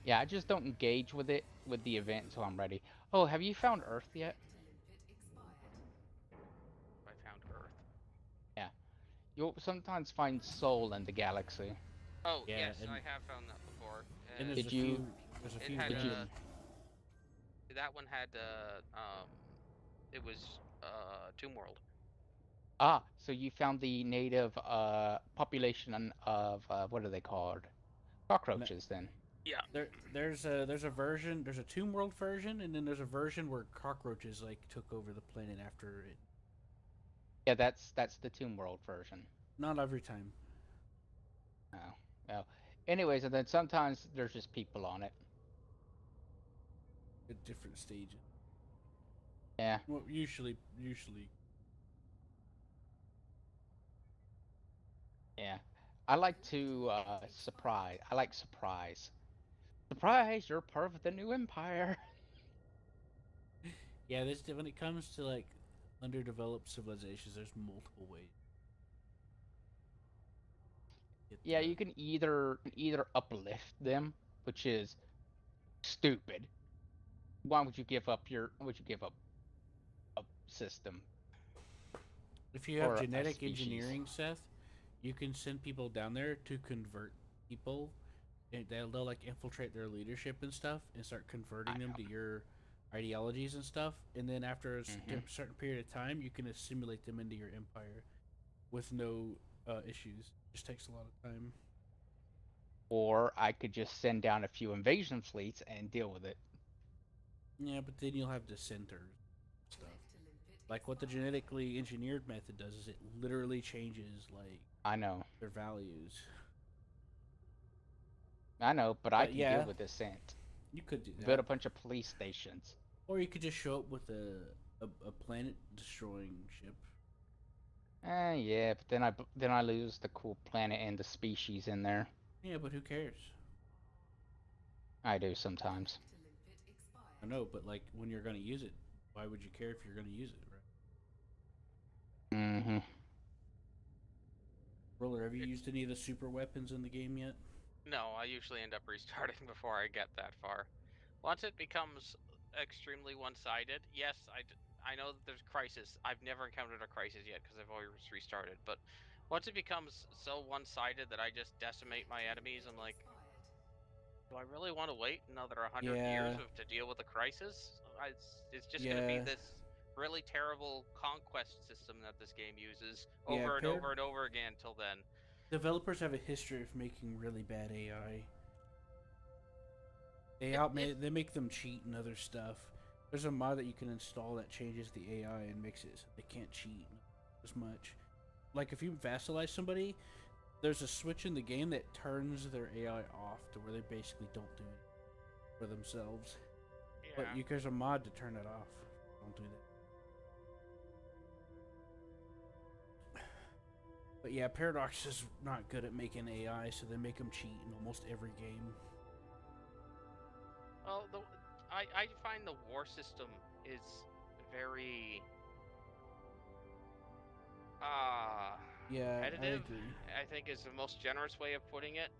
Yeah, I just don't engage with it with the event until I'm ready. Oh, have you found Earth yet? Limpet expired. I found Earth. Yeah. You'll sometimes find Soul in the galaxy. Oh Yeah, yes, I have found that before. and Did you there's a It few had did you that one had it was Tomb World. so you found the native population of what are they called? No, Cockroaches then. Yeah. there's a version, there's a Tomb World version, and then there's a version where cockroaches like took over the planet after it. Yeah, that's the Tomb World version. Not every time. Oh. Well. Anyways, and then sometimes there's just people on it. At different stages. Yeah. Well, usually. Yeah. I like to surprise. I like surprise. Surprise, you're part of the new empire. Yeah, this when it comes to like underdeveloped civilizations, there's multiple ways. Yeah, you can either uplift them, which is stupid. Why would you give up a system If you have or a genetic species? engineering, Seth, you can send people down there to convert people. And they'll like infiltrate their leadership and stuff and start converting I them know. to your ideologies and stuff. And then after a Hmm. certain period of time, you can assimilate them into your empire with no issues. Just takes a lot of time. Or I could just send down a few invasion fleets and deal with it. Yeah, but then you'll have dissenters stuff. Like what the genetically engineered method does is it literally changes like I know. their values. I know, but I But can deal yeah, with dissent. you could do Build a that. bunch of police stations. Or you could just show up with a planet destroying ship. Yeah, but then I lose the cool planet and the species in there. Yeah, but who cares? I do sometimes. I know, but like when you're gonna use it, why would you care if you're gonna use it, right? Hmm. Roller, have you used any of the super weapons in the game yet? No, I usually end up restarting before I get that far. Once it becomes extremely one-sided, yes, I know that there's crisis. I've never encountered a crisis yet because I've always restarted. But once it becomes so one-sided that I just decimate my enemies, I'm like, do I really want to wait another 100 years Yeah, to deal with a crisis? It's just going to be yeah, this really terrible conquest system that this game uses yeah. over and over and over again till then. Developers have a history of making really bad AI. It They make them cheat and other stuff. There's a mod that you can install that changes the AI and makes it so they can't cheat as much. Like if you vassalize somebody, there's a switch in the game that turns their AI off to where they basically don't do it for themselves. But yeah. there's a mod to turn it off. Don't do that. But yeah, Paradox is not good at making AI, so they make them cheat in almost every game. Well, I find the war system is very Yeah, I competitive. agree. I think is the most generous way of putting it.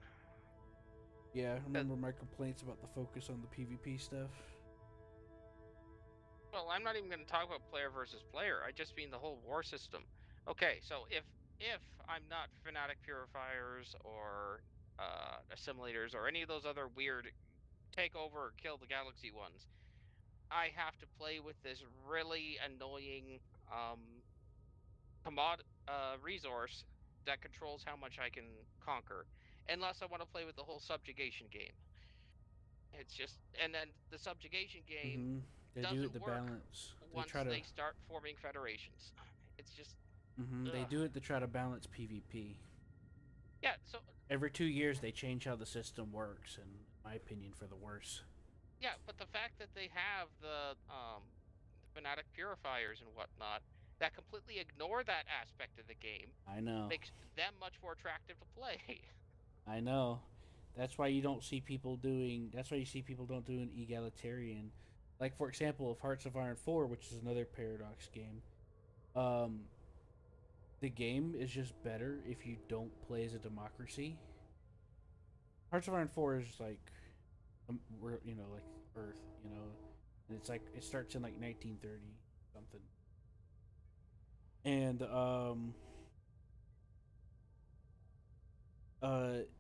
Yeah, 'Cause- remember my complaints about the focus on the PvP stuff? Well, I'm not even going to talk about player versus player. I just mean the whole war system. Okay, so if I'm not fanatic purifiers or assimilators or any of those other weird take over or kill the galaxy ones, I have to play with this really annoying resource that controls how much I can conquer, unless I want to play with the whole subjugation game. It's just, and then the subjugation game Mm-hmm. They do it doesn't to work balance. They once try to. they start forming federations. It's just, Mm-hmm. They ugh. do it to try to balance PvP. Yeah. So Every 2 years, they change how the system works, and in my opinion, for the worse. yeah, but the fact that they have the fanatic purifiers and whatnot that completely ignore that aspect of the game I know. makes them much more attractive to play. I know. That's why you don't see people doing. That's why you see people don't do an egalitarian. Like for example, of Hearts of Iron 4, which is another Paradox game. Um, the game is just better if you don't play as a democracy. Hearts of Iron 4 is like, we're like Earth, and it's like it starts in like 1930 something, and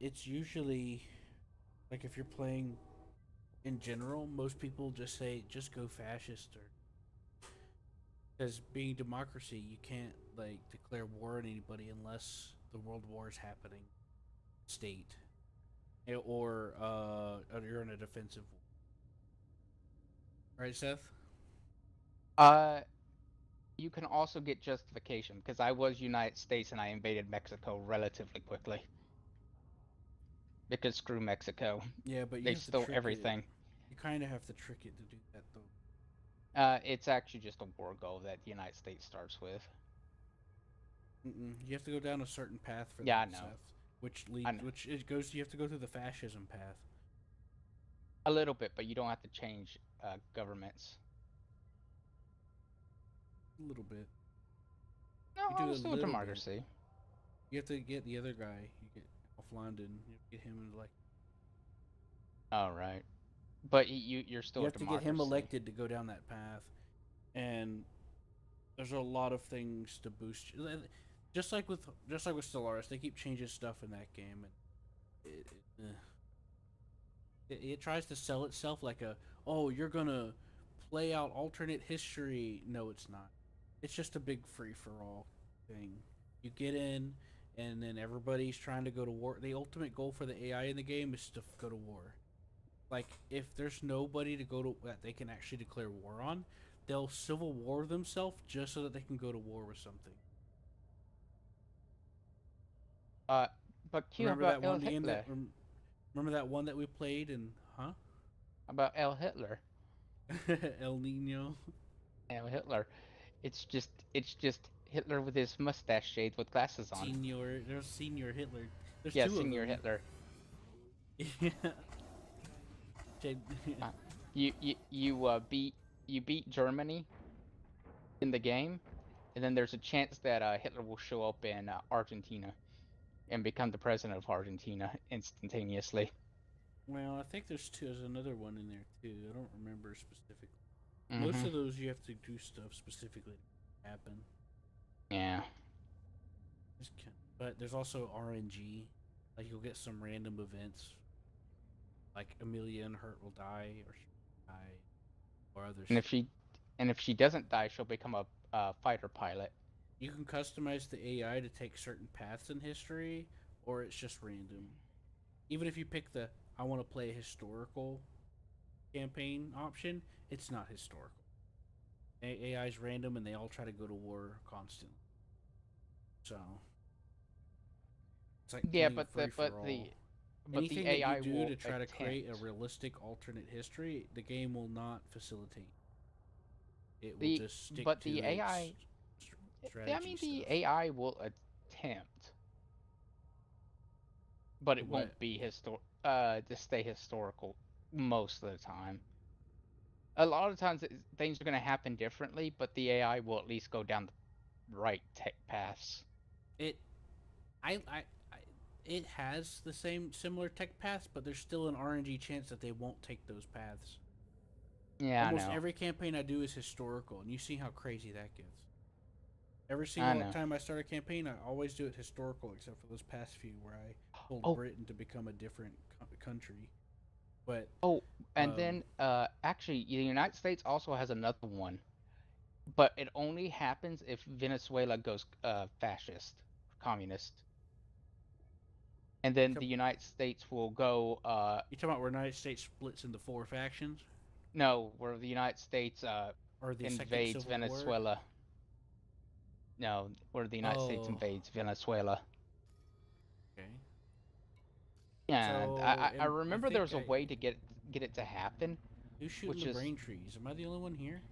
it's usually like if you're playing in general, most people just say just go fascist or because being democracy, you can't like declare war on anybody unless the world war is happening, state, or you're in a defensive war. Right, Seth? Uh, you can also get justification because I was United States and I invaded Mexico relatively quickly because screw Mexico. Yeah, but you They have to stole trick it. everything. You kind of have to trick it to do that, though. It's actually just a war goal that the United States starts with. You have to go down a certain path for Yeah, I that, know. Seth. I know. Which it goes. You have to go through the fascism path. A little bit, but you don't have to change governments. A little bit. No, You I'm do a still a little bit. democracy. You have to get the other guy. You get off London. You have to get him like. All right, but you're still You a have to get him democracy. elected to go down that path, and there's a lot of things to boost. Just like with Stellaris, they keep changing stuff in that game, and it tries to sell itself like you're gonna play out alternate history. No, it's not. It's just a big free for all thing. You get in, and then everybody's trying to go to war. The ultimate goal for the AI in the game is to go to war. Like if there's nobody to go to that they can actually declare war on, they'll civil war themselves just so that they can go to war with something. Uh, but Q, Remember about that El one game that Hitler? remember that one that we played and About El Hitler? El Nino. El Hitler. It's just Hitler with his mustache shaved with glasses on. There's Senior Hitler. There's Yeah, two of Senior them. Hitler. Yeah. Uh, you beat Germany in the game, and then there's a chance that Hitler will show up in Argentina. and become the president of Argentina instantaneously. Well, I think there's another one in there too. I don't remember specifically. Most Hmm. of those you have to do stuff specifically to happen. Yeah. But there's also RNG. Like you'll get some random events, like Amelia and Hurt will die, or she will die, or other And stuff. if she doesn't die, she'll become a fighter pilot. You can customize the AI to take certain paths in history, or it's just random. Even if you pick the I want to play a historical campaign option, it's not historical. AI is random, and they all try to go to war constantly. So it's like Yeah, playing a free for all. but the Anything that you AI do to will try to create a attempt. realistic alternate history, the game will not facilitate. It will The just stick but to the its AI I strategy mean the stuff. AI will attempt, but To it what? won't be to stay historical most of the time. A lot of times things are going to happen differently, but the AI will at least go down the right tech paths. It I it has the same similar tech paths, but there's still an RNG chance that they won't take those paths. Yeah, I Almost know. every campaign I do is historical, and you see how crazy that gets. Every I single know. time I start a campaign, I always do it historical, except for those past few where I told Oh, Britain to become a different country. But oh, and um, then actually the United States also has another one, but it only happens if Venezuela goes fascist, communist. And then the United States will go you talking about where the United States splits into four factions, no, where the United States or the Second invades Civil War? Venezuela. No, where the United States Oh, invades Venezuela. okay. And So I I remember there think was a way to get it to happen, who's shooting which the is brain trees? Am I the only one here?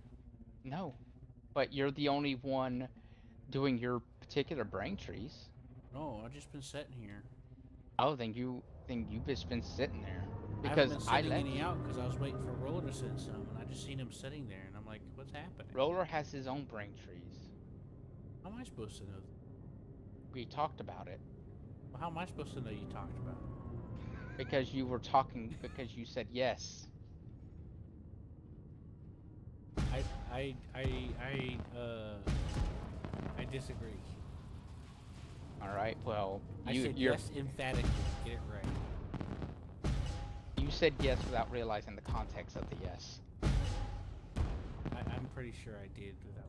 no, but you're the only one doing your particular brain trees. No, I've just been sitting here. Oh, then you've just been sitting there I haven't because been I sending let any you. out because I was waiting for Roller to send some, and I just seen him sitting there, and I'm like, what's happening? Roller has his own brain trees. How am I supposed to know? We talked about it Well, how am I supposed to know you talked about because you were talking because you said yes. it? I disagree. All right. Well, I said yes emphatically. Get it right. you said yes without realizing the context of the yes. I'm pretty sure I did without.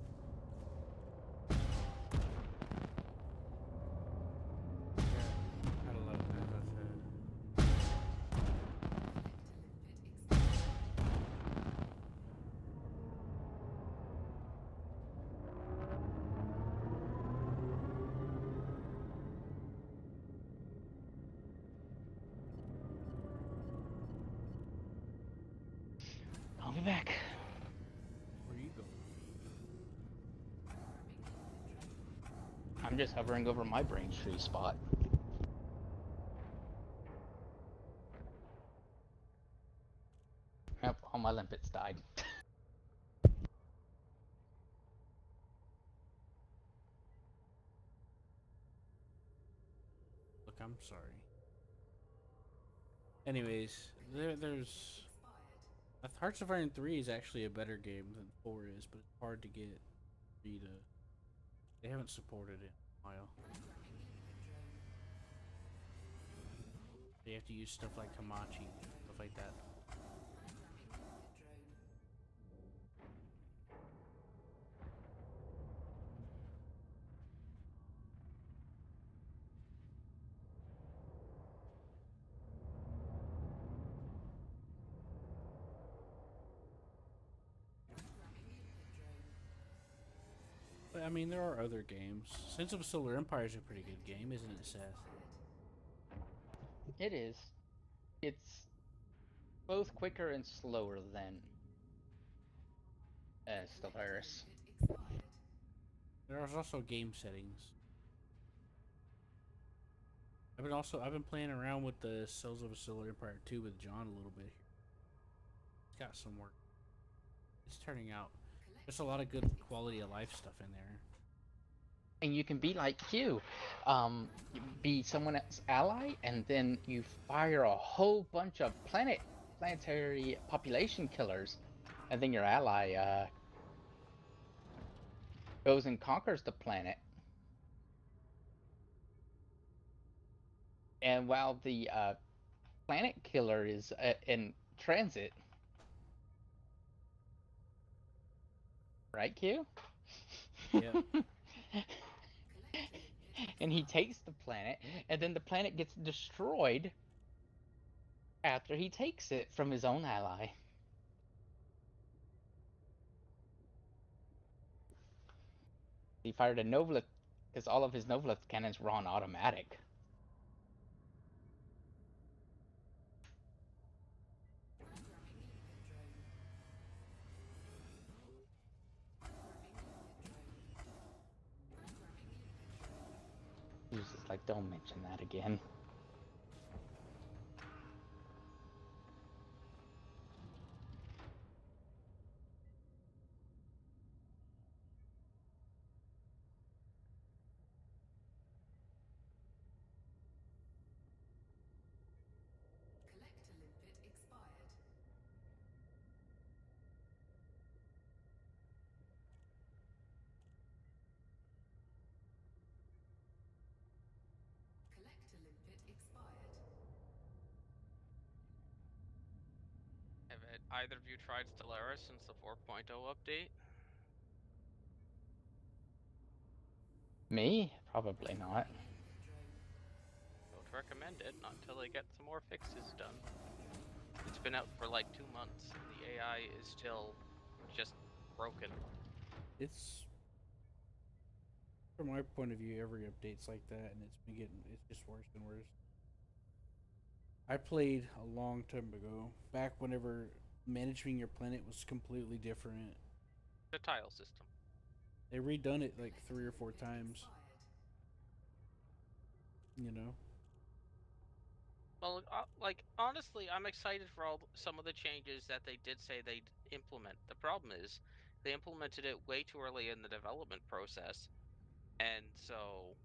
Yeah, I love that. I'll be back. Where you go? I'm just hovering over my brain tree spot. Yep, all my limpets died. Look, I'm sorry. Anyways, there's Hearts of Iron 3 is actually a better game than 4 is, but it's hard to get 3 to. They haven't supported it in a while. They have to use stuff like Hamachi, stuff like that. But I mean, there are other games. Sense of Solar Empire is a pretty good game, isn't it, Seth? It is. It's both quicker and slower than Stellaris. There's also game settings. I've been playing around with the Cells of a Solar Empire 2 with John a little bit here. It's got some work. It's turning out. There's a lot of good quality of life stuff in there. and you can be like Q, be someone else's ally, and then you fire a whole bunch of planetary population killers, and then your ally goes and conquers the planet. And while the planet killer is in transit, right, Q? Yep. And he takes the planet, and then the planet gets destroyed after he takes it from his own ally. He fired a Novelith because all of his Novelith cannons were on automatic. He was just like, don't mention that again. Collector limpet expired. Collector limpet expired. Have either of you tried Stellaris since the 4.0 update? Me? Probably not. Don't recommend it, not until they get some more fixes done. It's been out for like 2 months, and the AI is still just broken. It's from my point of view, every update's like that, and it's just worse and worse. I played a long time ago, back whenever managing your planet was completely different. The tile system. They redone it like 3 or 4 times. You know. Well, like honestly, I'm excited for some of the changes that they did say they'd implement. The problem is they implemented it way too early in the development process, and so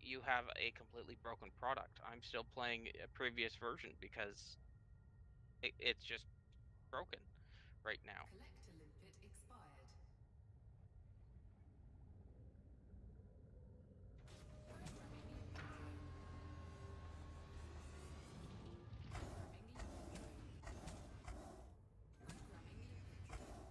you have a completely broken product. I'm still playing a previous version because it's just broken right now. Collector limpet expired. Programming limpet drone. Programming limpet drone. Programming limpet drone.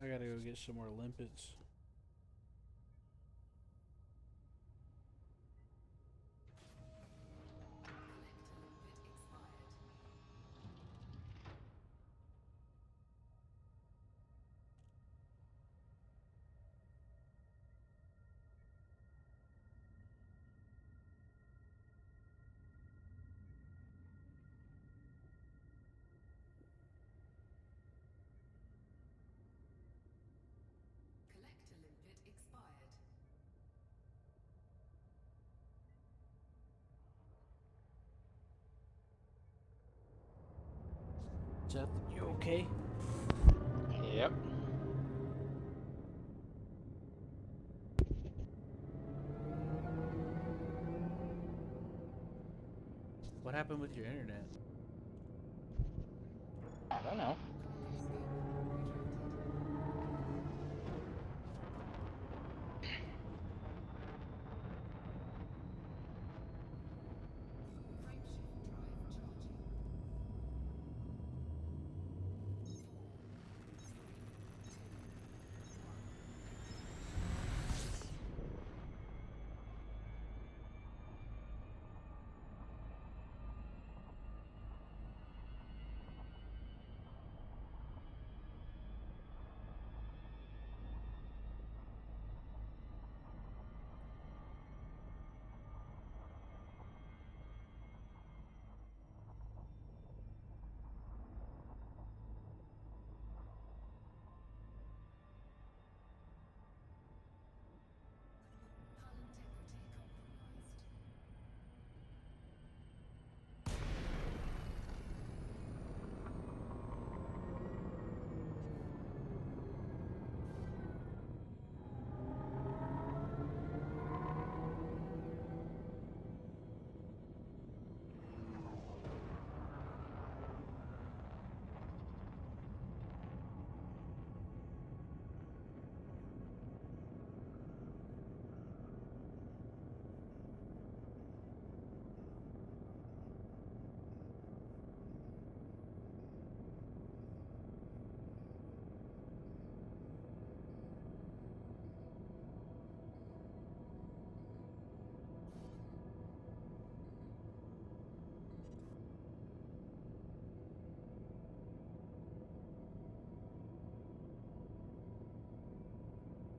I gotta go get some more limpets. Collector limpet expired. Collector limpet expired. Seth, you okay? Yep. What happened with your internet? I don't know. Copy scope retracted. Frameshift drive charging. 4, 3, 2, 1. Hull integrity compromised.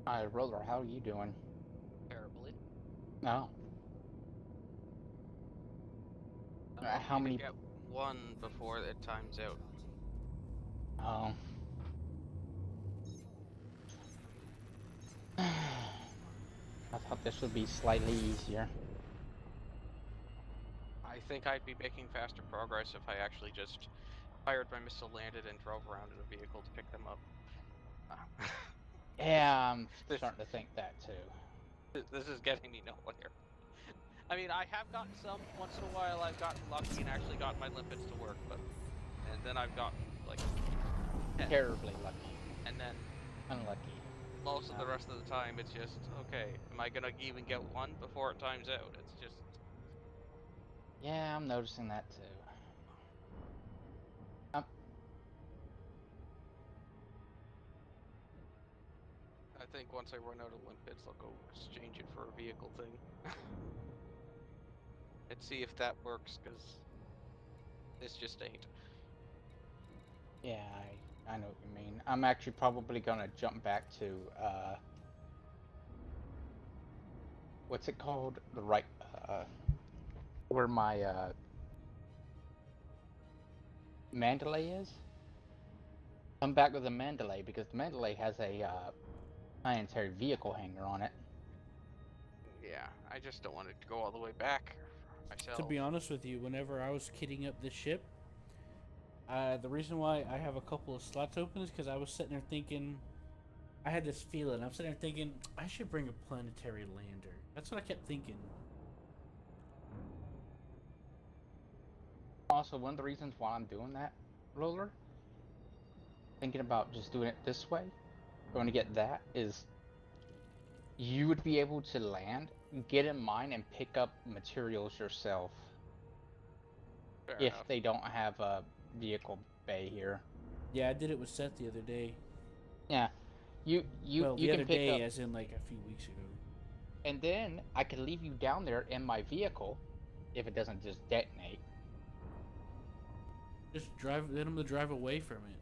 Hi, Roller. How are you doing? Terribly. No. I'm How lucky to many? get one before it times out. Oh. 4, 3, 2, I thought this would be slightly easier. I think I'd be making faster progress if I actually just fired my missile, landed, and drove around in a vehicle to pick them up. Yeah, I'm This, starting to think that too. this is getting me nowhere. I mean, I have gotten some. Once in a while, I've gotten lucky and actually gotten my limpets to work, but... And then I've gotten, like... Terribly lucky. And then Unlucky. most of the rest of the time, it's just, okay, am I gonna even get one before it times out? It's just... Yeah, I'm noticing that too. I think once I run out of limpets, I'll go exchange it for a vehicle thing. And see if that works, because this just ain't. Yeah, I know what you mean. I'm actually probably gonna jump back to what's it called? The right where my Mandalay is. Come back with a Mandalay because the Mandalay has a planetary vehicle hangar on it. Yeah, I just don't want to go all the way back myself. To be honest with you, whenever I was kitting up this ship, the reason why I have a couple of slots open is because I was sitting there thinking, I had this feeling. I'm sitting there thinking, I should bring a planetary lander. That's what I kept thinking. Also, one of the reasons why I'm doing that, Roller, thinking about just doing it this way, going to get that, is you would be able to land, get in mine, and pick up materials yourself Fair if enough. they don't have a vehicle bay here. Yeah, I did it with Seth the other day. Yeah, Well, the you can other pick day, up, as in like a few weeks ago. and then I can leave you down there in my vehicle if it doesn't just detonate. Just drive, let them to drive away from it.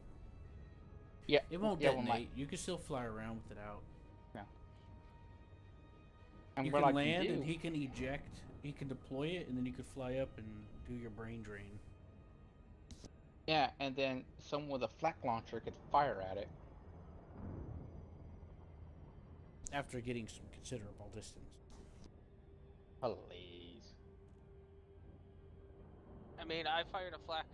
Yeah, It won't yeah, well, detonate. You can still fly around with it out. yeah. And You what can I can land, do, and he can eject. He can deploy it, and then you could fly up and do your brain drain. yeah, and then someone with a flak launcher could fire at it. After getting some considerable distance. Please. I mean, I fired a flak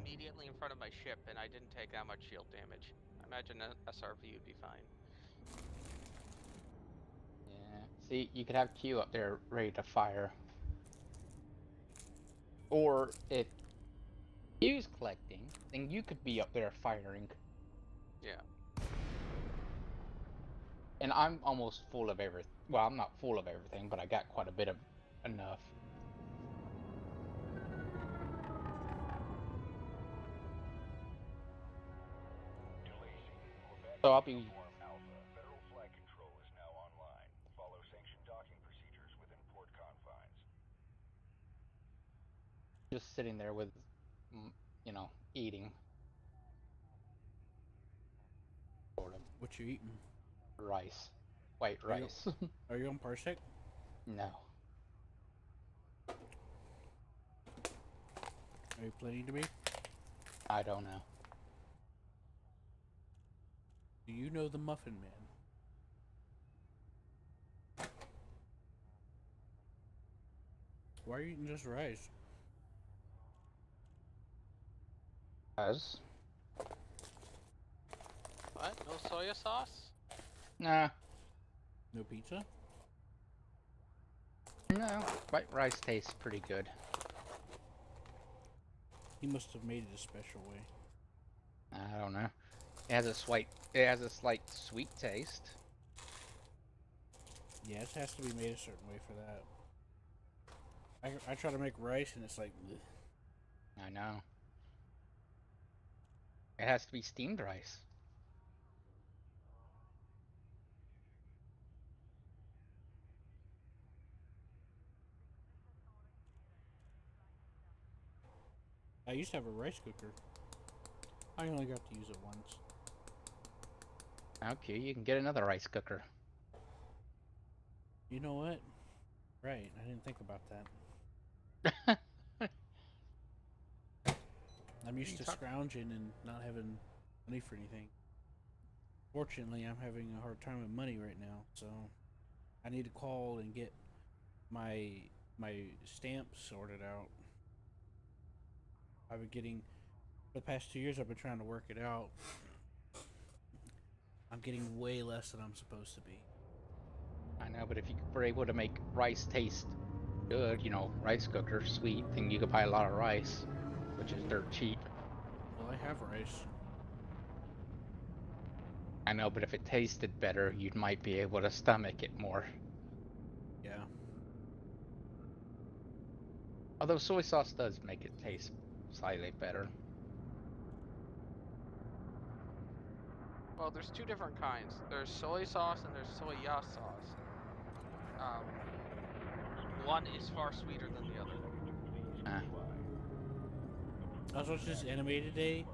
immediately in front of my ship, and I didn't take that much shield damage. I imagine an SRV would be fine. Yeah. See, you could have Q up there ready to fire. Or if Q's collecting, then you could be up there firing. Yeah. And I'm almost full of everything. Well, I'm not full of everything, but I got quite a bit of enough. So I'll be just sitting there with, you know, eating. Sort of. What you eating? Rice. White Are you- rice. Are you on Parsec? No. Are you planning to be? I don't know. Do you know the Muffin Man? Why are you eating just rice? As? What? No soya sauce? Nah. No pizza? No. White rice tastes pretty good. He must have made it a special way. I don't know. It has a slight sweet taste. Yeah, it has to be made a certain way for that. I try to make rice and it's like, bleh. I know. It has to be steamed rice. I used to have a rice cooker. I only got to use it once. Okay, you can get another rice cooker. You know what? Right, I didn't think about that. I'm used to scrounging and not having money for anything. Fortunately, I'm having a hard time with money right now, so I need to call and get my stamps sorted out. I've been getting for the past 2 years. I've been trying to work it out. I'm getting way less than I'm supposed to be. I know, but if you were able to make rice taste good, you know, rice cooker, sweet, then you could buy a lot of rice, which is dirt cheap. Well, I have rice. I know, but if it tasted better, you might be able to stomach it more. Yeah. Although soy sauce does make it taste slightly better. Well, there's two different kinds. There's soy sauce and there's soya sauce. One is far sweeter than the other. I was watching this anime today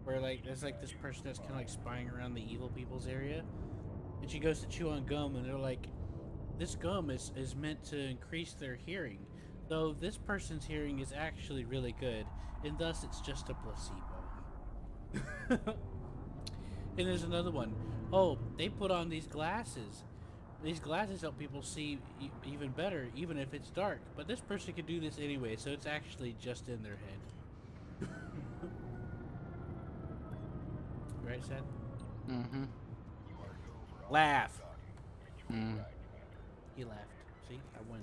where like there's like this person that's kind of like spying around the evil people's area, and she goes to chew on gum, and they're like, this gum is meant to increase their hearing, though this person's hearing is actually really good, and thus it's just a placebo. And there's another one. Oh, they put on these glasses. These glasses help people see even better, even if it's dark. But this person could do this anyway, so it's actually just in their head. Right, Seth? Mm-hmm. Laugh. Mm. He laughed. See, I won.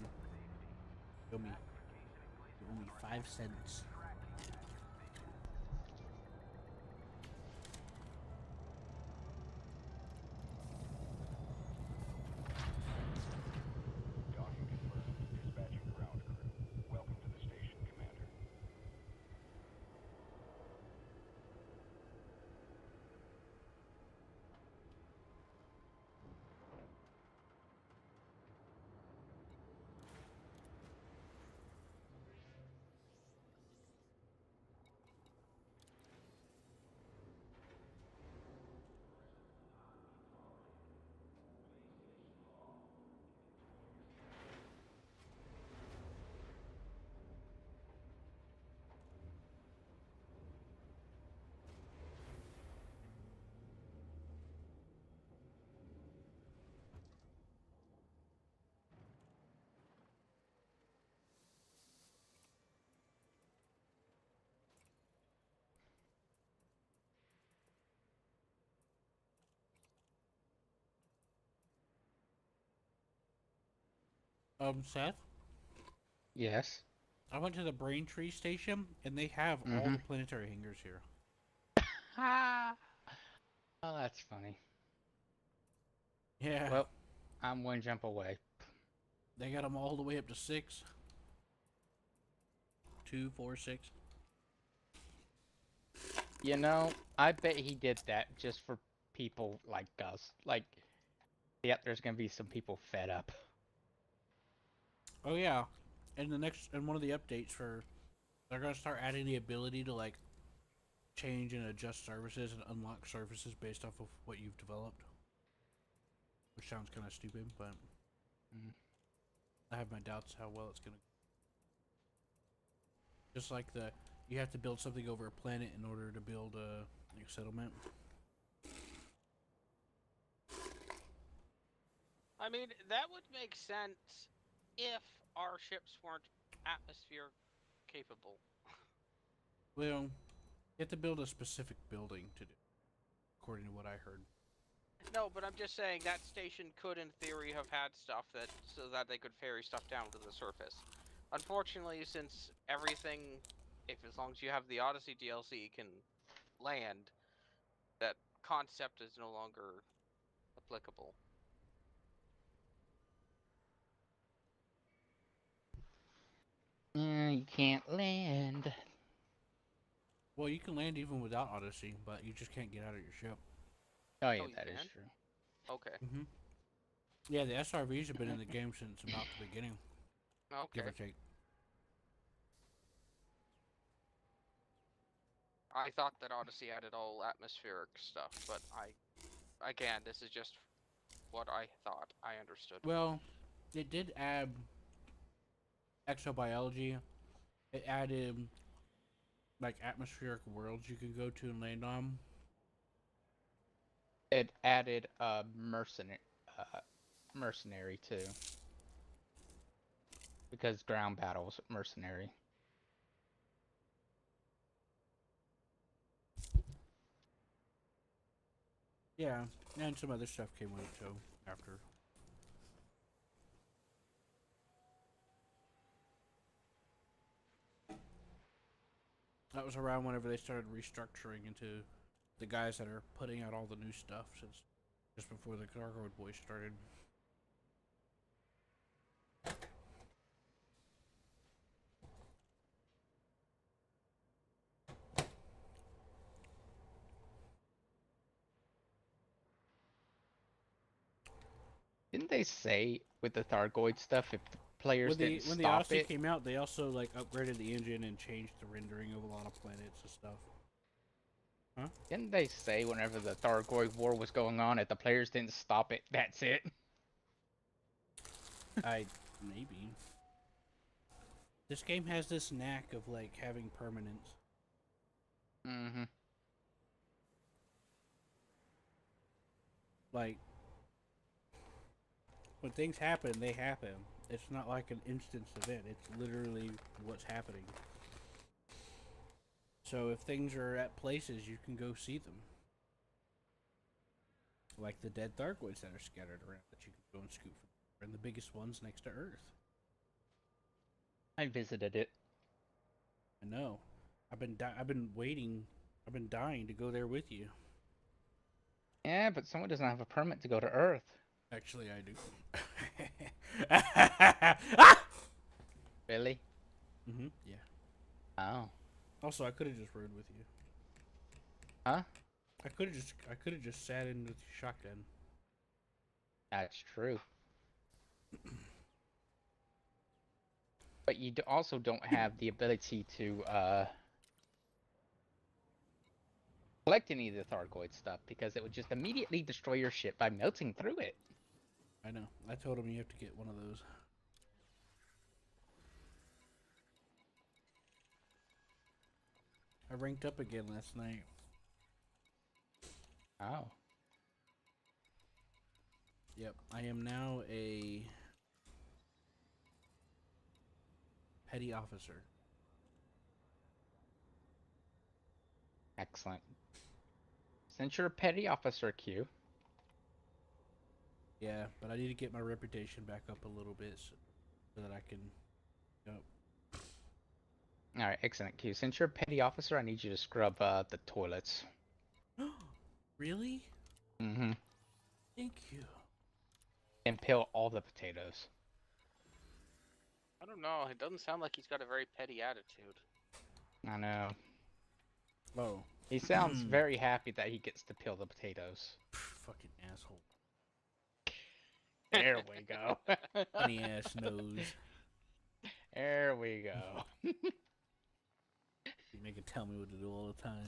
You owe me 5 cents. Seth, Yes. I went to the Braintree station, and they have all Mm-hmm. the planetary hangars here. Ah. Oh, that's funny. Yeah, Well, I'm one jump away. they got them all the way up to 6, 2, 4, 6. You know, I bet he did that just for people like us. Like, yep, there's gonna be some people fed up. Oh yeah, and one of the updates for they're gonna start adding the ability to like change and adjust services and unlock services based off of what you've developed, which sounds kind of stupid, but Mm. I have my doubts how well it's gonna. Just like you have to build something over a planet in order to build a settlement. I mean, that would make sense if our ships weren't atmosphere capable. Well, you have to build a specific building to do, according to what I heard. No, but I'm just saying that station could, in theory, have had stuff that so that they could ferry stuff down to the surface. Unfortunately, since everything, if as long as you have the Odyssey DLC, can land, that concept is no longer applicable. Yeah, you can't land. Well, you can land even without Odyssey, but you just can't get out of your ship. Oh yeah, Oh, you that is can? true. Okay. Mm-hmm. Yeah, the SRVs have been in the game since about the beginning, give Okay. or take. I thought that Odyssey added all atmospheric stuff, but again, this is just what I thought I understood. Well, it did add exobiology. It added like atmospheric worlds you can go to and land on. It added uh, mercenary too, because ground battles mercenary. Yeah, and some other stuff came with it too after. That was around whenever they started restructuring into the guys that are putting out all the new stuff since just before the Gargoyle Boys started. Didn't they say with the Thargoid stuff, if the players didn't When the stop Odyssey it? came out, they also like upgraded the engine and changed the rendering of a lot of planets and stuff. Huh? Didn't they say whenever the Thargoid War was going on, if the players didn't stop it, that's it? I maybe. This game has this knack of like having permanence. Mm-hmm. Like when things happen, they happen. It's not like an instance event. It's literally what's happening. So if things are at places, you can go see them. Like the dead Thargoids that are scattered around that you can go and scoop from. And the biggest ones next to Earth. I visited it. I know. I've been waiting. I've been dying to go there with you. Yeah, but someone doesn't have a permit to go to Earth. Actually, I do. Really? Yeah. Oh. Also, I could have just rode with you. Huh? I could have just sat in with your shotgun. That's true. But you also don't have the ability to collect any of the Thargoid stuff because it would just immediately destroy your ship by melting through it. I know. I told him you have to get one of those. I ranked up again last night. Oh. Yep, I am now a petty officer. Excellent. Since you're a petty officer, Q. Yeah, but I need to get my reputation back up a little bit. So so that I can. Yep. All right, excellent, Q. Since you're a petty officer, I need you to scrub the toilets. Really? Mm-hmm. Thank you. And peel all the potatoes. I don't know. It doesn't sound like he's got a very petty attitude. I know. Oh. He sounds very happy that he gets to peel the potatoes. Fucking asshole. There we go. Funny ass nose. There we go. You make it tell me what to do all the time.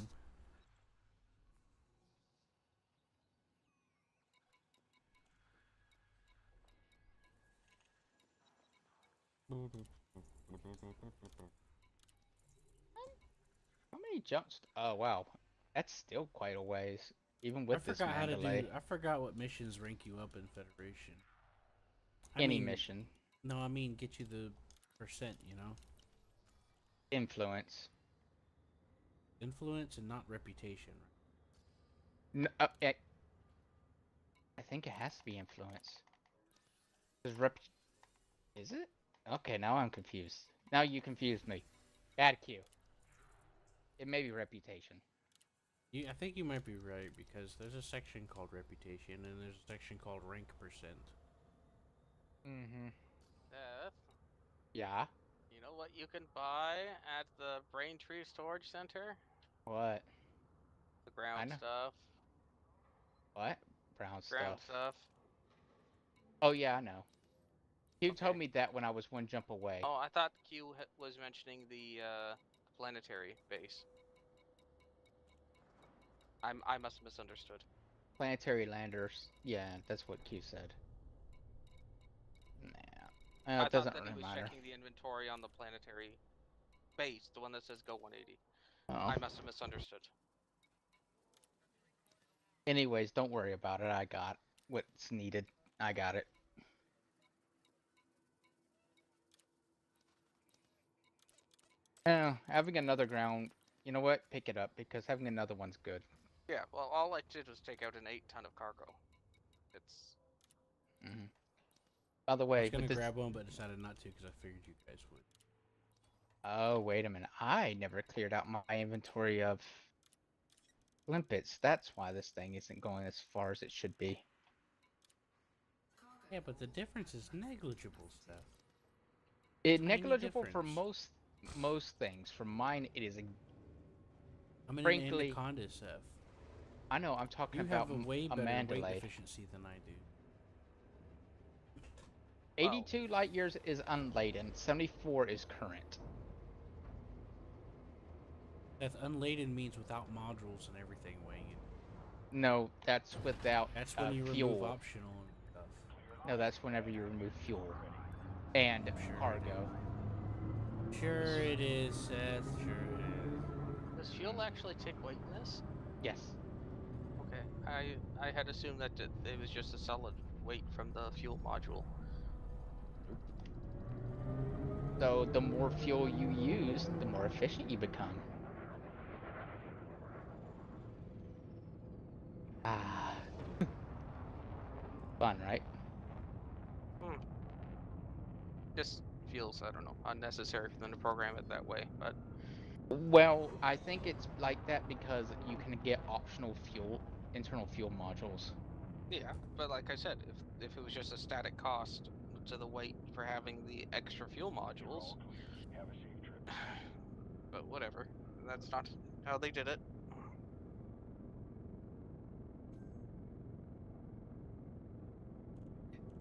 How many jumps? Oh wow, that's still quite a ways, even I with this forgot how to do. Mandalay. I forgot what missions rank you up in Federation. Any mission, No, I mean get you the percent. influence. Influence and not reputation. N I think it has to be influence. Is it? Okay, now I'm confused. Now you confused me. Bad Q. It may be reputation. I think you might be right because there's a section called reputation and there's a section called rank percent. Mm-hmm. Yeah. Yeah. You know what you can buy at the Braintree Storage Center? What? The I ground know. stuff. What? Brown Ground stuff. stuff. Oh yeah, I know. You told Okay. me that when I was one jump away. Oh, I thought Q was mentioning the planetary base. I must have misunderstood. Planetary landers. Yeah, that's what Q said. Nah. I It thought doesn't that he really was matter. checking the inventory on the planetary base, the one that says Go 180. Oh. I must have misunderstood. Anyways, don't worry about it. I got what's needed. I got it. Having another ground, you know what? Pick it up because having another one's good. Yeah, well, all I did was take out an 8-ton of cargo. It's... Hmm. By the I way, was gonna with this. grab one but decided not to because I figured you guys would. Oh, wait a minute. I never cleared out my inventory of limpets. That's why this thing isn't going as far as it should be. Yeah, but the difference is negligible stuff. It Tiny negligible for difference. most things. For mine, it is I'm in frankly. an Anaconda, Seth. I know. I'm talking You about have a way a better weight Mandalay. efficiency than I do. 82 light years is unladen. 74 is current. Seth, unladen means without modules and everything weighing it. No, that's without That's when you fuel. remove optional and stuff. No, that's whenever you remove fuel and Sure cargo. Sure it is, Seth. Sure it is. Does fuel actually take weight in this? Yes. Okay, I had assumed that it was just a solid weight from the fuel module. So the more fuel you use, the more efficient you become. Ah. Fun, right? Just feels, I don't know, unnecessary for them to program it that way, but... Well, I think it's like that because you can get optional fuel, internal fuel modules. Yeah, but like I said, if it was just a static cost to the weight for having the extra fuel modules... But whatever, that's not how they did it.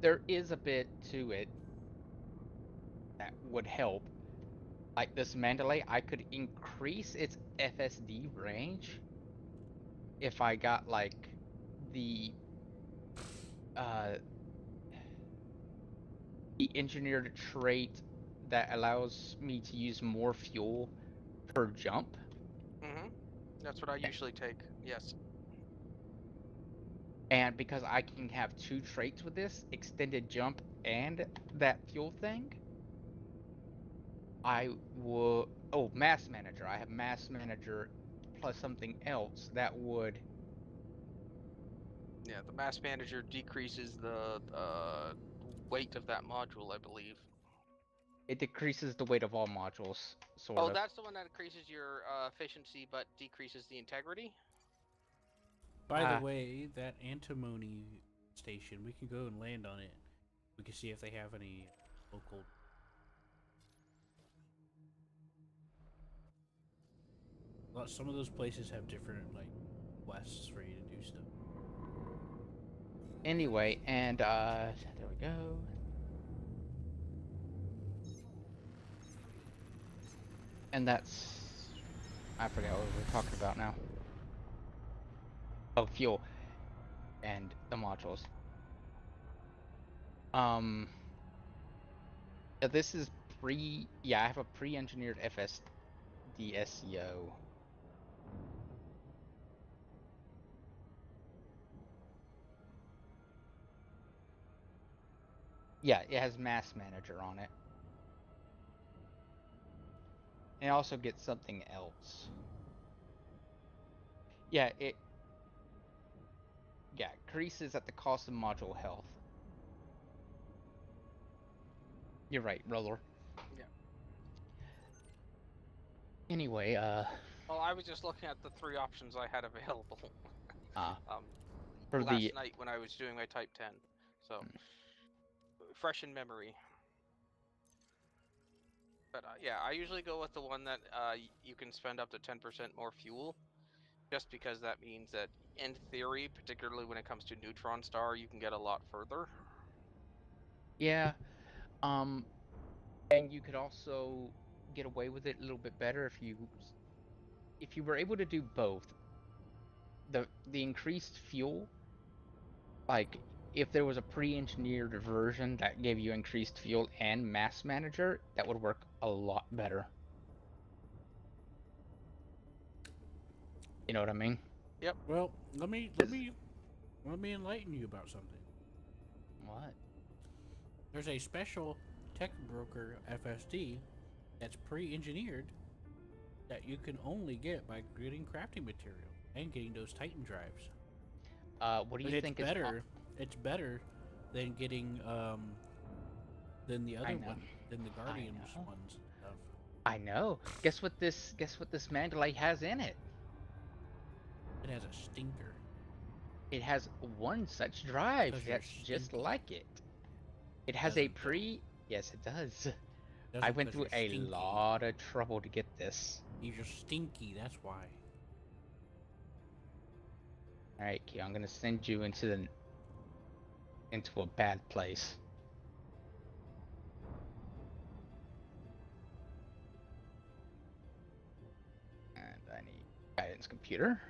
There is a bit to it that would help. Like this Mandalay, I could increase its FSD range if I got like the uh the engineered trait that allows me to use more fuel per jump. Mm-hmm. That's what I usually take, yes. And because I can have two traits with this, extended jump and that fuel thing, I will. Oh, mass manager. I have mass manager plus something else that would. Yeah, the mass manager decreases the weight of that module, I believe. It decreases the weight of all modules, sort Oh, of. that's the one that increases your efficiency but decreases the integrity? By the Ah. way, that antimony station, we can go and land on it. We can see if they have any local. Some of those places have different like quests for you to do stuff. Anyway, and there we go. And that's, I forget what we were talking about now. Oh, fuel and the modules. This is yeah, I have a pre-engineered FSD SEO. Yeah, it has Mass Manager on it. And it also gets something else. Yeah, it increases at the cost of module health. You're right, Roller. Yeah. Anyway, Well, I was just looking at the 3 options I had available for last the night when I was doing my Type 10. So, fresh in memory. But yeah, I usually go with the one that you can spend up to 10% more fuel, just because that means that, in theory, particularly when it comes to Neutron Star, you can get a lot further. yeah, and you could also get away with it a little bit better if you were able to do both. The increased fuel, like if there was a pre-engineered version that gave you increased fuel and Mass Manager, that would work a lot better. You know what I mean? Yep. Well, let me enlighten you about something. What? There's a special tech broker FSD that's pre-engineered that you can only get by getting crafting material and getting those Titan drives. What do But you it's think better. It's better than getting than the other know. one, than the Guardians know. ones and stuff. I know. Guess what this Mandalay has in it? It has a stinker. It has one such drive 'Cause you're that's just stinky. like it. It has a Doesn't though. pre. Yes, it does. I Doesn't went 'cause through you're a stinky. lot of trouble to get this. You're stinky. That's why. All right, Key, I'm gonna send you into a bad place. And I need guidance computer.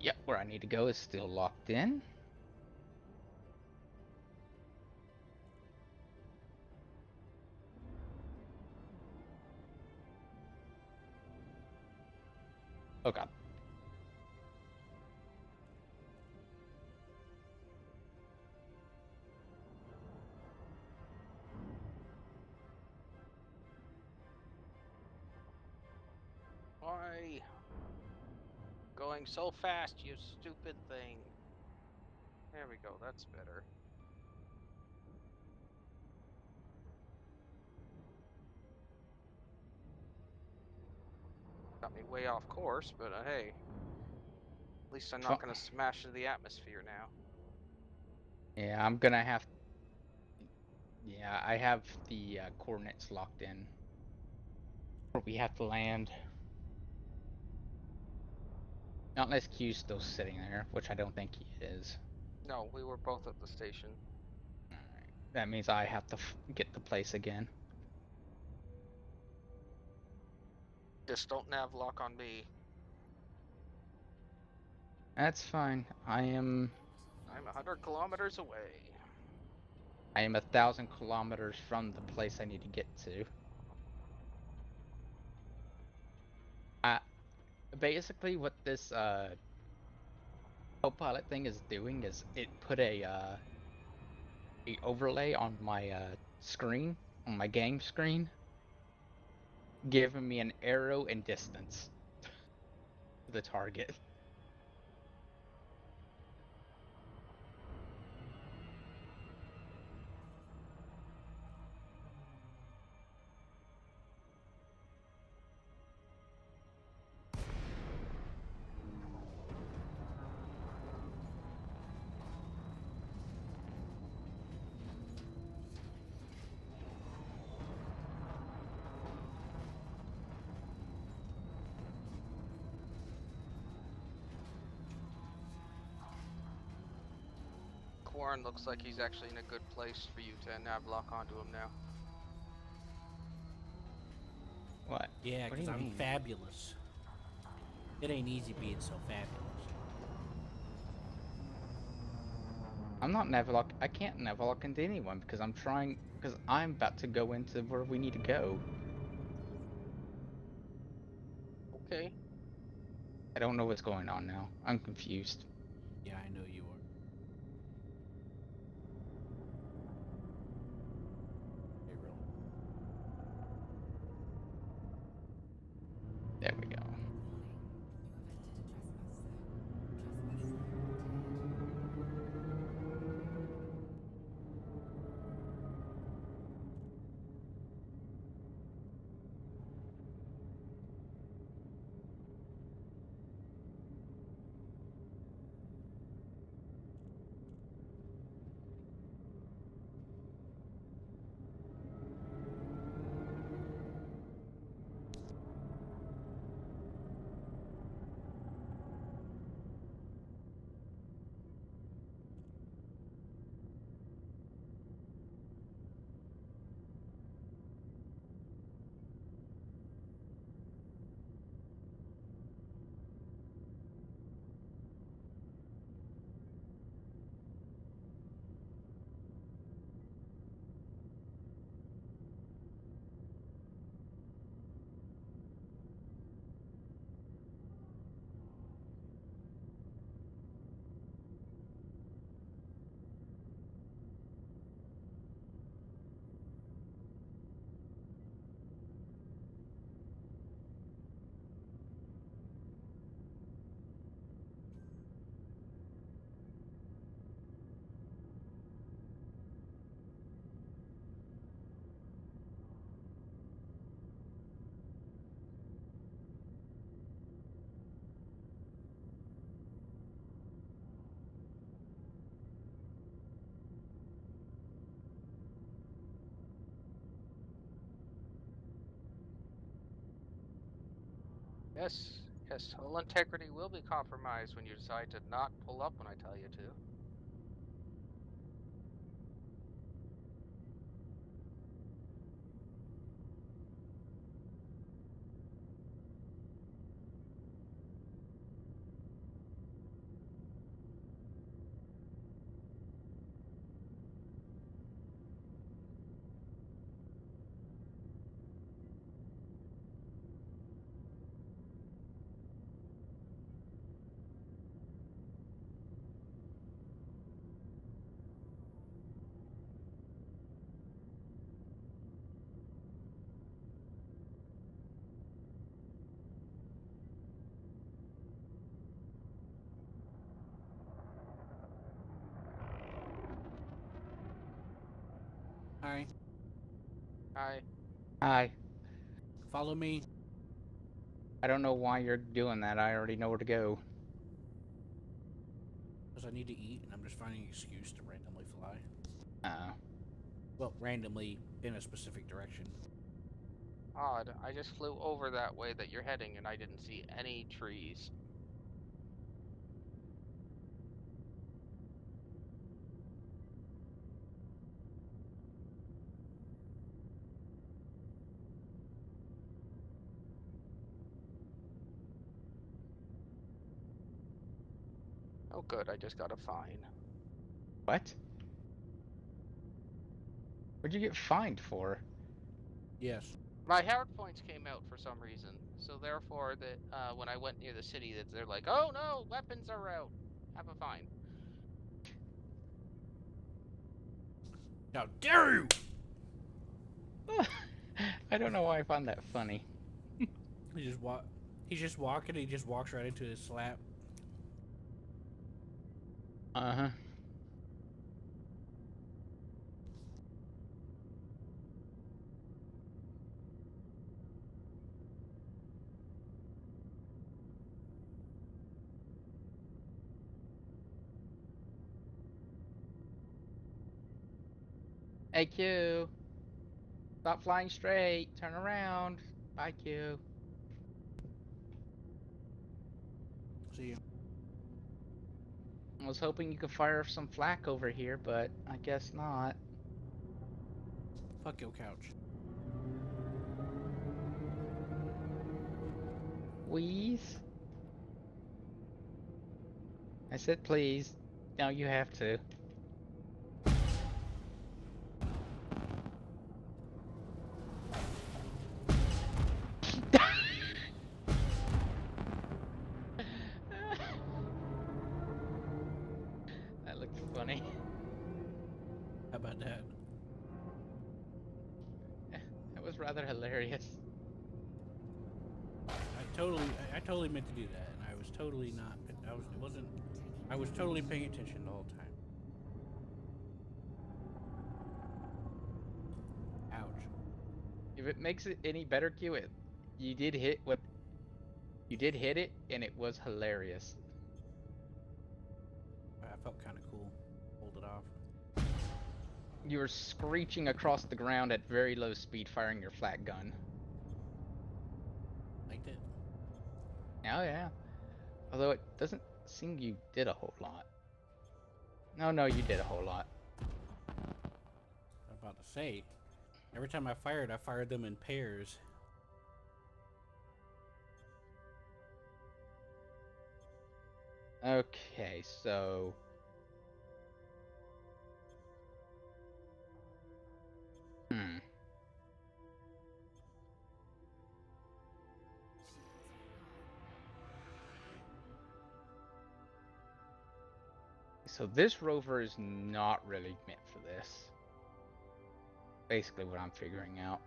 Yep, where I need to go is still locked in. Oh god. Why? Going so fast, you stupid thing. There we go, that's better. Got me way off course, but hey. At least I'm not going to smash into the atmosphere now. Yeah, I'm gonna have. Yeah, I have the coordinates locked in. Where we have to land. Not unless Q's still sitting there, which I don't think he is. No, we were both at the station. Alright. That means I have to get the place again. Just don't nav lock on me. That's fine. I'm 100 kilometers away. I am 1,000 kilometers from the place I need to get to. Basically, what this co-pilot thing is doing is it put a overlay on my screen, on my game screen, giving me an arrow and distance to the target. Warren looks like he's actually in a good place for you to navlock onto him now. What? Yeah, What do because you I'm mean? fabulous. It ain't easy being so fabulous. I'm not Navlock. I can't Navlock into anyone because I'm trying. Because I'm about to go into where we need to go. Okay. I don't know what's going on now. I'm confused. Yeah, I know you are. Hey, real. There we go. Warning. You have entered a trespass zone. Trespass zone cleared. Yes. Yes. Hull integrity will be compromised when you decide to not pull up when I tell you to. Hi, Hi. Hi. follow me. I don't know why you're doing that. I already know where to go. Because I need to eat, and I'm just finding an excuse to randomly fly. Uh, Well, randomly in a specific direction. Odd. I just flew over that way that you're heading and I didn't see any trees. Oh, good. I just got a fine. what? What'd you get fined for? Yes. My hard points came out for some reason, so therefore, that when I went near the city, that they're like, "Oh no, weapons are out. Have a fine." How dare you! I don't know why I found that funny. He just walk. He's just walking. He just walks right into his slap. Uh-huh. Hey, Q. Stop flying straight. Turn around. Bye, Q. See you. was hoping you could fire some flak over here, but I guess not. Fuck your couch. Please? I said please. Now you have to. That looked funny. How about that? That was rather hilarious. I totally meant to do that, and I was totally not. I was totally paying attention the whole time. Ouch. If it makes it any better, Q, you did hit what you did hit it, and it was hilarious. I felt kind of cool. Pulled it off. You were screeching across the ground at very low speed, firing your flat gun. Liked it. Oh yeah. Although it doesn't seem you did a whole lot. No, you did a whole lot. I'm about to say. Every time I fired them in pairs. Okay, so hmm. So this rover is not really meant for this. Basically what I'm figuring out.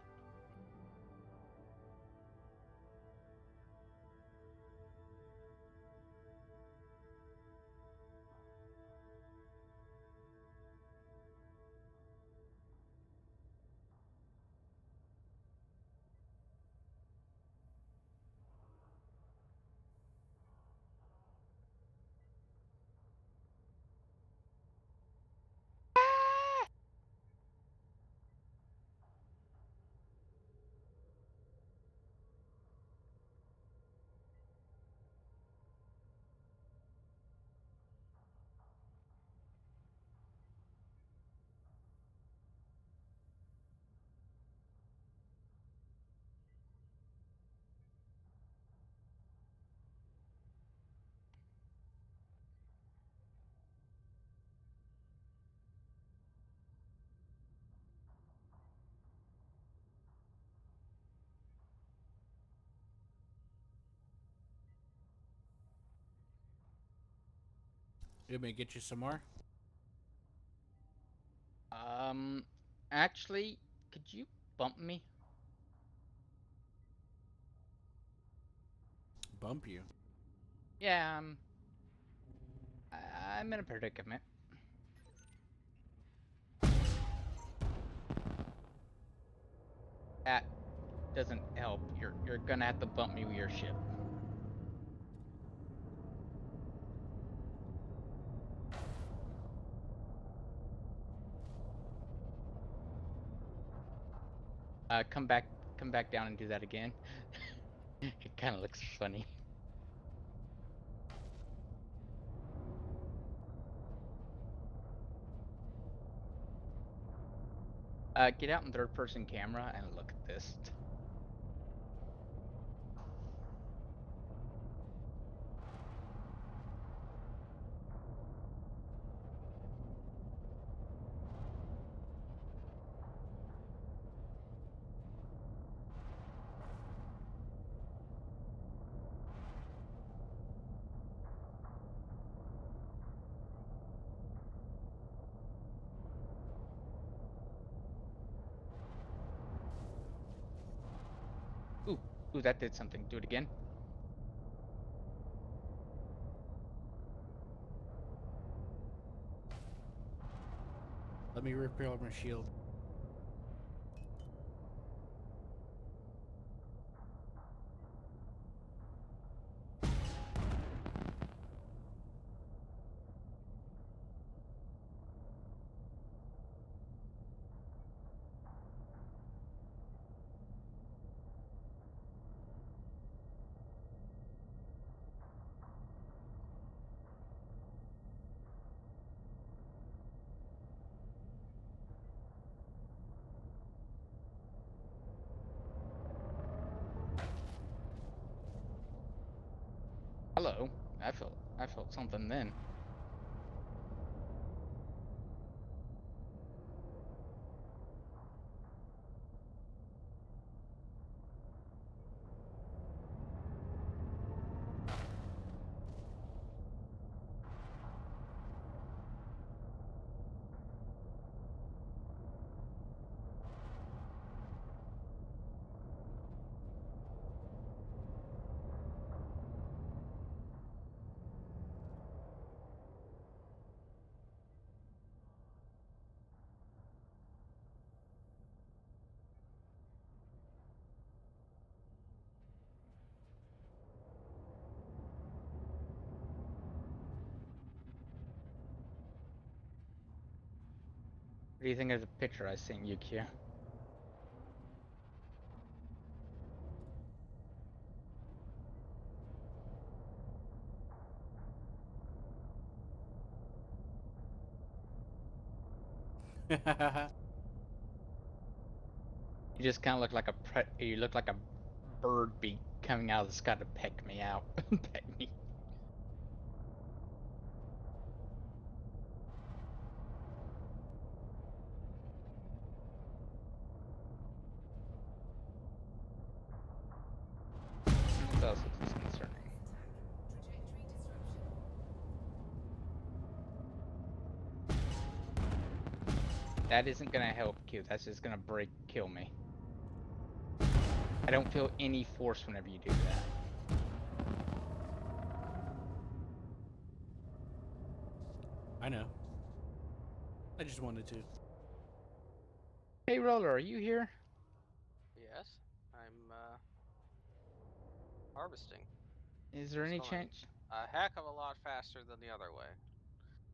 You may get you some more. Um, actually, could you bump me? Bump you. Yeah, I'm in a predicament. That doesn't help. You're gonna have to bump me with your ship. Come back down and do that again. It kind of looks funny. Get out in third person camera and look at this. Ooh, that did something. Do it again. Let me repair my shield. Hello. I felt something then. What do you think of the picture I sent you, Q? You just kind of look like you look like a bird beak coming out of the sky to peck me out. Peck me. What else is concerning? Trajectory disruption. That isn't gonna help, Q. That's just gonna kill me. I don't feel any force whenever you do that. I know. I just wanted to. Hey, Roller, are you here? Yes, I'm harvesting. Is there It's any going chance? a heck of a lot faster than the other way.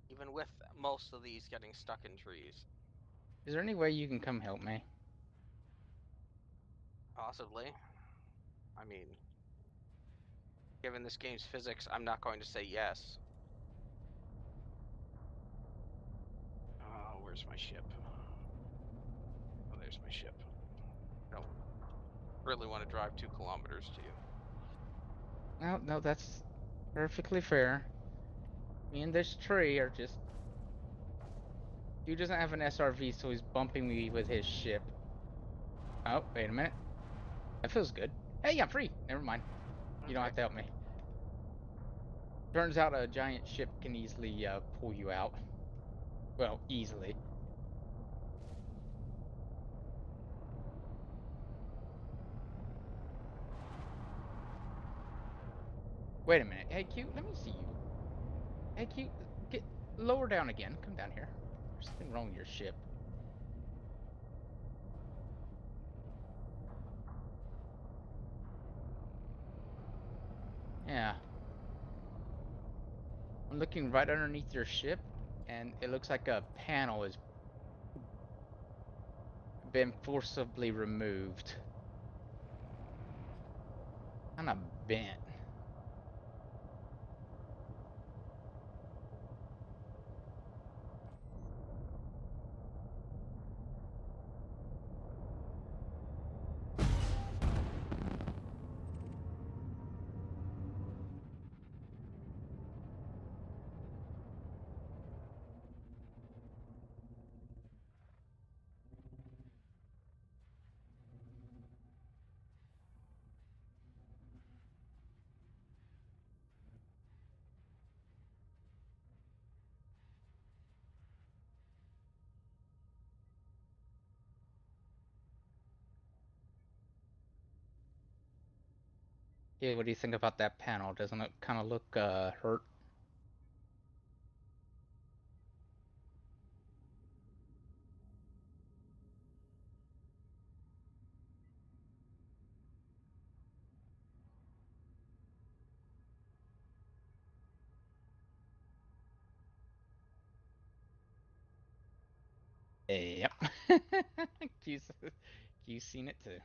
Even with most of these getting stuck in trees. Is there any way you can come help me? Possibly. I mean, given this game's physics, I'm not going to say yes. Oh, where's my ship? Oh, there's my ship. Don't really want to drive 2 kilometers to you. No, no, that's perfectly fair. Me and this tree are just... Dude doesn't have an SRV, so he's bumping me with his ship. Oh, wait a minute. That feels good. Hey, I'm free. Never mind. You don't Okay. have to help me. Turns out a giant ship can easily pull you out. Well, easily. Wait a minute. Hey, Q, let me see you. Hey, Q, get lower down again. Come down here. There's something wrong with your ship. Yeah. I'm looking right underneath your ship, and it looks like a panel has been forcibly removed. Kind of bent. Yeah, what do you think about that panel? Doesn't it kind of look hurt? Yep. Q's, Q's seen it too.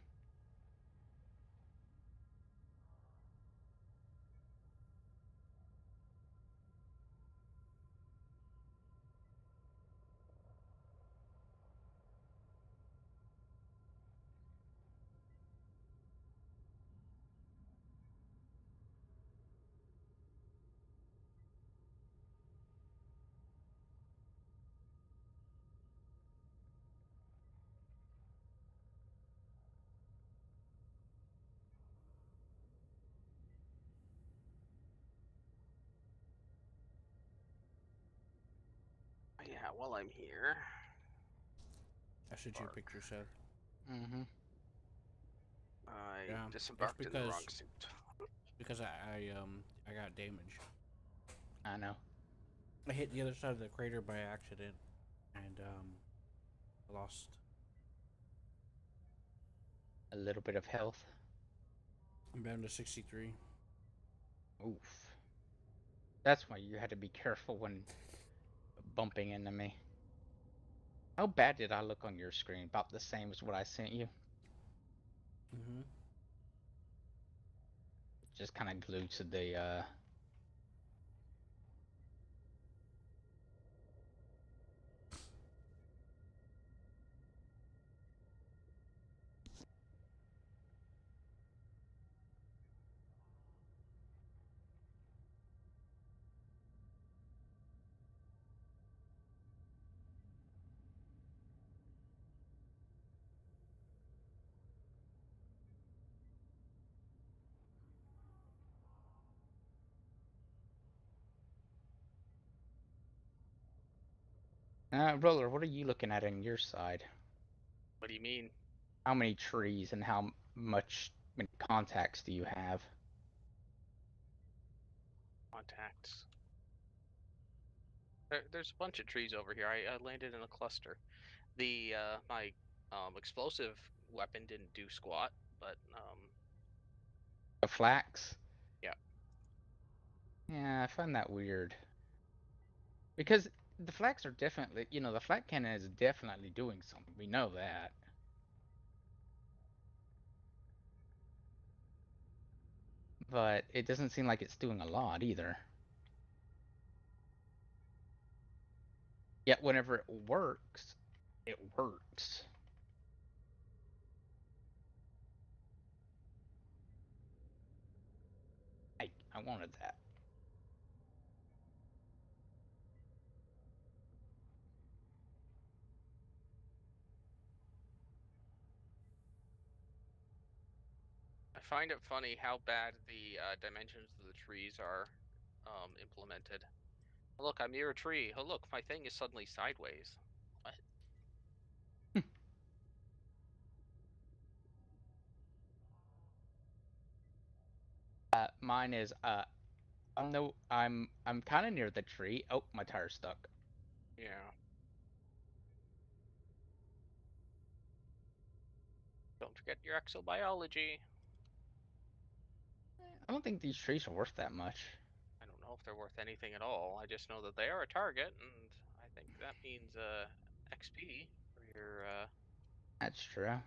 while I'm here. I sent you a picture, Seth. Mm-hmm. I Yeah, it's disembarked in the wrong suit. because I got damaged. I know. I hit the other side of the crater by accident, and I lost. A little bit of health. I'm down to 63. Oof. That's why you had to be careful when bumping into me. How bad did I look on your screen? About the same as what I sent you? Mm-hmm. Just kind of glued to the, Roller, what are you looking at on your side? What do you mean? How many trees and how many contacts do you have? Contacts. There's a bunch of trees over here. I landed in a cluster. The my explosive weapon didn't do squat, but The flax? yeah. Yeah, I find that weird. Because the flax are definitely, the flak cannon is definitely doing something. We know that. But it doesn't seem like it's doing a lot either. Yet whenever it works, it works. I wanted that. I find it funny how bad the dimensions of the trees are implemented. Oh, look, I'm near a tree. Oh, look, my thing is suddenly sideways. What? Mine is I'm kind of near the tree. Oh, my tire's stuck. Yeah. Don't forget your exobiology. I don't think these trees are worth that much. I don't know if they're worth anything at all. I just know that they are a target, and I think that means XP for your. That's true. I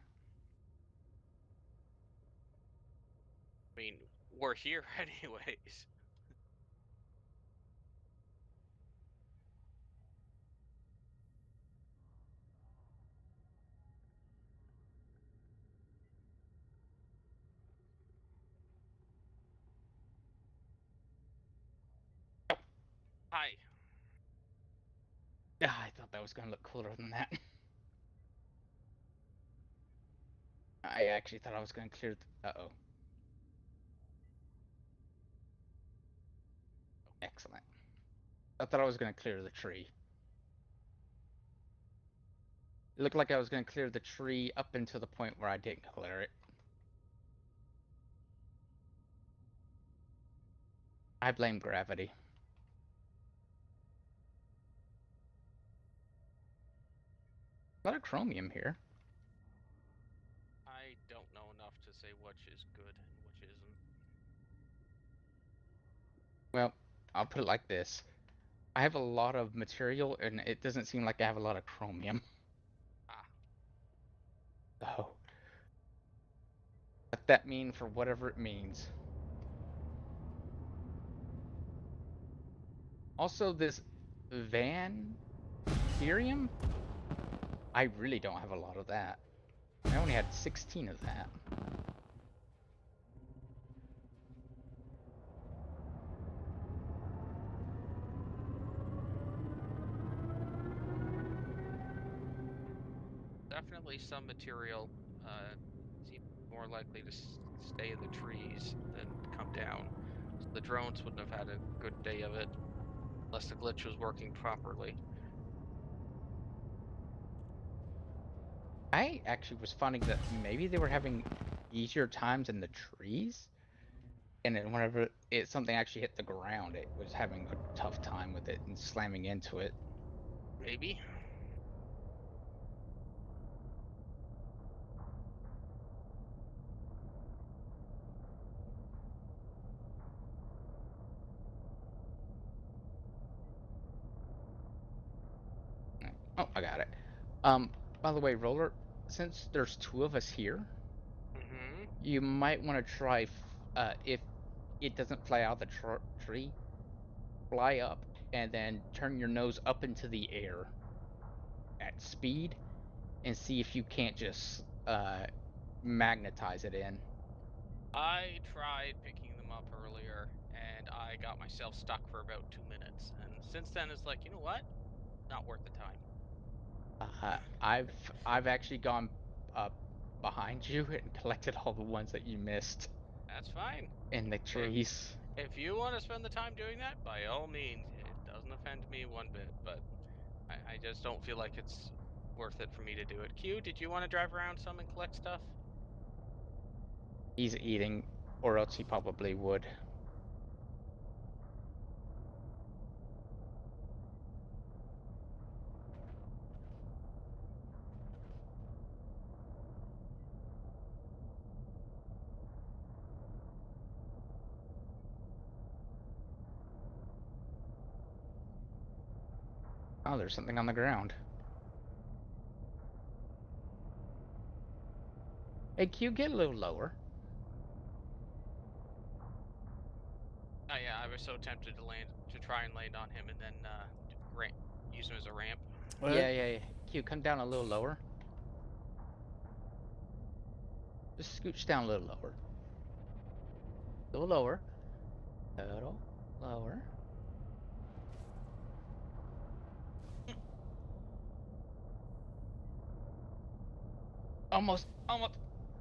mean, we're here anyways. Hi. Yeah, I thought that was gonna look cooler than that. I actually thought I was gonna clear. Uh-oh. Excellent. I thought I was gonna clear the tree. It looked like I was gonna clear the tree up until the point where I didn't clear it. I blame gravity. A lot of chromium here. I don't know enough to say which is good and which isn't. Well, I'll put it like this. I have a lot of material, and it doesn't seem like I have a lot of chromium. Ah. So, let that mean for whatever it means. Also, this Van Ethereum, I really don't have a lot of that. I only had 16 of that. Definitely some material seems more likely to stay in the trees than come down. So the drones wouldn't have had a good day of it unless the glitch was working properly. I actually was finding that maybe they were having easier times in the trees, and then whenever something actually hit the ground, it was having a tough time with it and slamming into it. Maybe. Oh, I got it. By the way, Roller, since there's two of us here, Mm-hmm. you might want to try, if it doesn't fly out of the tree, fly up and then turn your nose up into the air at speed and see if you can't just magnetize it in. I tried picking them up earlier, and I got myself stuck for about 2 minutes. And since then, it's like, you know what? Not worth the time. I've actually gone behind you and collected all the ones that you missed That's fine. in the trees. If you want to spend the time doing that, by all means, it doesn't offend me one bit. But I just don't feel like it's worth it for me to do it. Q, did you want to drive around some and collect stuff? He's eating, or else he probably would. Oh, there's something on the ground. Hey, Q, get a little lower. Oh yeah, I was so tempted to try and land on him and then use him as a ramp. What? Yeah. Q, come down a little lower. Just scooch down a little lower. A little lower. A little lower. Almost.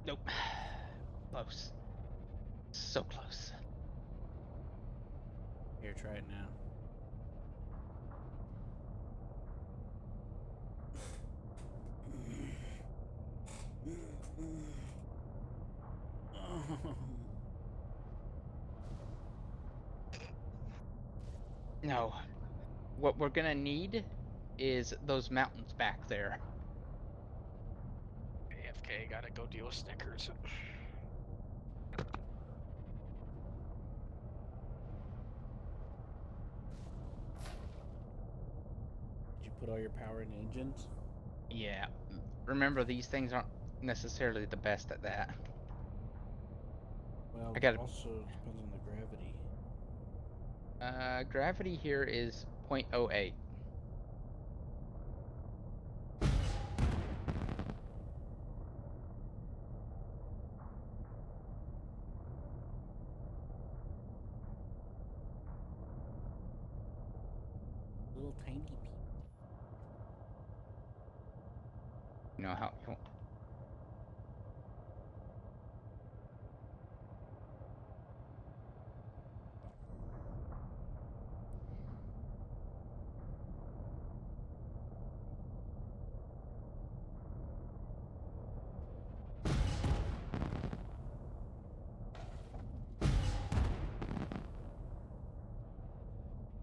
Nope. Close. So close. Here, try it now. No. What we're gonna need is those mountains back there. AFK, gotta go deal with Snickers. Did you put all your power in engines? Yeah. Remember, these things aren't necessarily the best at that. Well, I gotta- also depends on the gravity. Gravity here is 0.08. Little tiny people. You know how.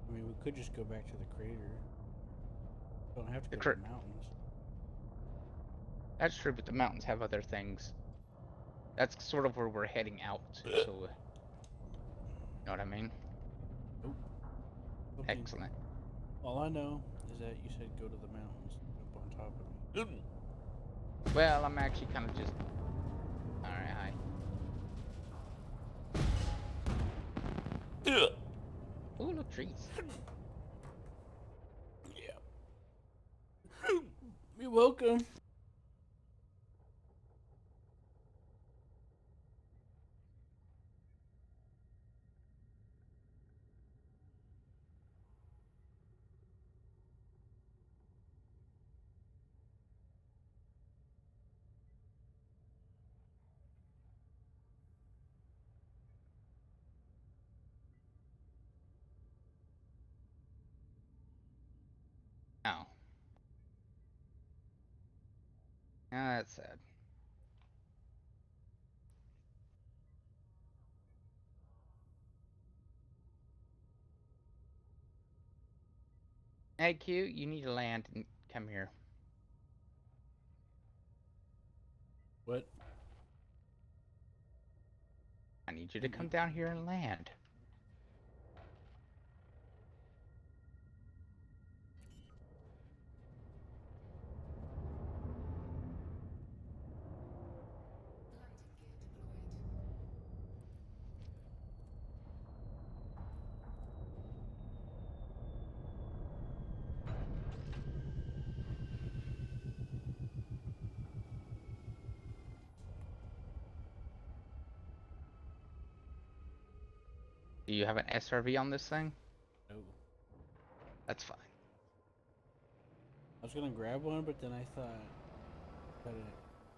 I mean, we could just go back to the crater. Don't have to The go to the mountains. That's true, but the mountains have other things. That's sort of where we're heading out to, so. You know what I mean? Nope. Okay. Excellent. All I know is that you said go to the mountains. Jump on top of me. Well, I'm actually kind of just. Alright, hi. Ooh, look, trees. Yeah. You're welcome. Oh. Ah, that's sad. Hey, Q, you need to land and come here. What? I need you to come down here and land. Landing gear deployed. Do you have an SRV on this thing? No. That's fine. I was gonna grab one, but then I thought that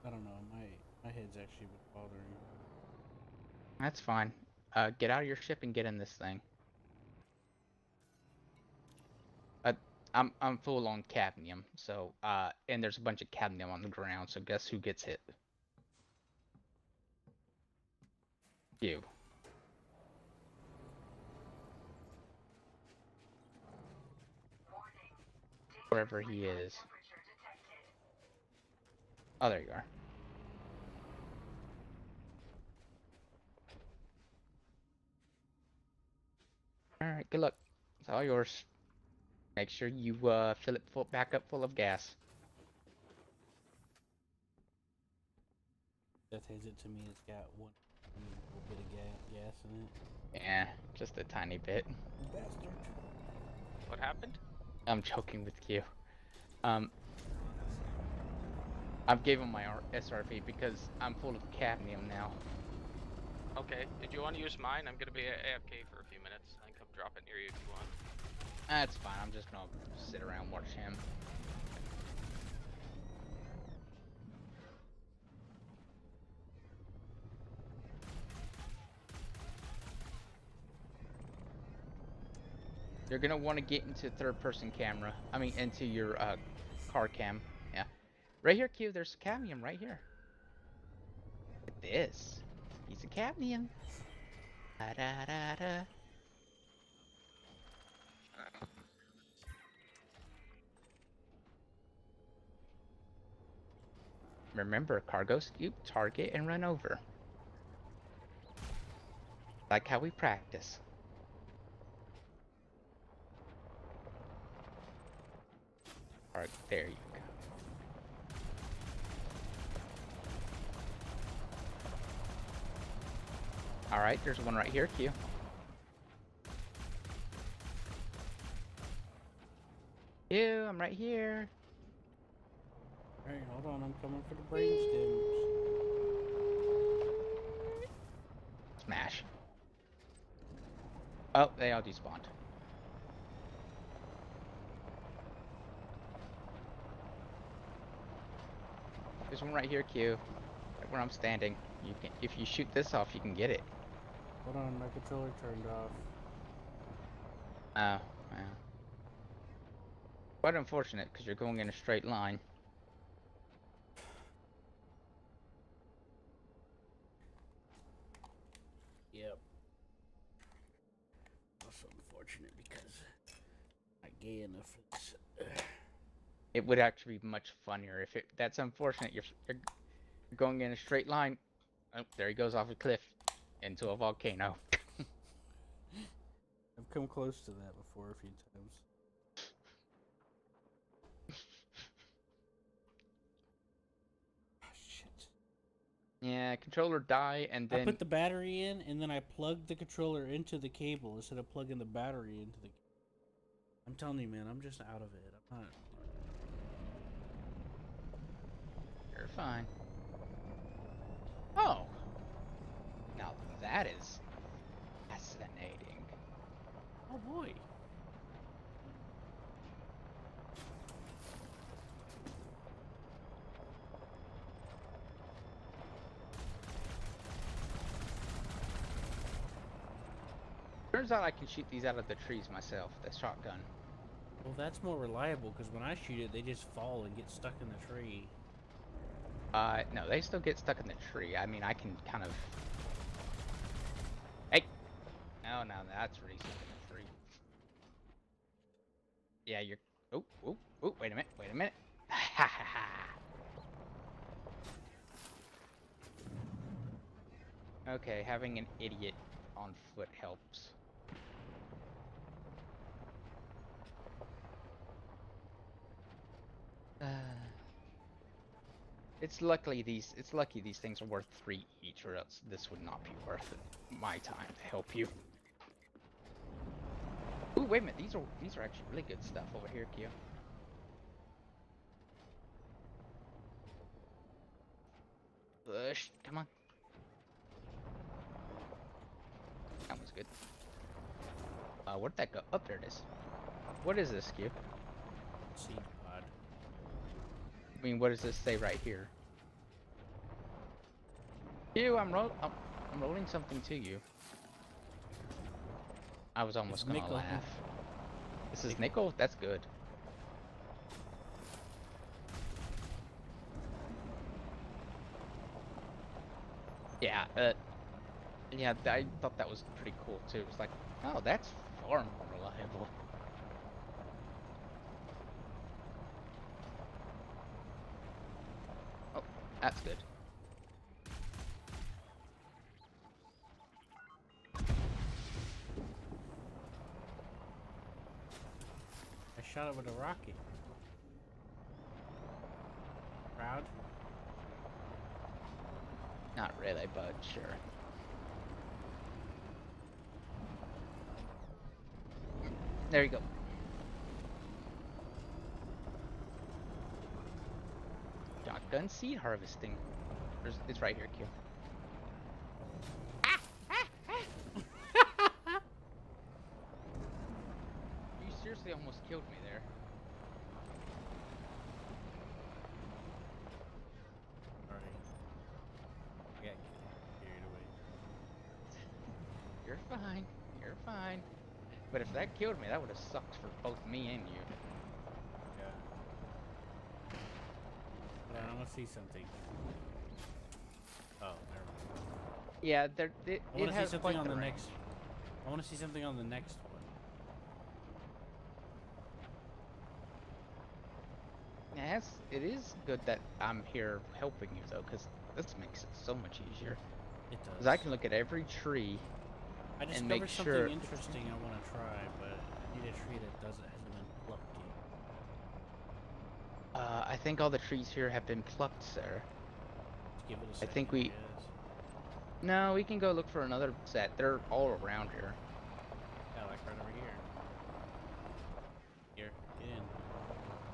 I don't know. My head's actually been bothering. That's fine. Get out of your ship and get in this thing. I'm full on cadmium, so and there's a bunch of cadmium on the ground. So guess who gets hit? You. Wherever he is. Oh, there you are. Alright, good luck. It's all yours. Make sure you fill it back up full of gas. Death hands it to me. It's got one little bit of gas in it. Yeah, just a tiny bit. Bastard. What happened? I'm joking with you. I've gave him my SRV because I'm full of cadmium now. Okay. Did you want to use mine? I'm gonna be AFK for a few minutes. I can come drop it near you if you want. That's fine. I'm just gonna sit around and watch him. You're gonna want to get into third-person camera. I mean, into your car cam. Yeah, right here, Q. There's cadmium right here. Look at this. Piece of cadmium. Da da da da. Remember, cargo scoop, target, and run over. Like how we practice. Alright, there you go. Alright, there's one right here, Q. Q, I'm right here. Alright, hold on. I'm coming for the brain stems. Smash. Oh, they all despawned. There's one right here, Q. Right where I'm standing. You can, if you shoot this off, you can get it. Hold on, my controller turned off. Oh, well. Quite unfortunate, because you're going in a straight line. Yep. Also unfortunate because I'm not gay enough for this. It would actually be much funnier if it. That's unfortunate. You're going in a straight line. Oh, there he goes off a cliff into a volcano. I've come close to that before a few times. Oh, shit. Yeah, controller die, and I then put the battery in, and then I plugged the controller into the cable instead of plugging the battery into the. I'm telling you, man, I'm just out of it. I'm not. you're fine. Oh, now that is fascinating. Oh boy. Turns out I can shoot these out of the trees myself. The shotgun. Well, that's more reliable because when I shoot it, they just fall and get stuck in the tree. No, they still get stuck in the tree. I mean, I can kind of... Hey! No, that's really stuck in the tree. Yeah, you're... Oh, wait a minute. Ha ha ha! Okay, having an idiot on foot helps. It's lucky these things are worth 3 each, or else this would not be worth it, my time to help you. Ooh, wait a minute, these are actually really good stuff over here, Kyo. Push, come on. That was good. Where'd that go? Oh, there it is. What is this, Kyo? Seed pod. I mean, what does this say right here? Kyo, I'm rolling something to you. I was almost It's gonna nickel. laugh. This is nickel? That's good. Yeah, yeah, I thought that was pretty cool too. It was like, oh, that's far more reliable. Oh, that's good. I shot it with a rocket. Proud? Not really, but sure. There you go. Shotgun seed harvesting. It's right here, Q. You seriously almost killed me there. Sorry. I got carried away. You're fine. You're fine. But if that killed me, that would have sucked for both me and you. Yeah. Hold on, I want to see something. Oh, never mind. Yeah, I want to see has something quite on the range. next. I want to see something on the next one. Yeah, it is good that I'm here helping you though, because this makes it so much easier. It does. Because I can look at every tree I and make discovered something sure. interesting I want to try, but I need a tree that hasn't been plucked yet. I think all the trees here have been plucked, sir. Let's give it a I second, think we- guess. No, we can go look for another set. They're all around here. Yeah, like right over here. Here,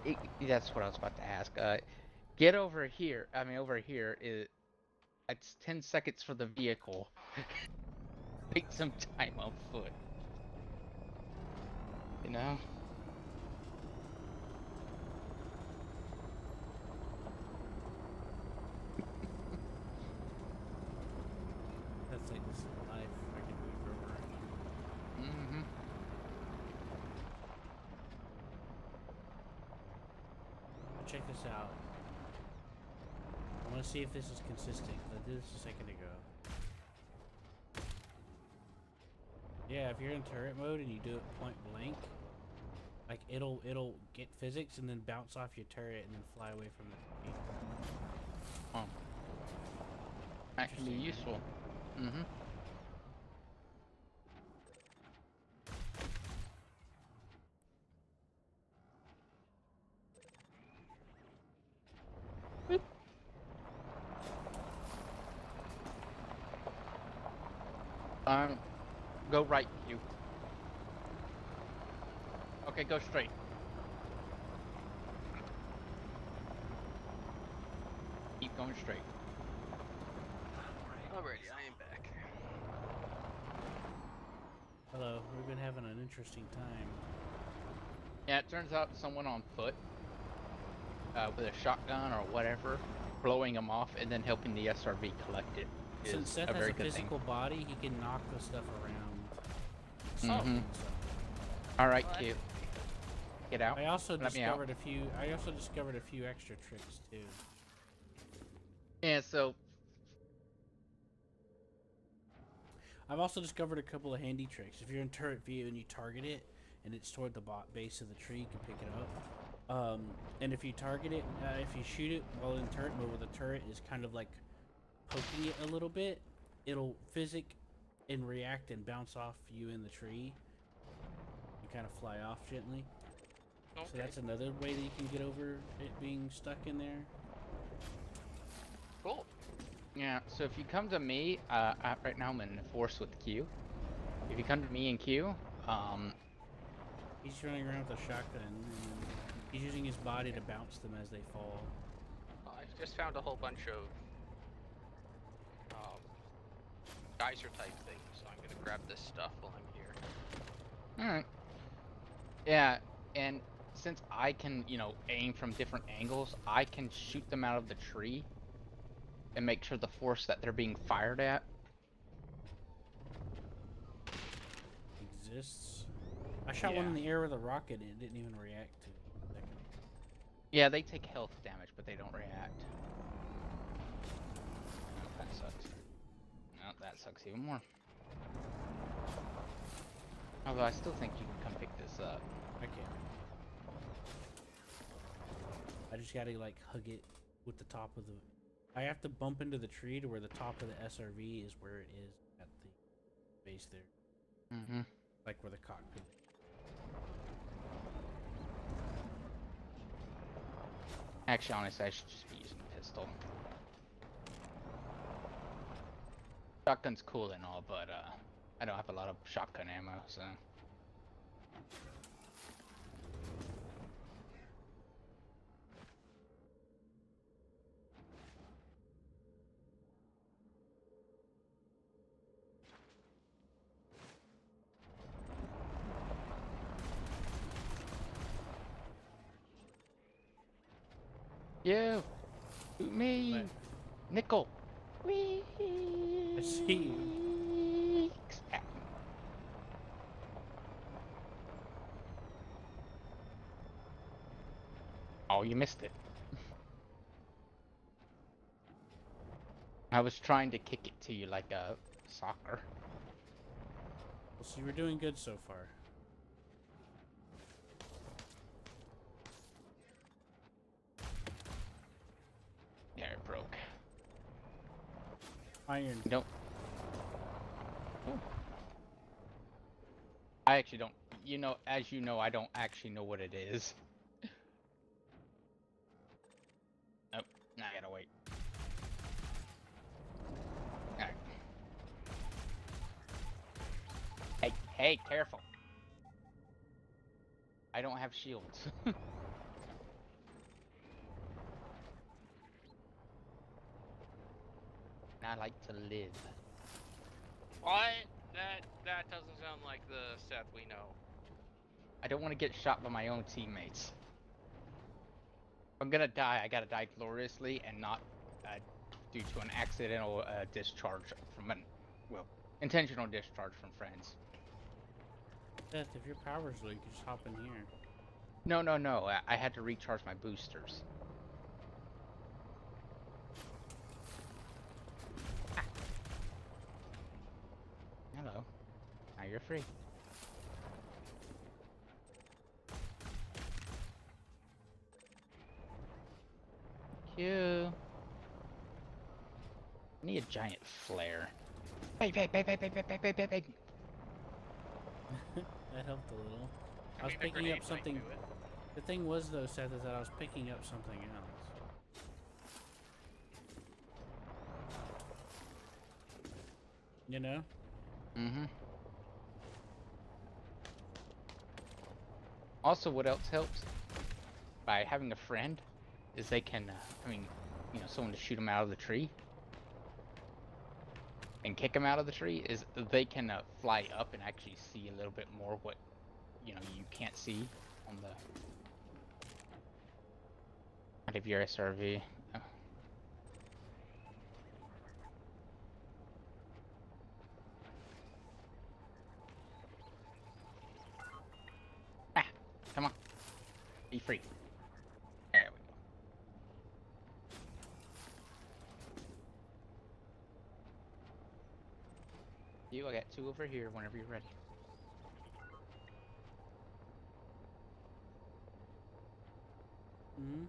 get in. That's what I was about to ask. Get over here. I mean, over here is. It's 10 seconds for the vehicle. Take some time on foot. You know? That's like this life. I can move over. Mm-hmm. Check this out. I want to see if this is consistent, because I did this a second ago. Yeah, if you're in turret mode and you do it point blank, like it'll get physics and then bounce off your turret and then fly away from the tree. Oh. That can be Interesting, useful. Mm-hmm. Go right, you. Okay, go straight. Keep going straight. Alrighty, I am back. Hello, we've been having an interesting time. Yeah, it turns out someone on foot, with a shotgun or whatever, blowing them off and then helping the SRV collect it is Since Seth a has very a good physical body, he can knock the stuff around. Mhm. So. All right, What? Q. Get out. I also Let me out. discovered a few. I also discovered a few extra tricks too. Yeah, so I've also discovered a couple of handy tricks. If you're in turret view and you target it, and it's toward the base of the tree, you can pick it up. And if you target it, if you shoot it while in turret mode, with the turret is kind of like poking it a little bit, it'll physic and react and bounce off you in the tree and kind of fly off gently. Okay. So that's another way that you can get over it being stuck in there. Cool. yeah, so if you come to me, right now I'm in the force with Q. If you come to me in Q, He's running around with a shotgun, and he's using his body to bounce them as they fall. I just found a whole bunch of geyser type things, so I'm gonna grab this stuff while I'm here. all right. Yeah, and since I can, you know, aim from different angles, I can shoot them out of the tree and make sure the force that they're being fired at. Exists. I shot one Yeah. in the air with a rocket and it didn't even react to it. Yeah, they take health damage, but they don't react. Oh, that sucks. No, that sucks even more. Although I still think you can come pick this up. I can't. I just gotta like hug it with the top of the. I have to bump into the tree to where the top of the SRV is where it is at the base there. Mm-hmm. Like where the cockpit is. Actually, honestly, I should just be using a pistol. Shotgun's cool and all, but I don't have a lot of shotgun ammo, so. You! Shoot me! What? Nickel! Whee! I see you. Oh, you missed it. I was trying to kick it to you like a soccer. Well, so you were doing good so far. Yeah, it broke. Iron. Nope. Ooh. I actually don't. You know, as you know, I don't actually know what it is. Nope. Now I gotta wait. Alright. Hey, hey, careful. I don't have shields. I like to live. What? That doesn't sound like the Seth we know. I don't want to get shot by my own teammates. If I'm gonna die, I gotta die gloriously and not due to an accidental discharge from an, well, intentional discharge from friends. Seth, if your power's low, you can just hop in here. No, no, no. I had to recharge my boosters. Ah. Hello. Now you're free. Q. I need a giant flare. Bang, bang, bang, bang, bang, bang, bang, bang, bang. That helped a little. I was mean, a picking grenade up might something. do it. The thing was, though, Seth, is that I was picking up something else. You know? Mm-hmm. Also, what else helps by having a friend is they can, I mean, you know, someone to shoot them out of the tree and kick them out of the tree is they can fly up and actually see a little bit more what, you know, you can't see on the out of your SRV. Oh. Ah, come on, be free. There we go. You, I got two over here whenever you're ready. Hmm.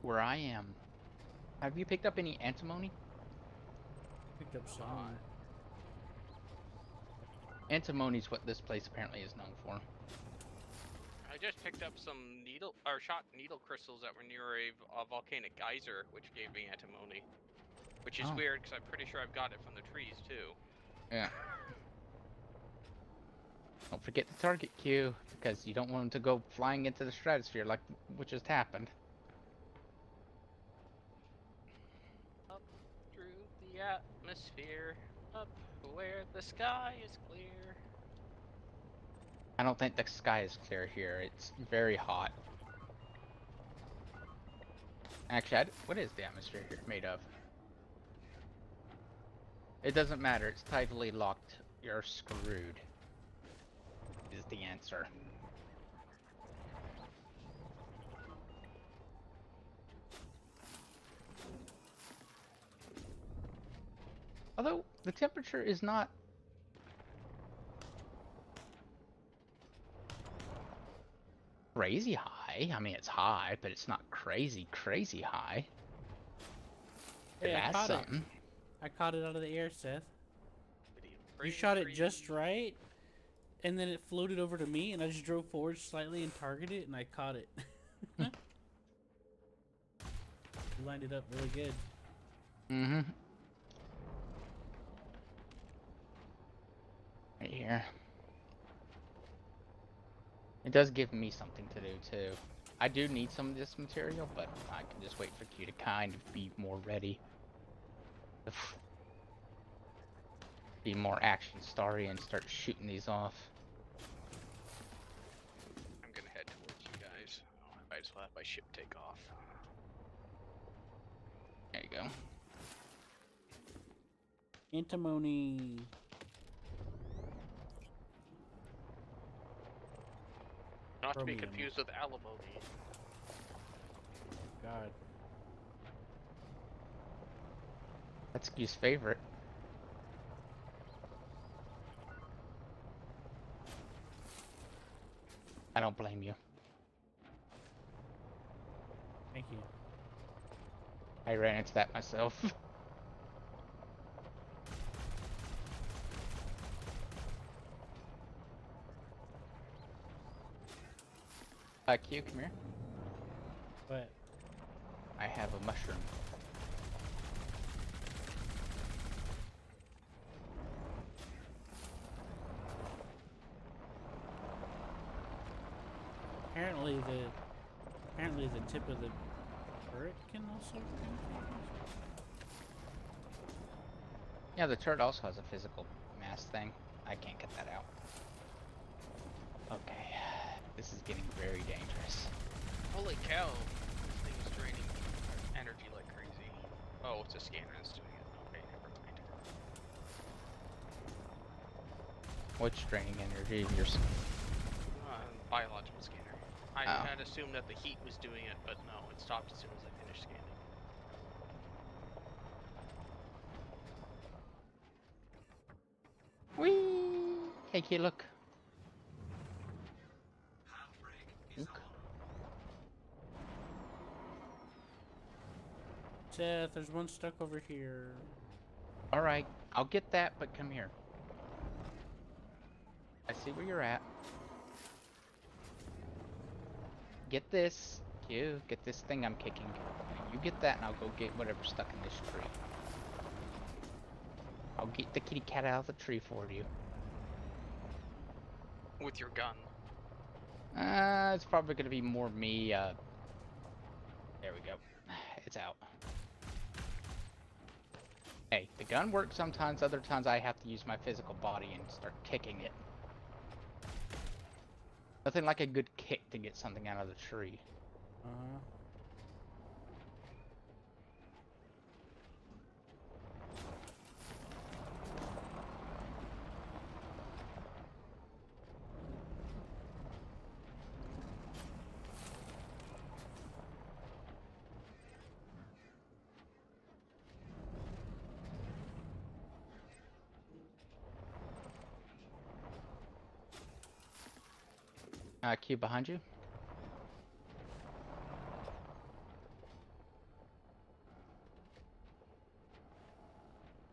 Where I am. Have you picked up any antimony? Picked up some. Antimony's what this place apparently is known for. I just picked up some shot needle crystals that were near a volcanic geyser, which gave me antimony. Which is Oh. weird, because I'm pretty sure I've got it from the trees, too. Yeah. Don't forget the target queue, because you don't want them to go flying into the stratosphere like what just happened. Up through the atmosphere, up where the sky is clear. I don't think the sky is clear here. It's very hot. Actually, what is the atmosphere here made of? It doesn't matter. It's tidally locked. You're screwed. Is the answer. Although the temperature is not crazy high. I mean, it's high, but it's not crazy high. Hey, I That's caught something. it. I caught it out of the air, Seth. You Pretty shot it trees. just right, and then it floated over to me, and I just drove forward slightly and targeted it, and I caught it. You lined it up really good. Mm-hmm. Right here. It does give me something to do too. I do need some of this material, but I can just wait for you to kind of be more ready. Be more action starry and start shooting these off. I'm gonna head towards you guys. Oh, I might as well have my ship take off. There you go. Antimony. Not to be Chromium. confused with alimony. God. That's Q's favorite. I don't blame you. Thank you. I ran into that myself. Q, come here. But I have a mushroom. apparently the tip of the turret can also penetrate. Yeah, the turret also has a physical mass thing. I can't get that out. Okay, this is getting very dangerous. Holy cow! This thing is draining energy like crazy. Oh, it's a scanner that's doing it. Okay, never mind. What's draining energy? Your Biological scanner. I Oh. had assumed that the heat was doing it, but no, it stopped as soon as I finished scanning. Whee! Hey, Q, look. Look. Seth, there's one stuck over here. Alright, I'll get that, but come here. I see where you're at. Get this. Q, get this thing I'm kicking. You get that and I'll go get whatever's stuck in this tree. I'll get the kitty cat out of the tree for you. With your gun. It's probably gonna be more me, there we go. It's out. Hey, the gun works sometimes, other times I have to use my physical body and start kicking it. Nothing like a good kick to get something out of the tree. Uh-huh. Q behind you.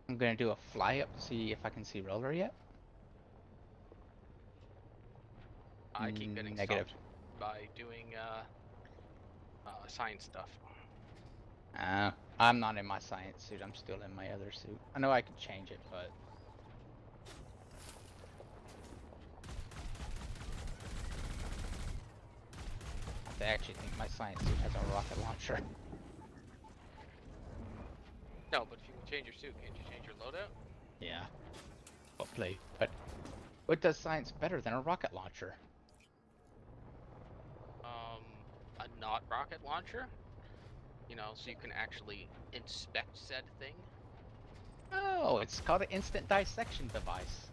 I'm gonna do a fly up to see if I can see Roller yet. I keep getting Negative. stopped by doing science stuff. I'm not in my science suit. I'm still in my other suit. I know I could change it, but I actually think my science suit has a rocket launcher. No, but if you can change your suit, can't you change your loadout? Yeah. Hopefully. But what does science better than a rocket launcher? A not rocket launcher? You know, so you can actually inspect said thing. Oh, it's called an instant dissection device.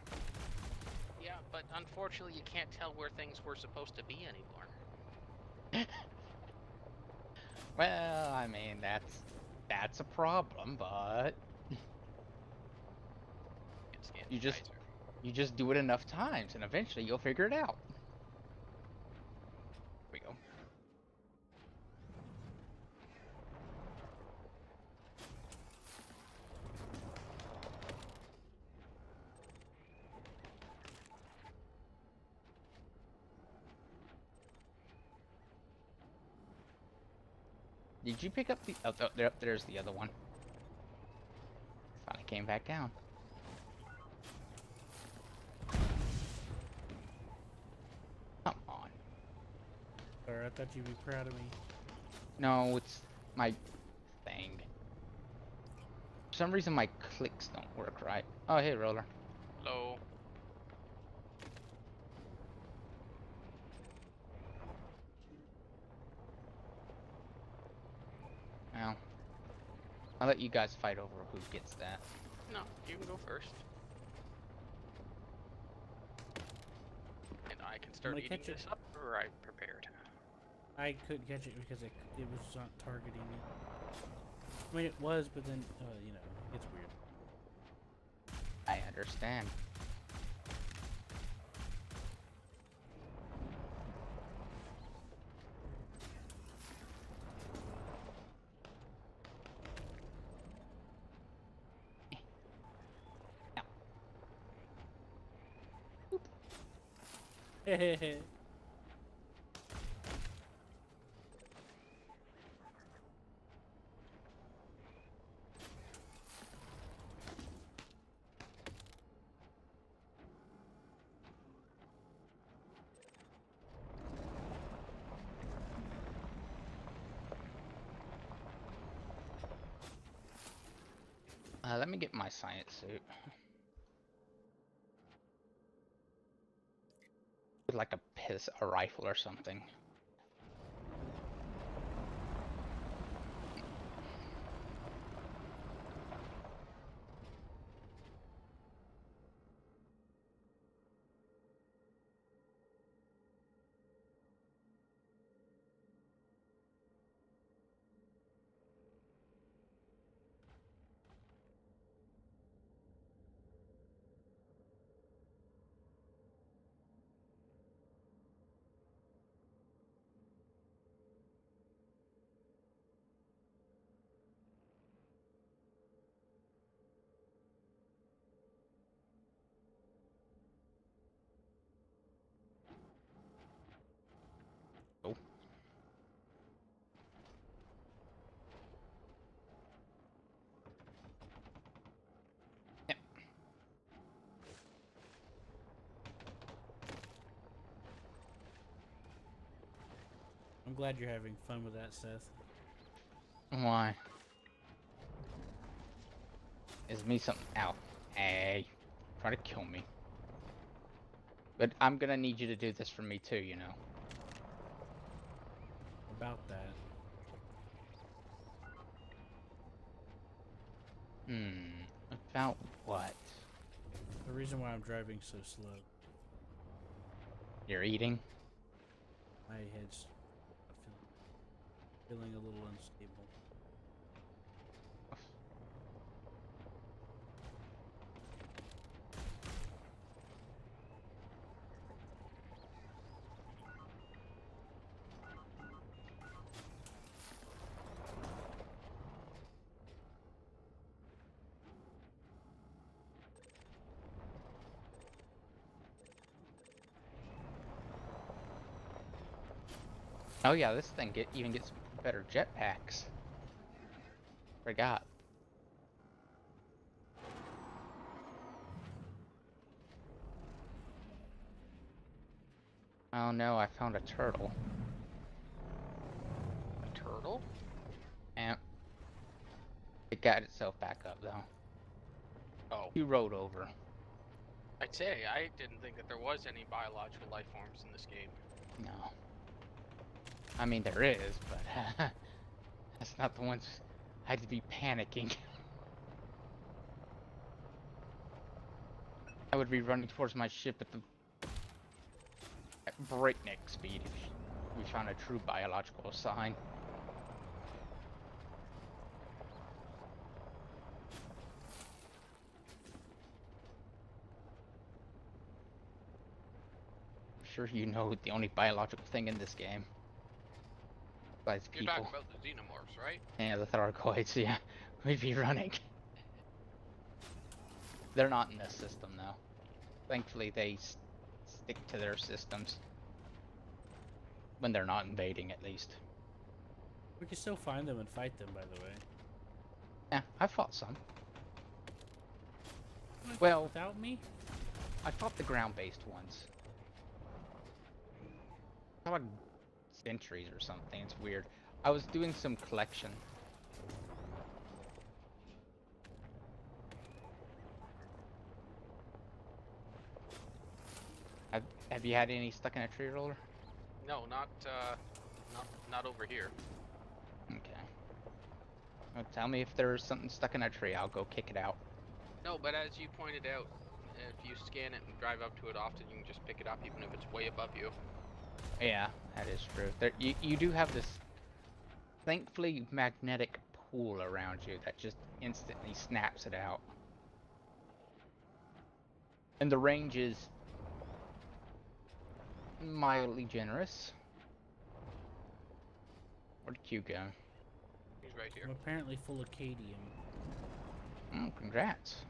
Yeah, but unfortunately you can't tell where things were supposed to be anymore. Well, I mean, that's a problem, but Can't scan you the just geyser. you just do it enough times and eventually you'll figure it out. Here we go. Did you pick up the there's the other one. Finally came back down. Come on. Sorry, I thought you'd be proud of me. No, it's my thing. For some reason my clicks don't work right. Oh, hey, Roller. Hello. Well, I'll let you guys fight over who gets that. No, you can go first. And I can start gonna eating catch it. this up, or I'm prepared. I couldn't catch it because it was not targeting me. I mean, it was, but then, you know, it's weird. I understand. Hehehe. Let me get my science suit. With like a rifle or something. Oh. Yep. I'm glad you're having fun with that, Seth. Why? Is me something? Ow. Hey. Try to kill me. But I'm gonna need you to do this for me too, you know. About that. About what? The reason why I'm driving so slow. You're eating? My head's feeling a little unstable. Oh yeah, this thing even gets better jetpacks. Forgot. Oh no, I found a turtle. A turtle? And it got itself back up though. Oh. You rode over. I'd say, I didn't think that there was any biological life forms in this game. No. I mean, there is, but that's not the ones I'd be panicking. I would be running towards my ship at breakneck speed if we found a true biological sign. I'm sure you know the only biological thing in this game. Besides You're people. talking about the xenomorphs, right? Yeah, the Thargoids, yeah. We'd be running. They're not in this system, though. Thankfully, they stick to their systems. When they're not invading, at least. We can still find them and fight them, by the way. Yeah, I fought some. Well, Without me? I fought the ground-based ones. I fought like sentries or something, it's weird. I was doing some collection. Have you had any stuck in a tree roller? No, not over here. Okay. Well, tell me if there's something stuck in a tree, I'll go kick it out. No, but as you pointed out, if you scan it and drive up to it often, you can just pick it up even if it's way above you. Yeah, that is true. You do have this, thankfully, magnetic pool around you that just instantly snaps it out. And the range is mildly generous. Where'd Q go? He's right here. I'm apparently full of cadmium. Congrats.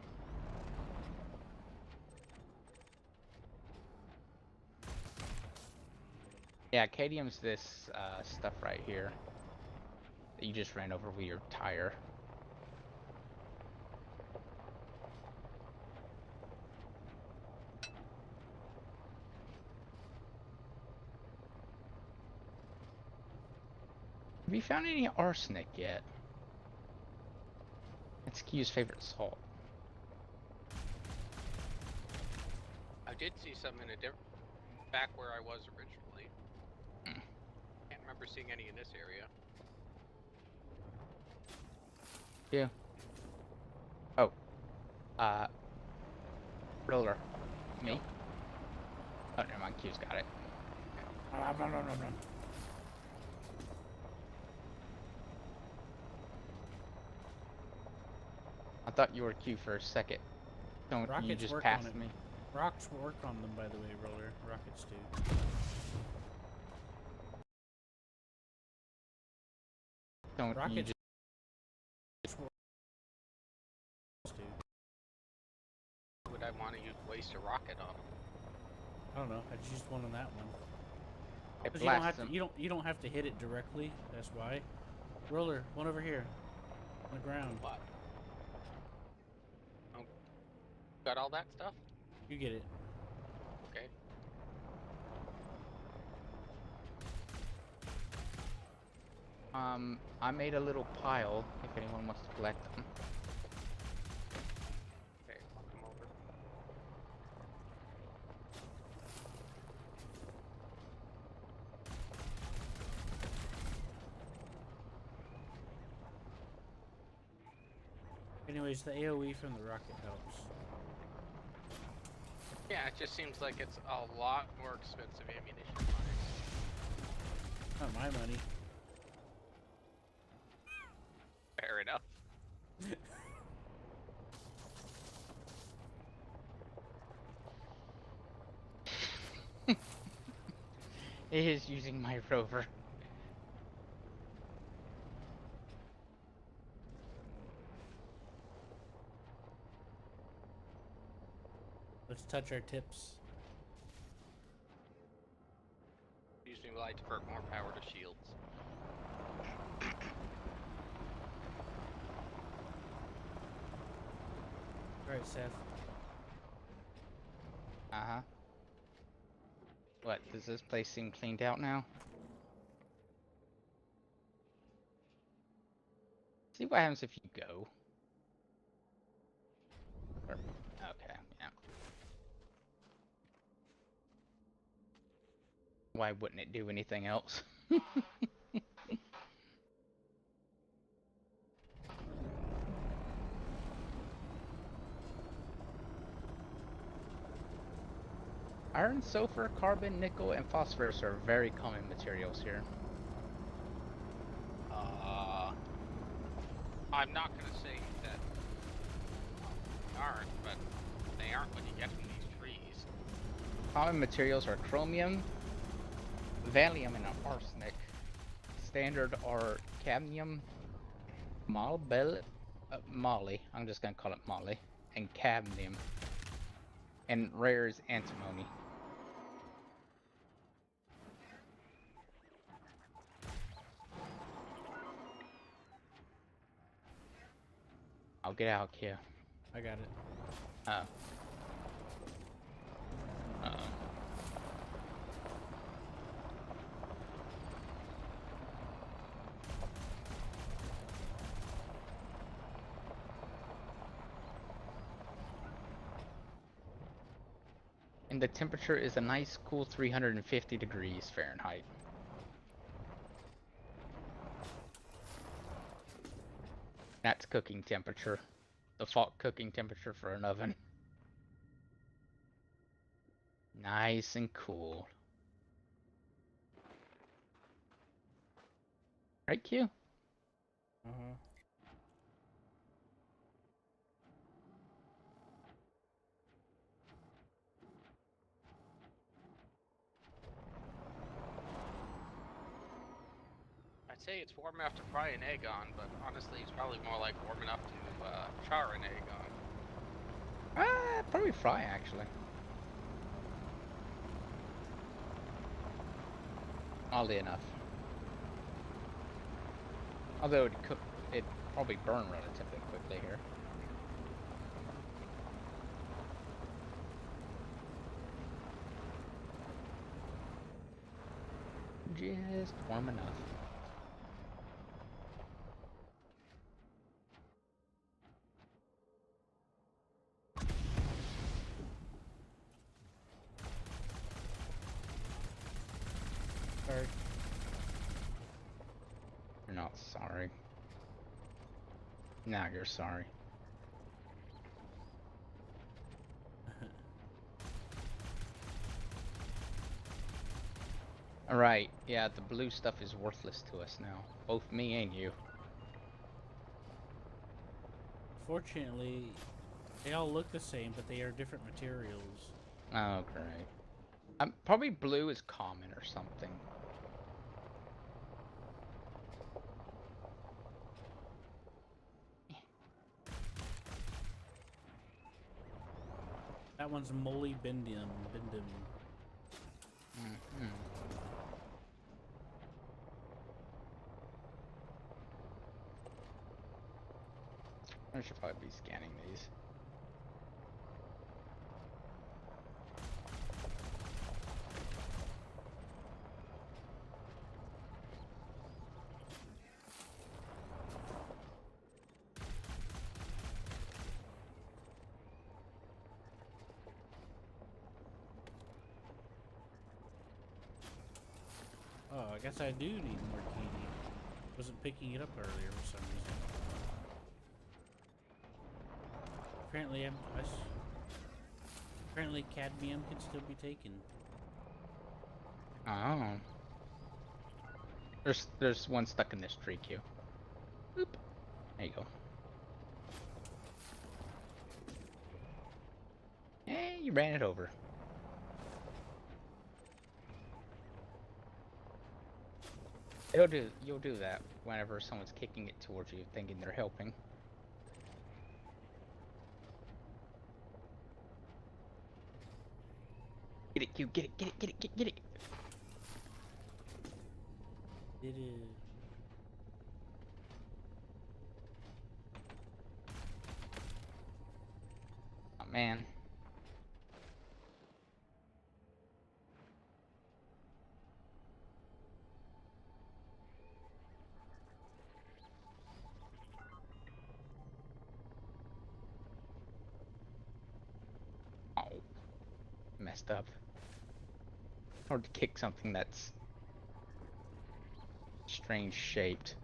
Yeah, cadmium's this stuff right here that you just ran over with your tire. Have you found any arsenic yet? It's Q's favorite salt. I did see some in a different, back where I was originally. Can't remember seeing any in this area. Yeah. Oh. Roller. Me? Oh, never mind. Q's got it. I thought you were Q for a second. Don't you Rockets just work passed on it. me? Rocks work on them, by the way, Roller. Rockets do. Don't you Rockets just... do. Would I want to waste a rocket on them? I don't know. I just used one on that one. It 'Cause you don't blasts have to. them. You don't have to hit it directly. That's why. Roller, one over here, on the ground. What? Oh, got all that stuff? You get it. Okay. I made a little pile if anyone wants to collect them. Okay, I'll come over. Anyways, the AOE from the rocket helps. Yeah, it just seems like it's a lot more expensive ammunition. Not my money. Fair enough. It is using my rover. Let's touch our tips. Gives me light to divert more power to shields. Alright, Seth. Uh-huh. What, does this place seem cleaned out now? See what happens if you go. Okay, yeah. Why wouldn't it do anything else? Iron, sulfur, carbon, nickel, and phosphorus are very common materials here. I'm not going to say that they aren't, but they aren't when you get from these trees. Common materials are chromium, valium, and arsenic. Standard are cadmium, molly, I'm just gonna call it molly, and cadmium. And rare is antimony. I'll get out here. I got it. Oh. Uh-oh. And the temperature is a nice cool 350 degrees Fahrenheit. That's cooking temperature. Default cooking temperature for an oven. Nice and cool. Right, Q? Uh-huh. I'd say it's warm enough to fry an egg on, but honestly, it's probably more like warm enough to char an egg on. Probably fry actually. Oddly enough. Although it'd probably burn relatively quickly here. Just warm enough. Sorry. You're not sorry. Now you're sorry. Alright, yeah, the blue stuff is worthless to us now. Both me and you. Fortunately, they all look the same, but they are different materials. Oh, great. Probably blue is common or something. That one's molybdenum. Mm-hmm. I should probably be scanning these. Oh, I guess I do need more cadmium. Wasn't picking it up earlier for some reason. Apparently, apparently cadmium can still be taken. Oh. There's one stuck in this tree queue. Boop. There you go. Hey, you ran it over. You'll do that whenever someone's kicking it towards you, thinking they're helping. Get it, Q, get it. It is. Oh man. Oh, messed up. Hard to kick something that's strange shaped.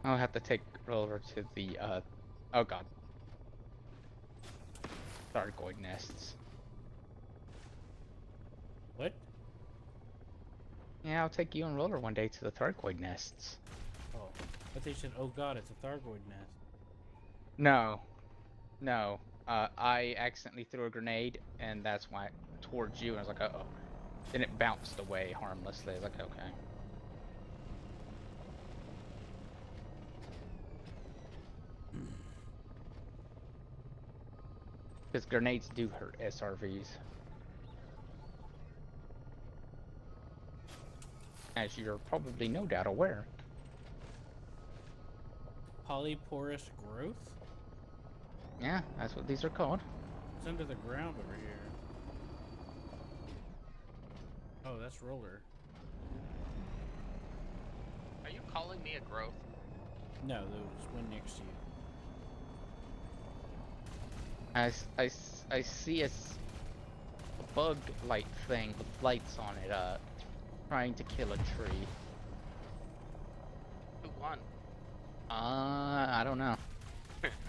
I'll have to take roller to the oh god, Thargoid nests. What? Yeah, I'll take you and roller one day to the Thargoid nests. Oh. But they said, oh god, it's a Thargoid nest. No, no. I accidentally threw a grenade, and that's why towards you, and I was like, uh oh. Then it bounced away harmlessly. I was like, okay. Because grenades do hurt SRVs. As you're probably no doubt aware. Polyporous growth? Yeah, that's what these are called. It's under the ground over here. Oh, that's roller. Are you calling me a growth? No, there was one next to you. I see a bug-like thing with lights on it, trying to kill a tree. Who won? I don't know.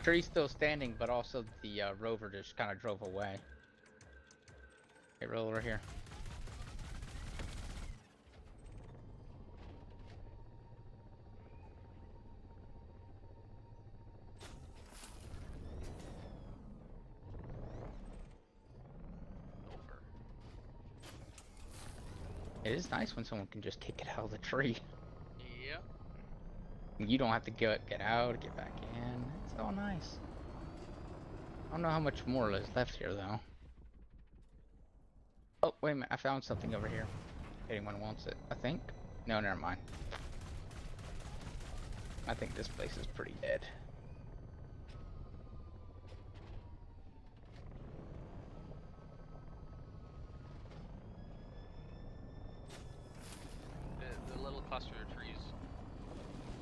Tree's still standing, but also the rover just kind of drove away. Hey, roll over here. Over. It is nice when someone can just kick it out of the tree. Yep. You don't have to get out, get back in. It's all nice. I don't know how much more is left here, though. Oh, wait a minute. I found something over here. If anyone wants it, I think. No, never mind. I think this place is pretty dead. The little cluster of trees.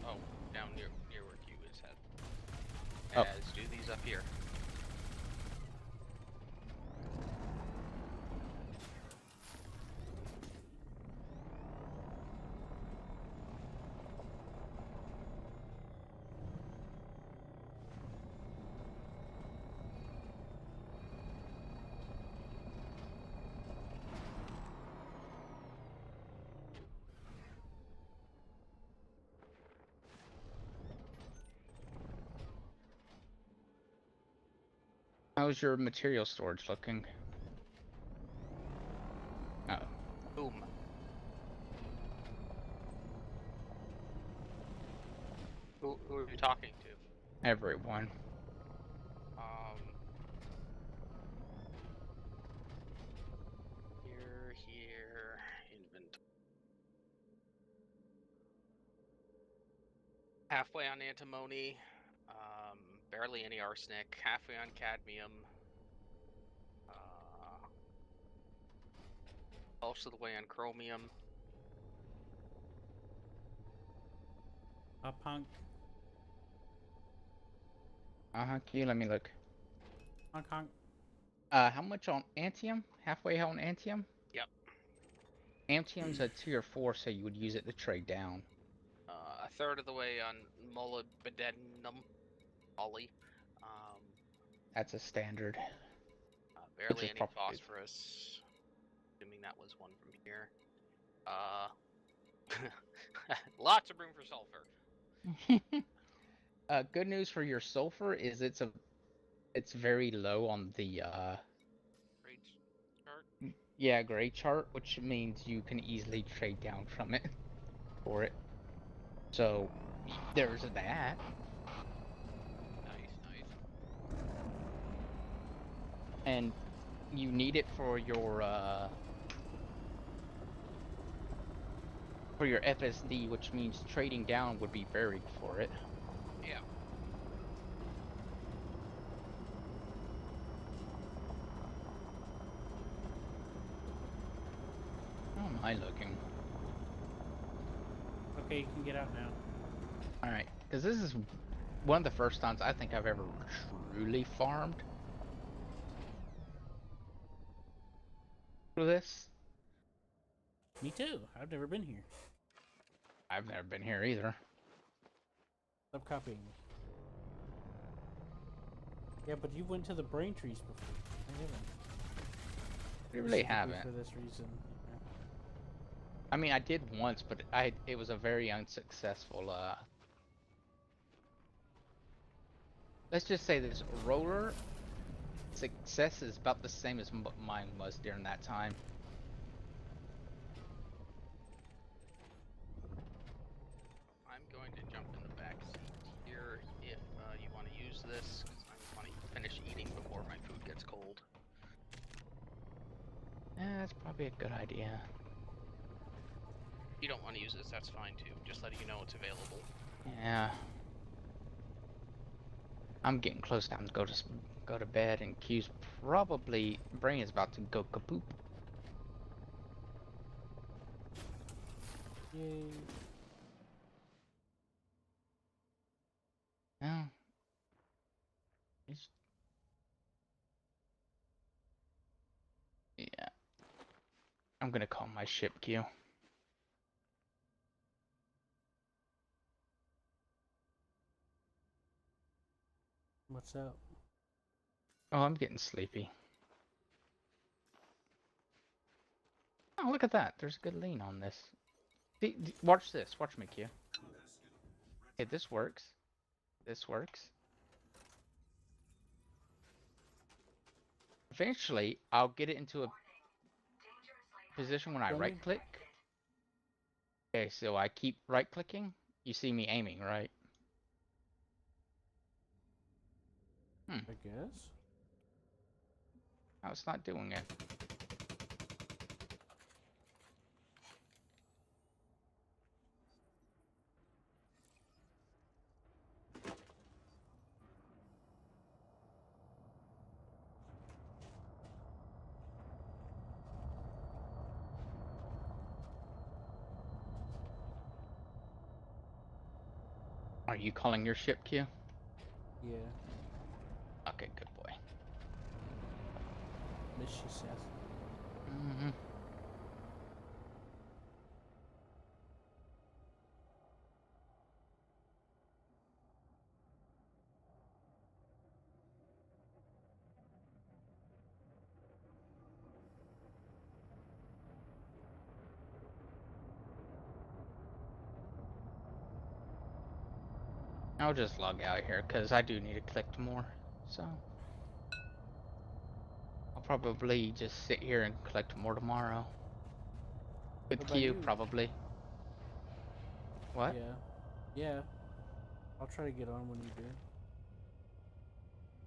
Oh, down near where Q is head. Oh. As do these up here. How's your material storage looking? Oh, Boom. Who are you talking to? everyone. Here, inventory. Halfway on antimony, barely any arsenic, halfway on cadmium, most of the way on chromium. Punk. Q, let me look. Honk honk. How much on antium? Halfway on antium? Yep. Antium's a tier 4, so you would use it to trade down. A third of the way on molybdenum, poly. That's a standard. Barely is any probably- phosphorus. Assuming that was one from here. Lots of room for sulfur. Good news for your sulfur is it's very low on the Great chart. gray chart, which means you can easily trade down from it for it. So there's that. Nice, nice. And you need it for your FSD, which means trading down would be very good for it. Yeah. How am I looking? Okay, you can get out now. Alright, because this is one of the first times I think I've ever truly farmed for this. Me too. I've never been here. I've never been here either. Stop copying me. Yeah, but you went to the brain trees before. I haven't. We really Specifically haven't. For this reason. Yeah. I mean, I did once, but it was a very unsuccessful. Let's just say this roller success is about the same as mine was during that time. I'm going to jump in the back seat here if you want to use this, because I want to finish eating before my food gets cold. Yeah, that's probably a good idea. If you don't want to use this, that's fine too. Just letting you know it's available. Yeah. I'm getting close time to go to bed, and Q's probably brain is about to go kapoop. Yay. Yeah. It's, yeah. I'm gonna call my ship Q. What's up? Oh, I'm getting sleepy. Oh, look at that. There's a good lean on this. See, watch this. Watch me, Q. Okay, this works. This works. Eventually, I'll get it into a position when I Don't right click. Okay, so I keep right clicking. You see me aiming, right? I guess. No, it's not doing it. Are you calling your ship, Q? Yeah. Okay, good boy. Miss you, Seth. Mm-hmm. I'll just log out here because I do need to collect more. So I'll probably just sit here and collect more tomorrow. With What about Q, you? probably. What? Yeah. Yeah. I'll try to get on when you do.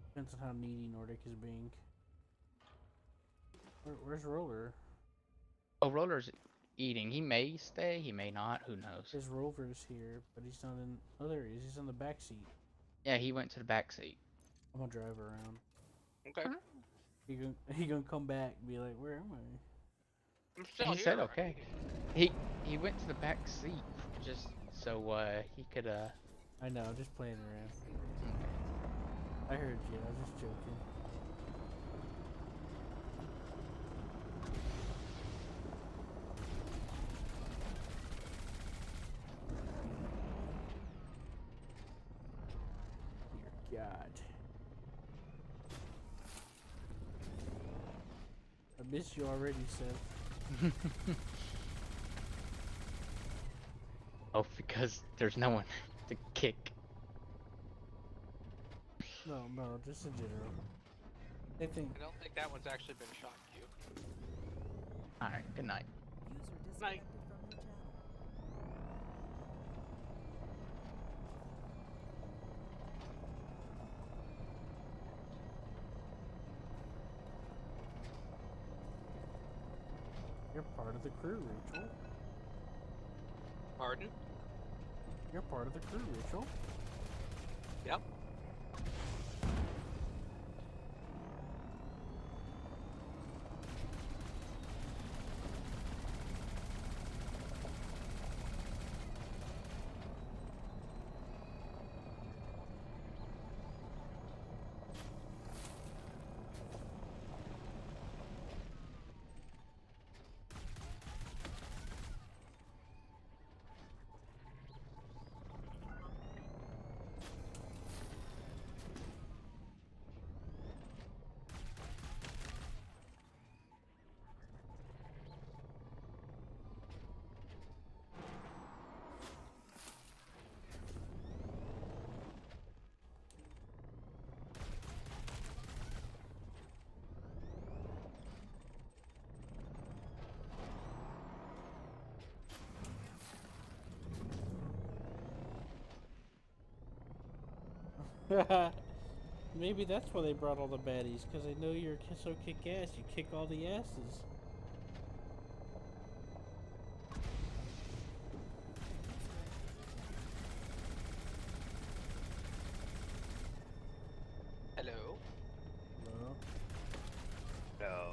Depends on how needy Nordic is being. Where's Roller? Oh, Roller's eating. He may stay, he may not. Who knows? His Rover's here, but he's not in. Oh, there he is. He's in the back seat. Yeah, he went to the back seat. I'm gonna drive around. Okay. He gonna come back and be like, "Where am I?" I'm still He here. said okay. He went to the back seat just so he could I know. Just playing around. I heard you. I was just joking. Dear God. I miss you already, Seth. Oh, because there's no one to kick. No, just in general. I think. I don't think that one's actually been shot to you. Alright, good night. User Night. disconnected from your channel. You're part of the crew, Rachel. Pardon? You're part of the crew, Rachel. Yep. Maybe that's why they brought all the baddies, because they know you're so kick-ass, you kick all the asses. Hello. Well, No.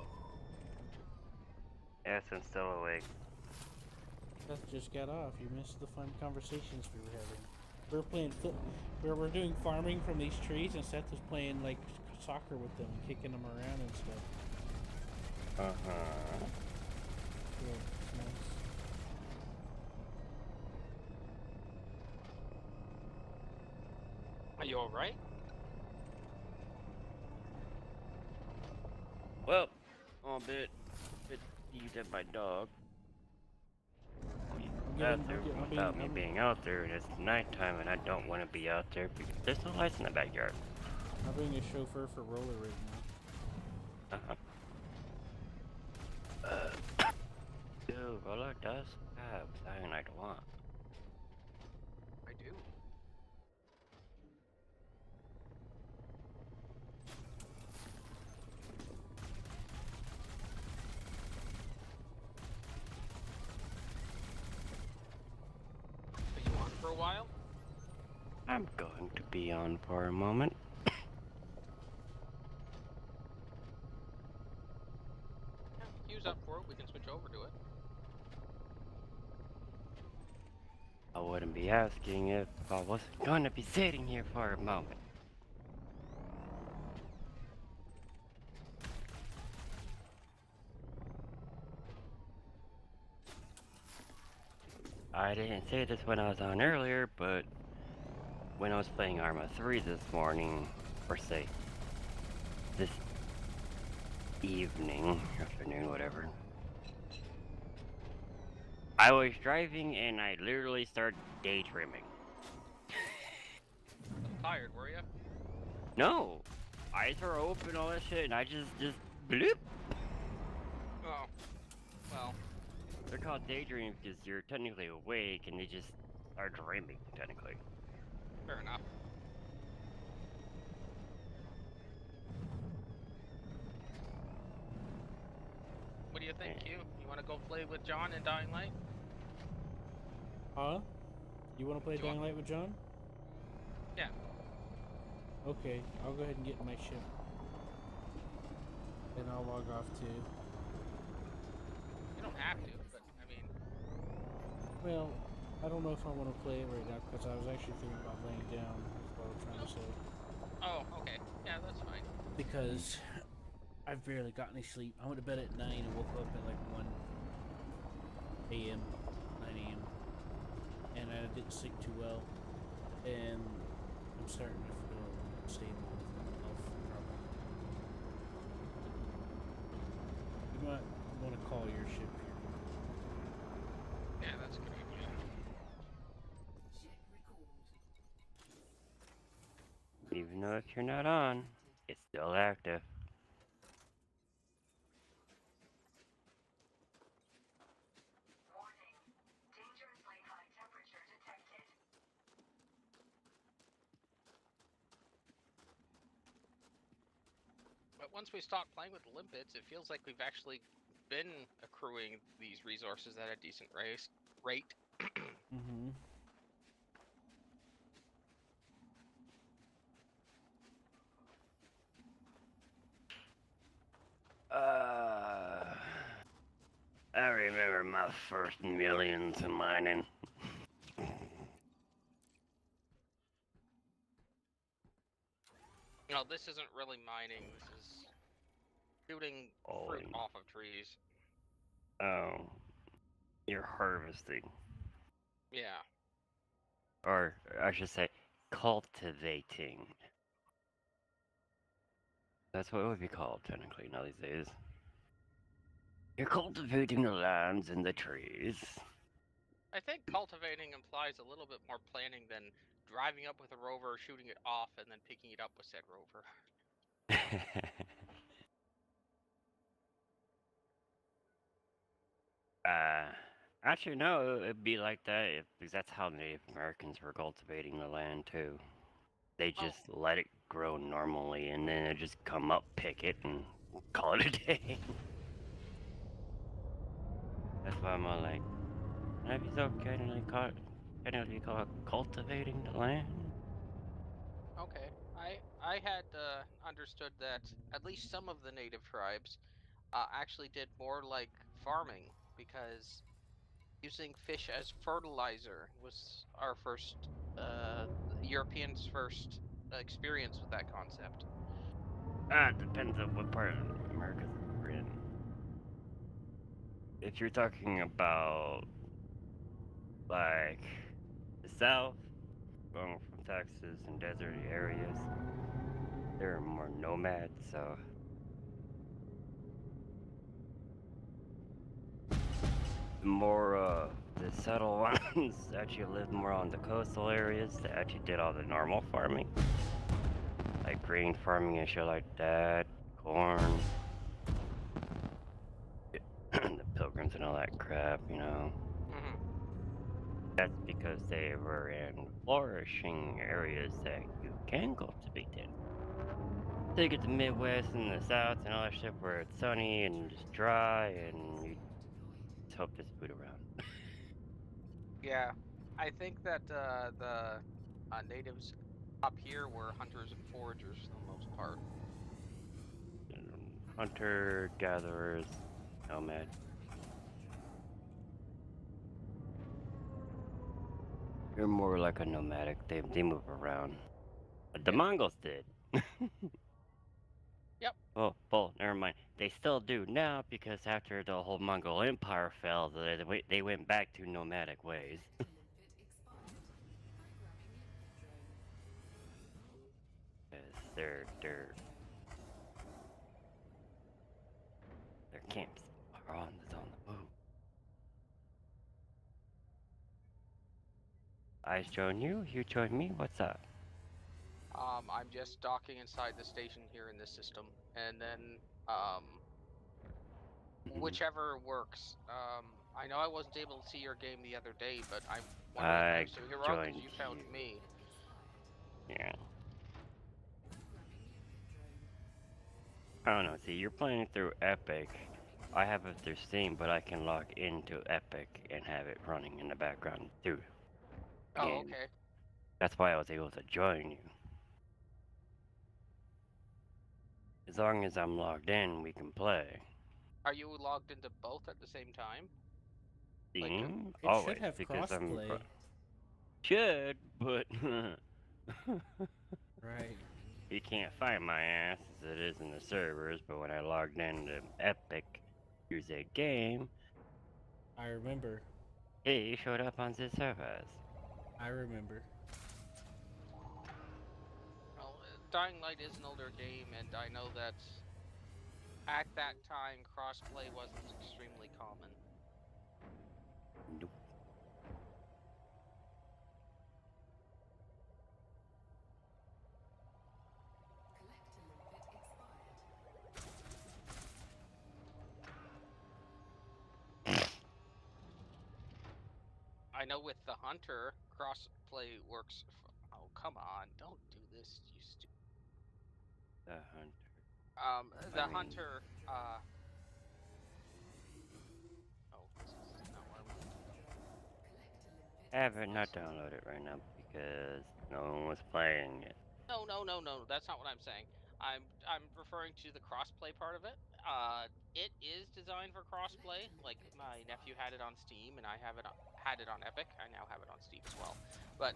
Yes, I'm still awake. Seth just got off. You missed the fun conversations we were having. We were playing, we're doing farming from these trees, and Seth was playing like soccer with them, and kicking them around and stuff. Uh-huh. Yeah, it's nice. Are you alright? Well, I'm a bit peeved at my dog. Out there without me being out there, and it's nighttime, and I don't want to be out there because there's no lights in the backyard. I'm being a chauffeur for Roller right now. Dude, Roller does have something I'd want. I do. Are you on for a while? I'm going to be on for a moment. Yeah, queue's up for it. We can switch over to it. I wouldn't be asking if I wasn't going to be sitting here for a moment. I didn't say this when I was on earlier, but when I was playing Arma 3 this morning, or say, this evening, afternoon, whatever, I was driving and I literally started daydreaming. Tired, were you? No! Eyes are open, all that shit, and I just bloop! Oh. Well, They're called daydreams because you're technically awake and they just are dreaming, technically. fair enough. What do you think, Q? You want to go play with John in Dying Light? Huh? You want to play Do you Dying want- Light with John? Yeah. Okay, I'll go ahead and get in my ship. And I'll log off too. You don't have to, but I mean, Well, I don't know if I want to play it right now because I was actually thinking about laying down. That's what I was trying to say. oh, okay. Yeah, that's fine. Because I've barely got any sleep. I went to bed at 9 and woke up at like 1 a.m., 9 a.m. And I didn't sleep too well. And I'm starting to feel unstable with my health problem. You might want to call your ship here. Yeah, that's a good idea. Even though if you're not on, it's still active. But once we stop playing with limpets, it feels like we've actually been accruing these resources at a decent rate. Mm-hmm. I remember my first millions in mining. No, this isn't really mining. This is shooting fruit off of trees. Oh, you're harvesting. Yeah. Or I should say, cultivating. That's what it would be called, technically, now these days. You're cultivating the lands and the trees. I think cultivating implies a little bit more planning than driving up with a rover, shooting it off, and then picking it up with said rover. Actually, no, it'd be like that because that's how Native Americans were cultivating the land, too. They just let it grow normally, and then it just come up, pick it, and call it a day. That's why I'm all like, maybe so can you call it cultivating the land? Okay. I had understood that at least some of the native tribes actually did more like farming, because using fish as fertilizer was our first Europeans' first experience with that concept. It depends on what part of America you're in. If you're talking about, like, the South, going from Texas and desert areas, they're more nomads, so more the settled ones actually live more on the coastal areas that actually did all the normal farming, like grain farming and shit like that, corn, the pilgrims and all that crap, you know. Mm-hmm. That's because they were in flourishing areas that you can cultivate in. So you get the Midwest and the South and all that shit where it's sunny and just dry and you just hope there's food around. Yeah, I think that the natives up here were hunters and foragers for the most part. Hunter, gatherers, nomad. You're more like a nomadic. They move around. But the Yeah. Mongols did. Yep. Well, never mind. They still do now because after the whole Mongol Empire fell, they went back to nomadic ways. Because their camps are on the move. I join you. You join me. What's up? I'm just docking inside the station here in this system, and then um, whichever works. I know I wasn't able to see your game the other day, but I'm wondering if I I was doing it wrong because joined you found you. me. Yeah. I don't know. See, you're playing through Epic. I have it through Steam, but I can log into Epic and have it running in the background too. Oh, And okay. that's why I was able to join you. As long as I'm logged in, we can play. Are you logged into both at the same time? Like, Steam? It should Always, have because I'm... crossplay. Should, but... Right. you can't find my ass as it is in the servers, but when I logged into Epic, use a game, I remember. it showed up on the servers. I remember. well, Dying Light is an older game, and I know that at that time crossplay wasn't extremely common. Nope. I know with the Hunter, crossplay works. Oh, come on! Don't do this, you stupid. The Hunter. The I mean, Hunter I have it not downloaded right now because no one was playing it. No, that's not what I'm saying. I'm referring to the crossplay part of it. It is designed for crossplay. Like my nephew had it on Steam, and I have it had it on Epic. I now have it on Steam as well. But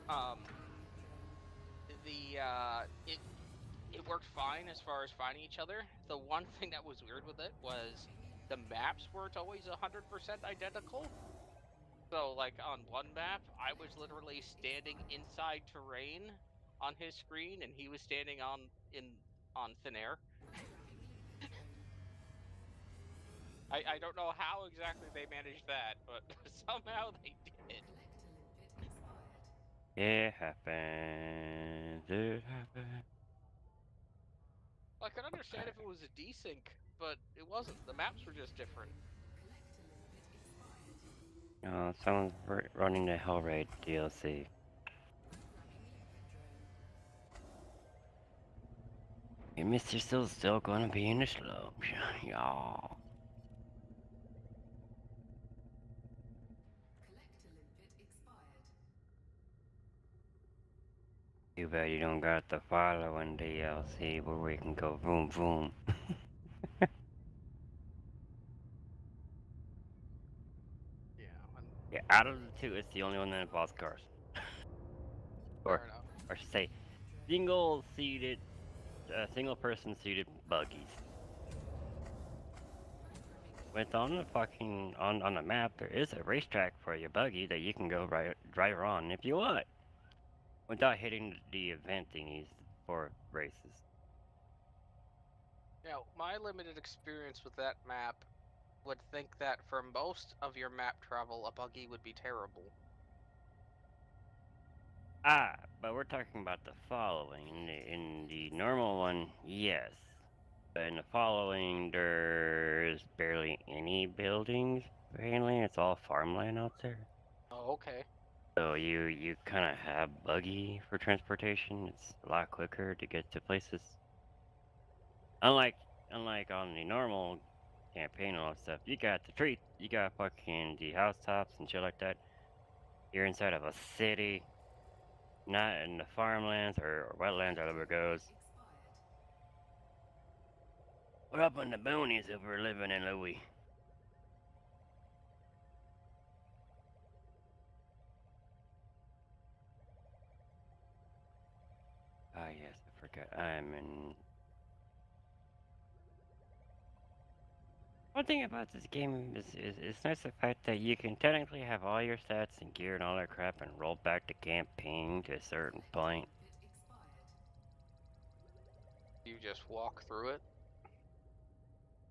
it worked fine as far as finding each other. The one thing that was weird with it was the maps weren't always 100% identical. So, like on one map, I was literally standing inside terrain on his screen, and he was standing on thin air. I don't know how exactly they managed that, but somehow they did. It happens. It happens. I could understand if it was a desync, but it wasn't. The maps were just different. Someone's running the Hellraid DLC. Hey, Mr. Still's still gonna be in the slums, y'all. Too bad you don't got the following DLC where we can go boom boom. Yeah, and Yeah, out of the two, it's the only one that involves cars. fair enough. Or I should say, single person seated buggies. With on the fucking on the map, there is a racetrack for your buggy that you can go drive on if you want, without hitting the event thingies for races. Now, my limited experience with that map would think that for most of your map travel, a buggy would be terrible. But we're talking about the following. In the normal one, yes. But in the following, there's barely any buildings. Mainly, it's all farmland out there. Oh, okay. So you kind of have buggy for transportation. It's a lot quicker to get to places. Unlike on the normal campaign and all that stuff, you got the trees, you got fucking the housetops and shit like that. You're inside of a city, not in the farmlands or wetlands, however it goes. We're up in the boonies if we're living in Louis. Ah, yes, I forgot. I'm in. One thing about this game is it's nice the fact that you can technically have all your stats and gear and all that crap and roll back the campaign to a certain point. You just walk through it.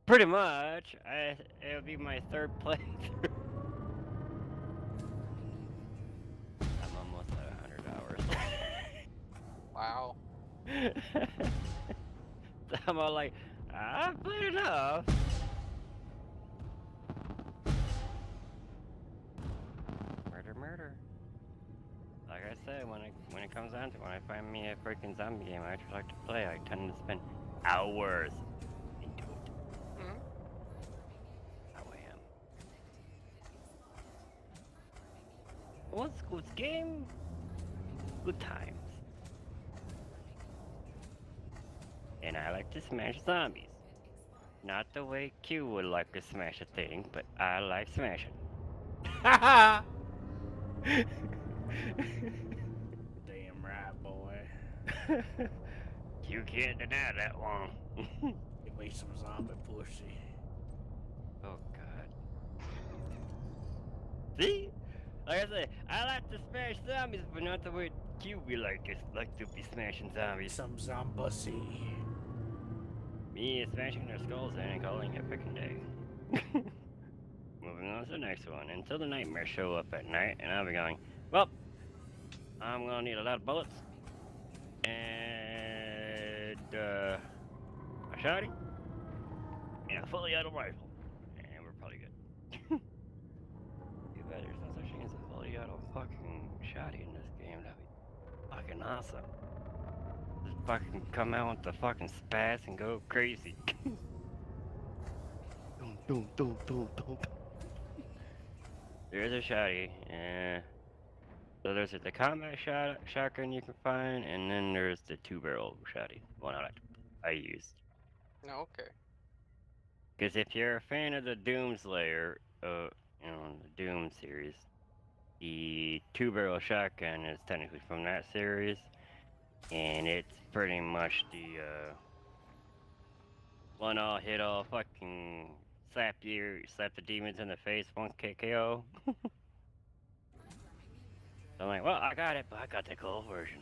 Pretty much. It'll be my third playthrough. I'm almost at 100 hours. Wow. So I'm all like, I've played enough. Murder. Like I said, when it comes down to it, when I find me a freaking zombie game I actually like to play, I tend to spend hours into it. Mm-hmm. How I am. What's good game? Good times. And I like to smash zombies. Not the way Q would like to smash a thing, but I like smashing. Damn right, boy. You can't deny that one. Give me some zombie pussy. Oh god. See? Like I said, I like to smash zombies, but not the way Q we like to be smashing zombies. Some zombussy. Me smashing their skulls in and calling it frickin' day. Moving on to the next one. Until the nightmares show up at night, and I'll be going, well, I'm gonna need a lot of bullets. And, a shotty. And a fully auto rifle. And we're probably good. Too bad there's no such thing as a fully auto fucking shotty in this game. That'd be fucking awesome. Just fucking come out with the fucking spaz and go crazy. There's a shotty. So there's the combat shotgun you can find, and then there's the 2-barrel shotty. One I used. No, okay. Because if you're a fan of the Doomslayer, the Doom series, the 2-barrel shotgun is technically from that series, and it's pretty much the one all hit all fucking slap the demons in the face, one KO. So I'm like, well, I got it, but I got the gold version.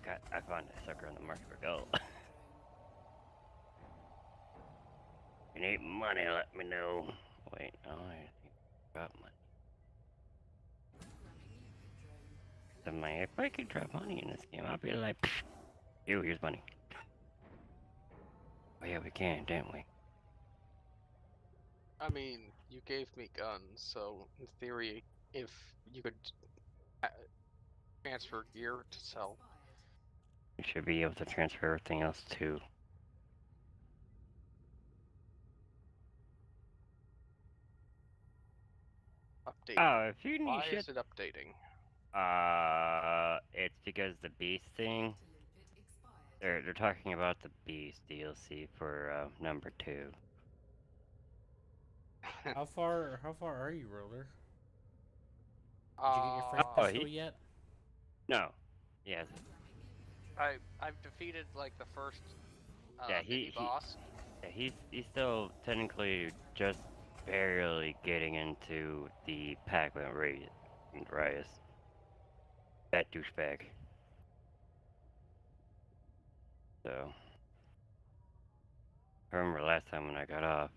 I found that sucker on the market for gold. If you need money, let me know. Wait, oh, I think I got money. So I'm like, if I could drop money in this game, I'll be like, here's money. Oh yeah, we can, didn't we? I mean, you gave me guns, so in theory, if you could transfer gear to sell. We should be able to transfer everything else too. Update. Oh, if you need Why shit, is it updating? it's because the beast thing. They're talking about the beast DLC for number 2. How far are you, Roller? Did you get your first Oh, pistol yet? No. Yes. I've defeated like the first Yeah, mini boss. Yeah, he's still technically just barely getting into the Pac-Man Riot. That douchebag. So, I remember last time when I got off.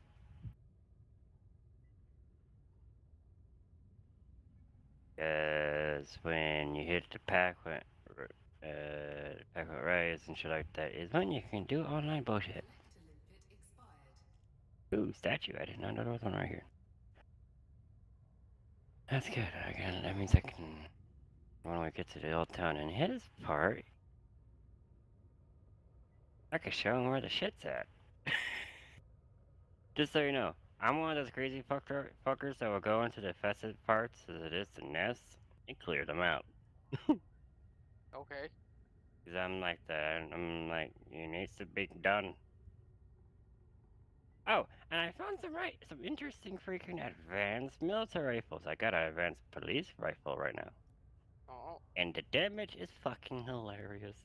Because when you hit the Pac-Man Riot and shit like that, is when you can do online bullshit. Ooh, statue. I did not know there was one right here. That's good. That means I can, when we get to the old town and hit his part, I can show him where the shit's at. Just so you know, I'm one of those crazy fuckers that will go into the infested parts as it is the nests and clear them out. Okay. Cause I'm like that. I'm like, it needs to be done. Oh, and I found some interesting freaking advanced military rifles. I got an advanced police rifle right now. Oh. And the damage is fucking hilarious.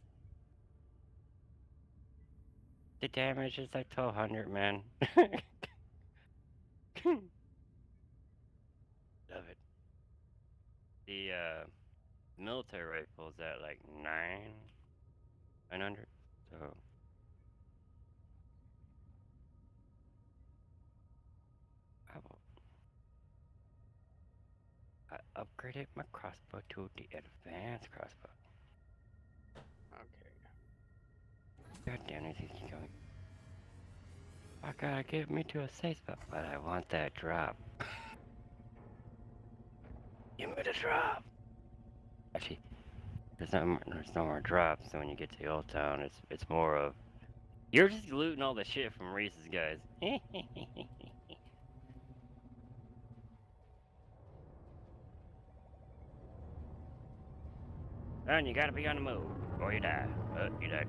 The damage is like 1200, man. Love it. The military rifle is at like 900. So I upgraded my crossbow to the advanced crossbow. Okay. God damn it, he's going. I gotta get me to a safe spot, but I want that drop. Give me the drop. Actually, there's no more drops. So when you get to the old town, it's more of you're just looting all the shit from Reese's guys. And you gotta be on the move, or you die. You died.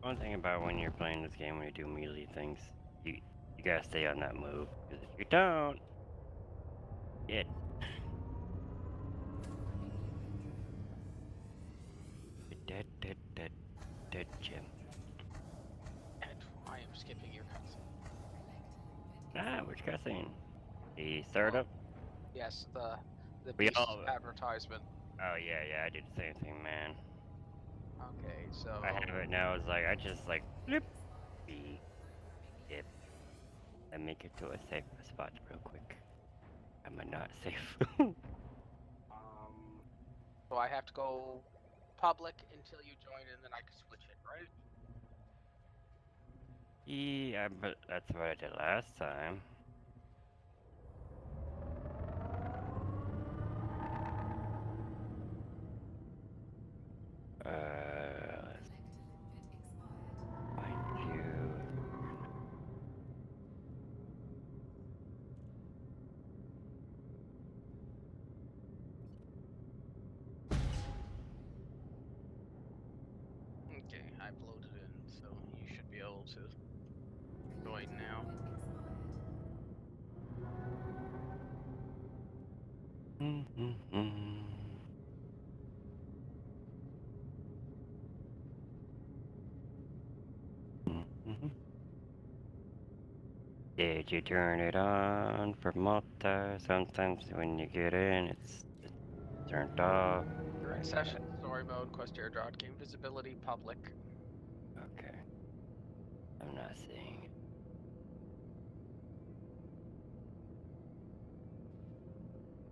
One thing about when you're playing this game, when you do melee things, you gotta stay on that move. Because if you don't, it. Dead Jim. I am skipping your cutscene. Ah, which cutscene? The startup? Yes, the We beast all- advertisement. Oh yeah, I did the same thing, man. Okay, so I have it now. It's like I just like flip, B, dip, and make it to a safe spot real quick. Am I not safe? so I have to go public until you join, and then I can switch it, right? Yeah, but that's what I did last time. Let's find you. Okay, I've loaded in, so you should be able to join now. Did you turn it on for multi? Sometimes when you get in, it's turned off. You're in session, story mode, quest airdrop, game visibility, public. Okay. I'm not seeing it.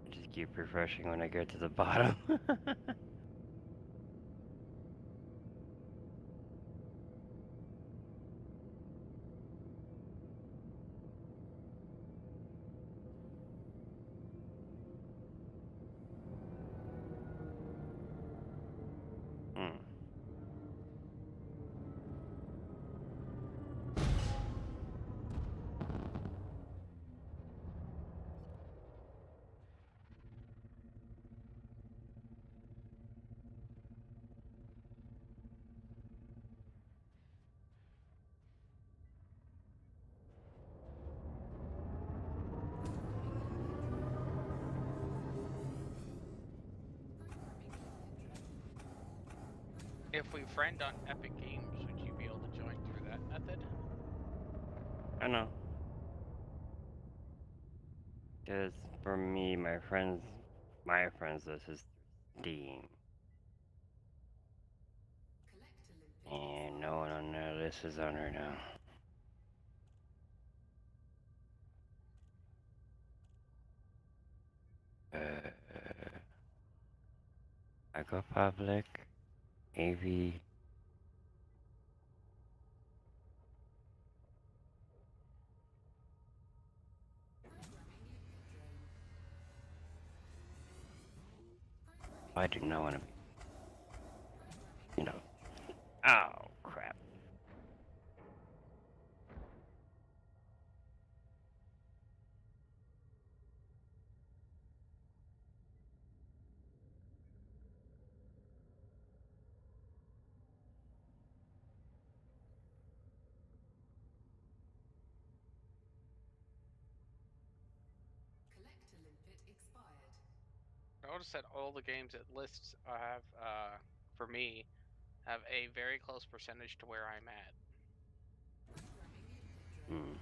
I just keep refreshing when I get to the bottom. Hmm. If we friend on Epic Games, would you be able to join through that method? I know. Because for me, my friends list is Steam. And no one on that list is on her now. I go public, AV. I do not want to be, Oh, crap. Notice that all the games it lists have, for me, have a very close percentage to where I'm at. Hmm.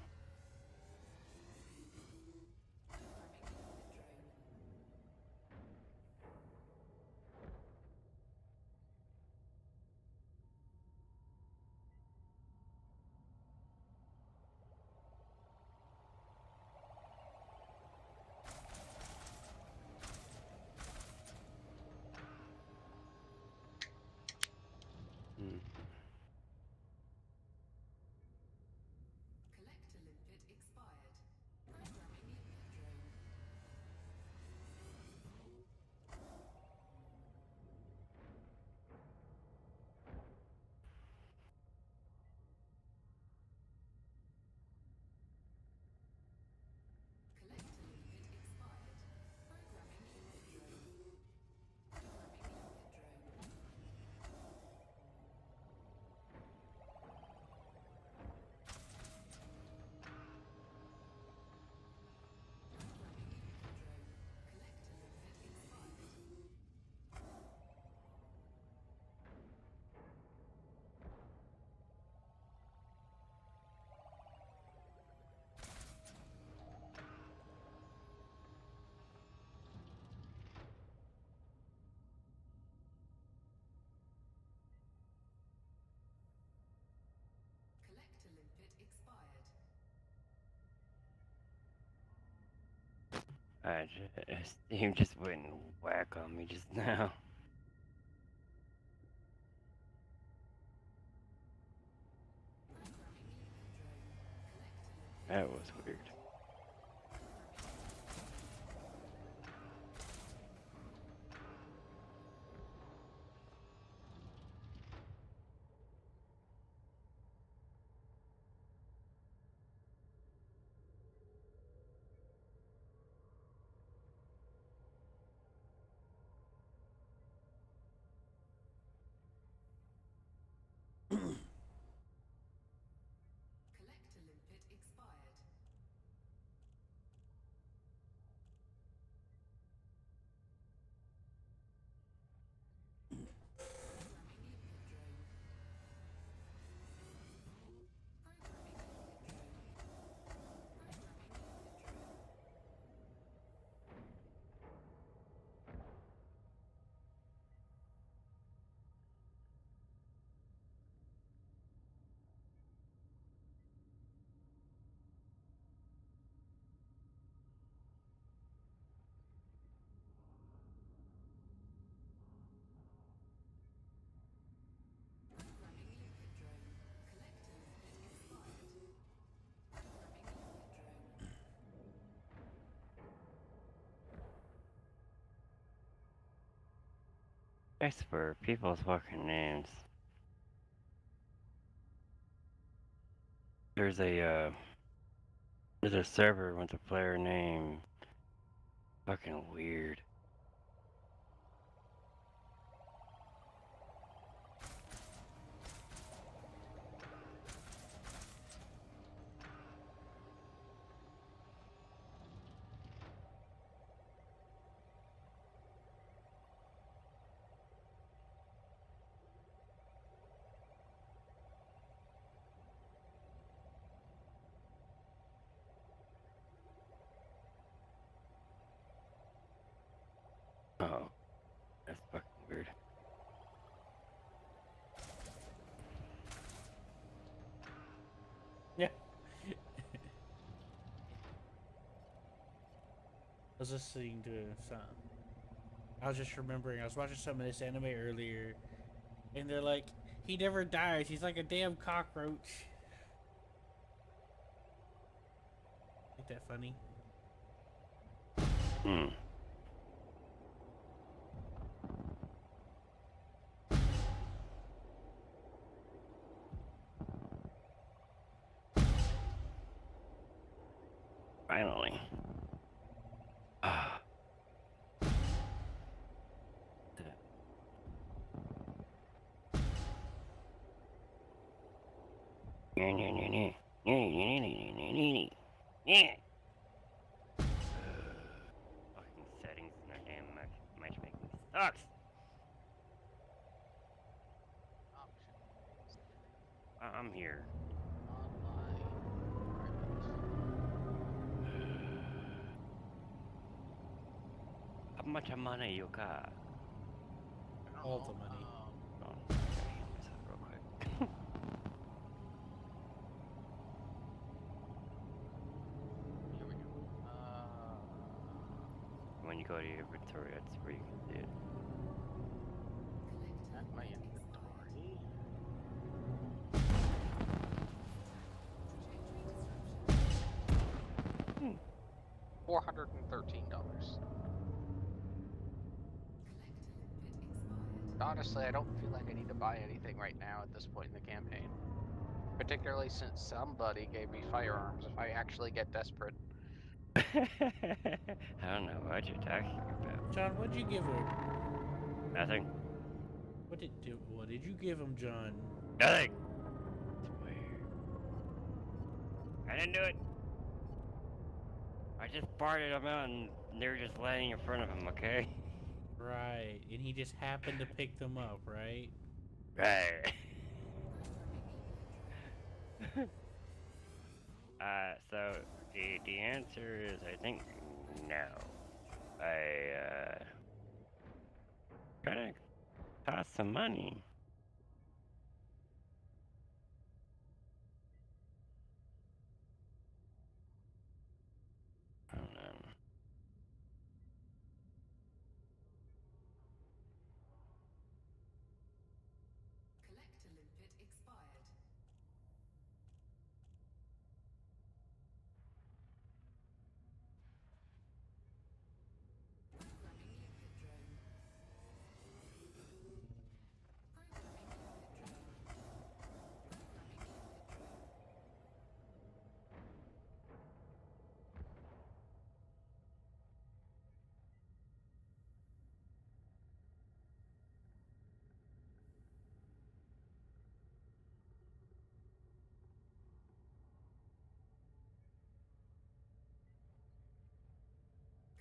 Hmm. Steam just went and whack on me just now. That was weird. I swear, people's fucking names. There's a server with a player name. Fucking weird. Oh, that's fucking weird. Yeah. I was listening to some. I was just remembering. I was watching some of this anime earlier, and they're like, he never dies. He's like a damn cockroach. Ain't that funny? Hmm. Finally. Ah. Yeah. Fucking settings in their damn matchmaking sucks. Options. I'm here. Online. How much money you got? Private. I don't All know. the money. Oh, I gotta heal myself real quick. Here we go. When you go to your inventory, that's where you can see it. At my inventory. $413. Honestly, I don't feel like I need to buy anything right now at this point in the campaign. Particularly since somebody gave me firearms if I actually get desperate. I don't know what you're talking about. John, what'd you give him? Nothing. What did you give him, John? Nothing. It's weird. I didn't do it. I just bartered them out and they were just laying in front of him, okay? Right, and he just happened to pick them up, right? Right. So the answer is I think no. I gotta cost some money. I don't know. Collector limpet expired. Programming limpet drone. Programming limpet drone. Programming limpet drone.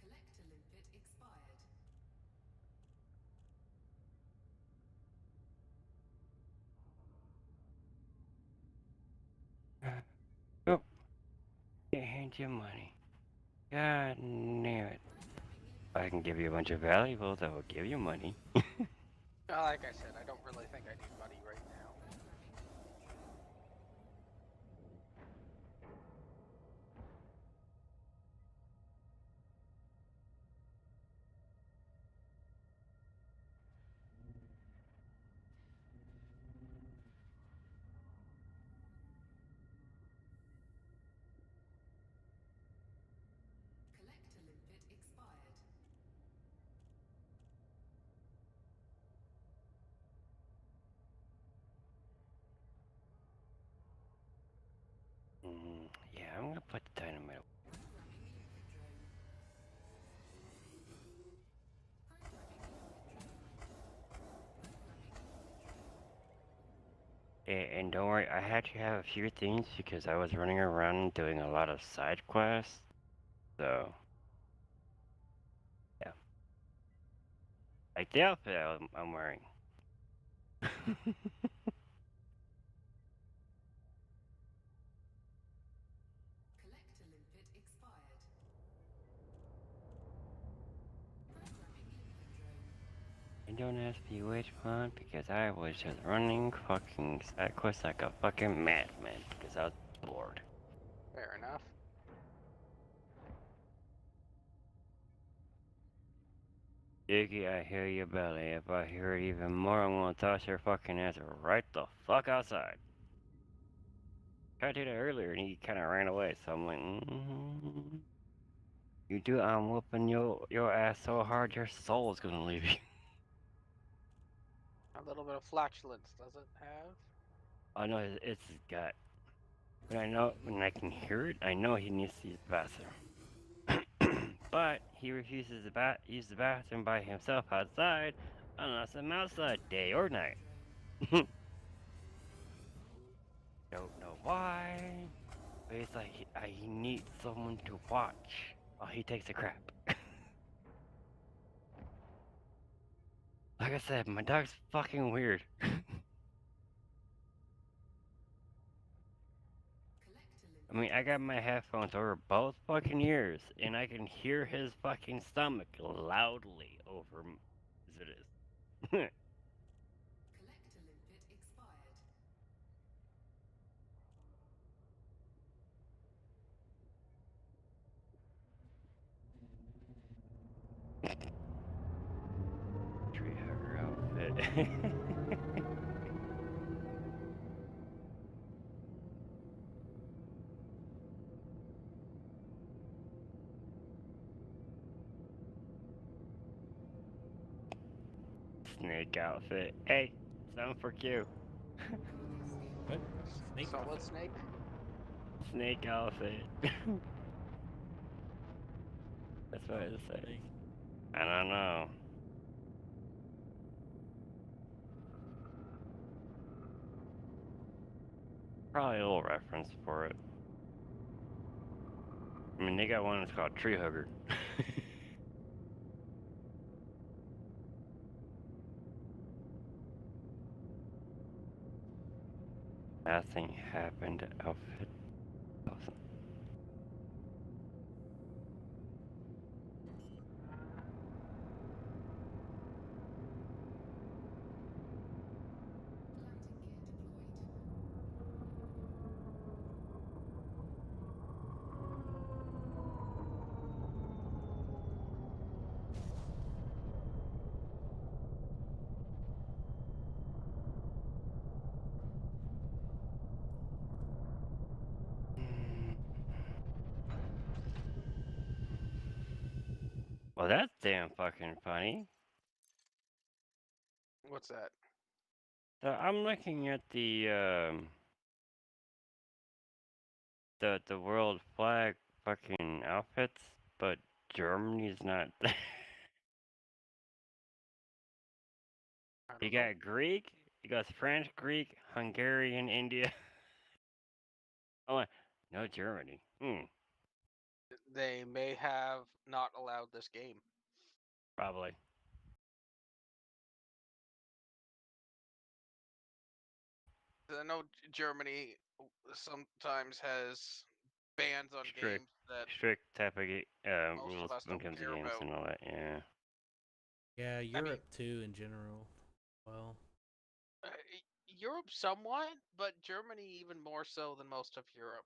Collector limpet expired. Oh, can't hand you money. God damn it. I can give you a bunch of valuables that will give you money. Like I said, I don't really think I need money right now. Collector limpet expired. And don't worry, I had to have a few things because I was running around doing a lot of side quests. So, yeah. Like the outfit I'm wearing. Collector limpet expired. Programming input drone. And don't ask me which one because I was just running fucking side quests like a fucking madman because I was bored. Fair enough. Iggy, I hear your belly. If I hear it even more, I'm gonna toss your fucking ass right the fuck outside. Tried to do that earlier and he kind of ran away, so I'm like, You do, I'm whooping your ass so hard your soul is gonna leave you. A little bit of flatulence, does it have? I know it's his gut. When I can hear it, I know he needs to use the bathroom. But he refuses to use the bathroom by himself outside unless I'm outside day or night. Don't know why, but it's like he needs someone to watch while he takes a crap. Like I said, my dog's fucking weird. I mean, I got my headphones over both fucking ears, and I can hear his fucking stomach loudly over as it is. Collector limpet expired. Tree hugger outfit. Snake outfit. Hey, something for Q. What? Snake Solid outfit? snake? Snake outfit. That's what it said. Snake. I don't know. Probably a little reference for it. I mean, they got one that's called Tree Hugger. Nothing happened. Outfit. Awesome. Landing gear deployed. Well, that's damn fucking funny. What's that? So I'm looking at the world flag fucking outfits, but Germany's not. I You don't know. got Greek, you got French, Greek, Hungarian, India. Oh, no Germany. They may have not allowed this game. Probably. 'Cause I know Germany sometimes has bans on Strict, games that strict type of most rules of us when it don't comes to care games about. and all that. Yeah. Yeah, I mean, Europe too in general. Well, uh, Europe somewhat, but Germany even more so than most of Europe.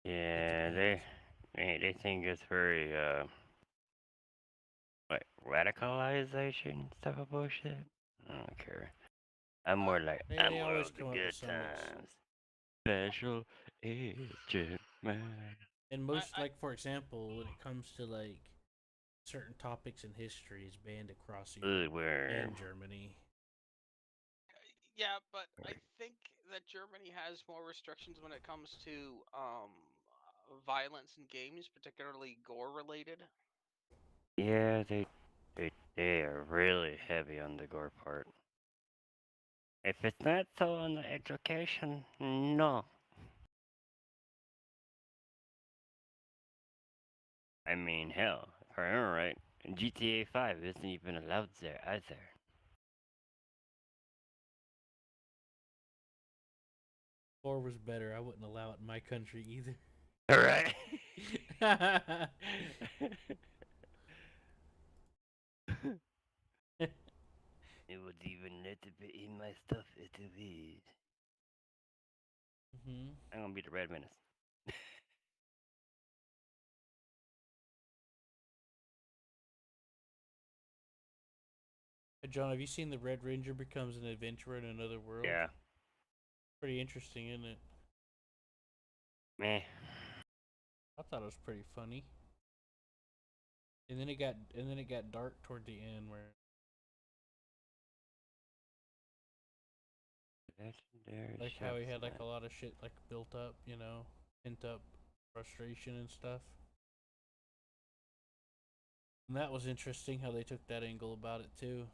it Yeah, depends. they think it's very like radicalization stuff of bullshit. I don't care. I'm Uh, more like They I'm more always of the come up with good some times. Special agent man. and I, most I like for example, when it comes to like certain topics in history is banned across Europe Ugh, where and Germany. yeah, but I think that Germany has more restrictions when it comes to violence in games, particularly gore related. yeah, they are really heavy on the gore part. If it's not so on the education, no. I mean, hell, if I remember right, GTA 5 isn't even allowed there either. 4 was better. I wouldn't allow it in my country either. Alright. It would even let it be in my stuff, it is. hmm I'm gonna be the Red Menace. Hey, John, have you seen the Red Ranger becomes an adventurer in another world? Yeah. Pretty interesting, isn't it? Meh. I thought it was pretty funny. And then it got dark toward the end where Legendary like how he had like ship a lot of shit like built up, pent up frustration and stuff. And that was interesting how they took that angle about it too.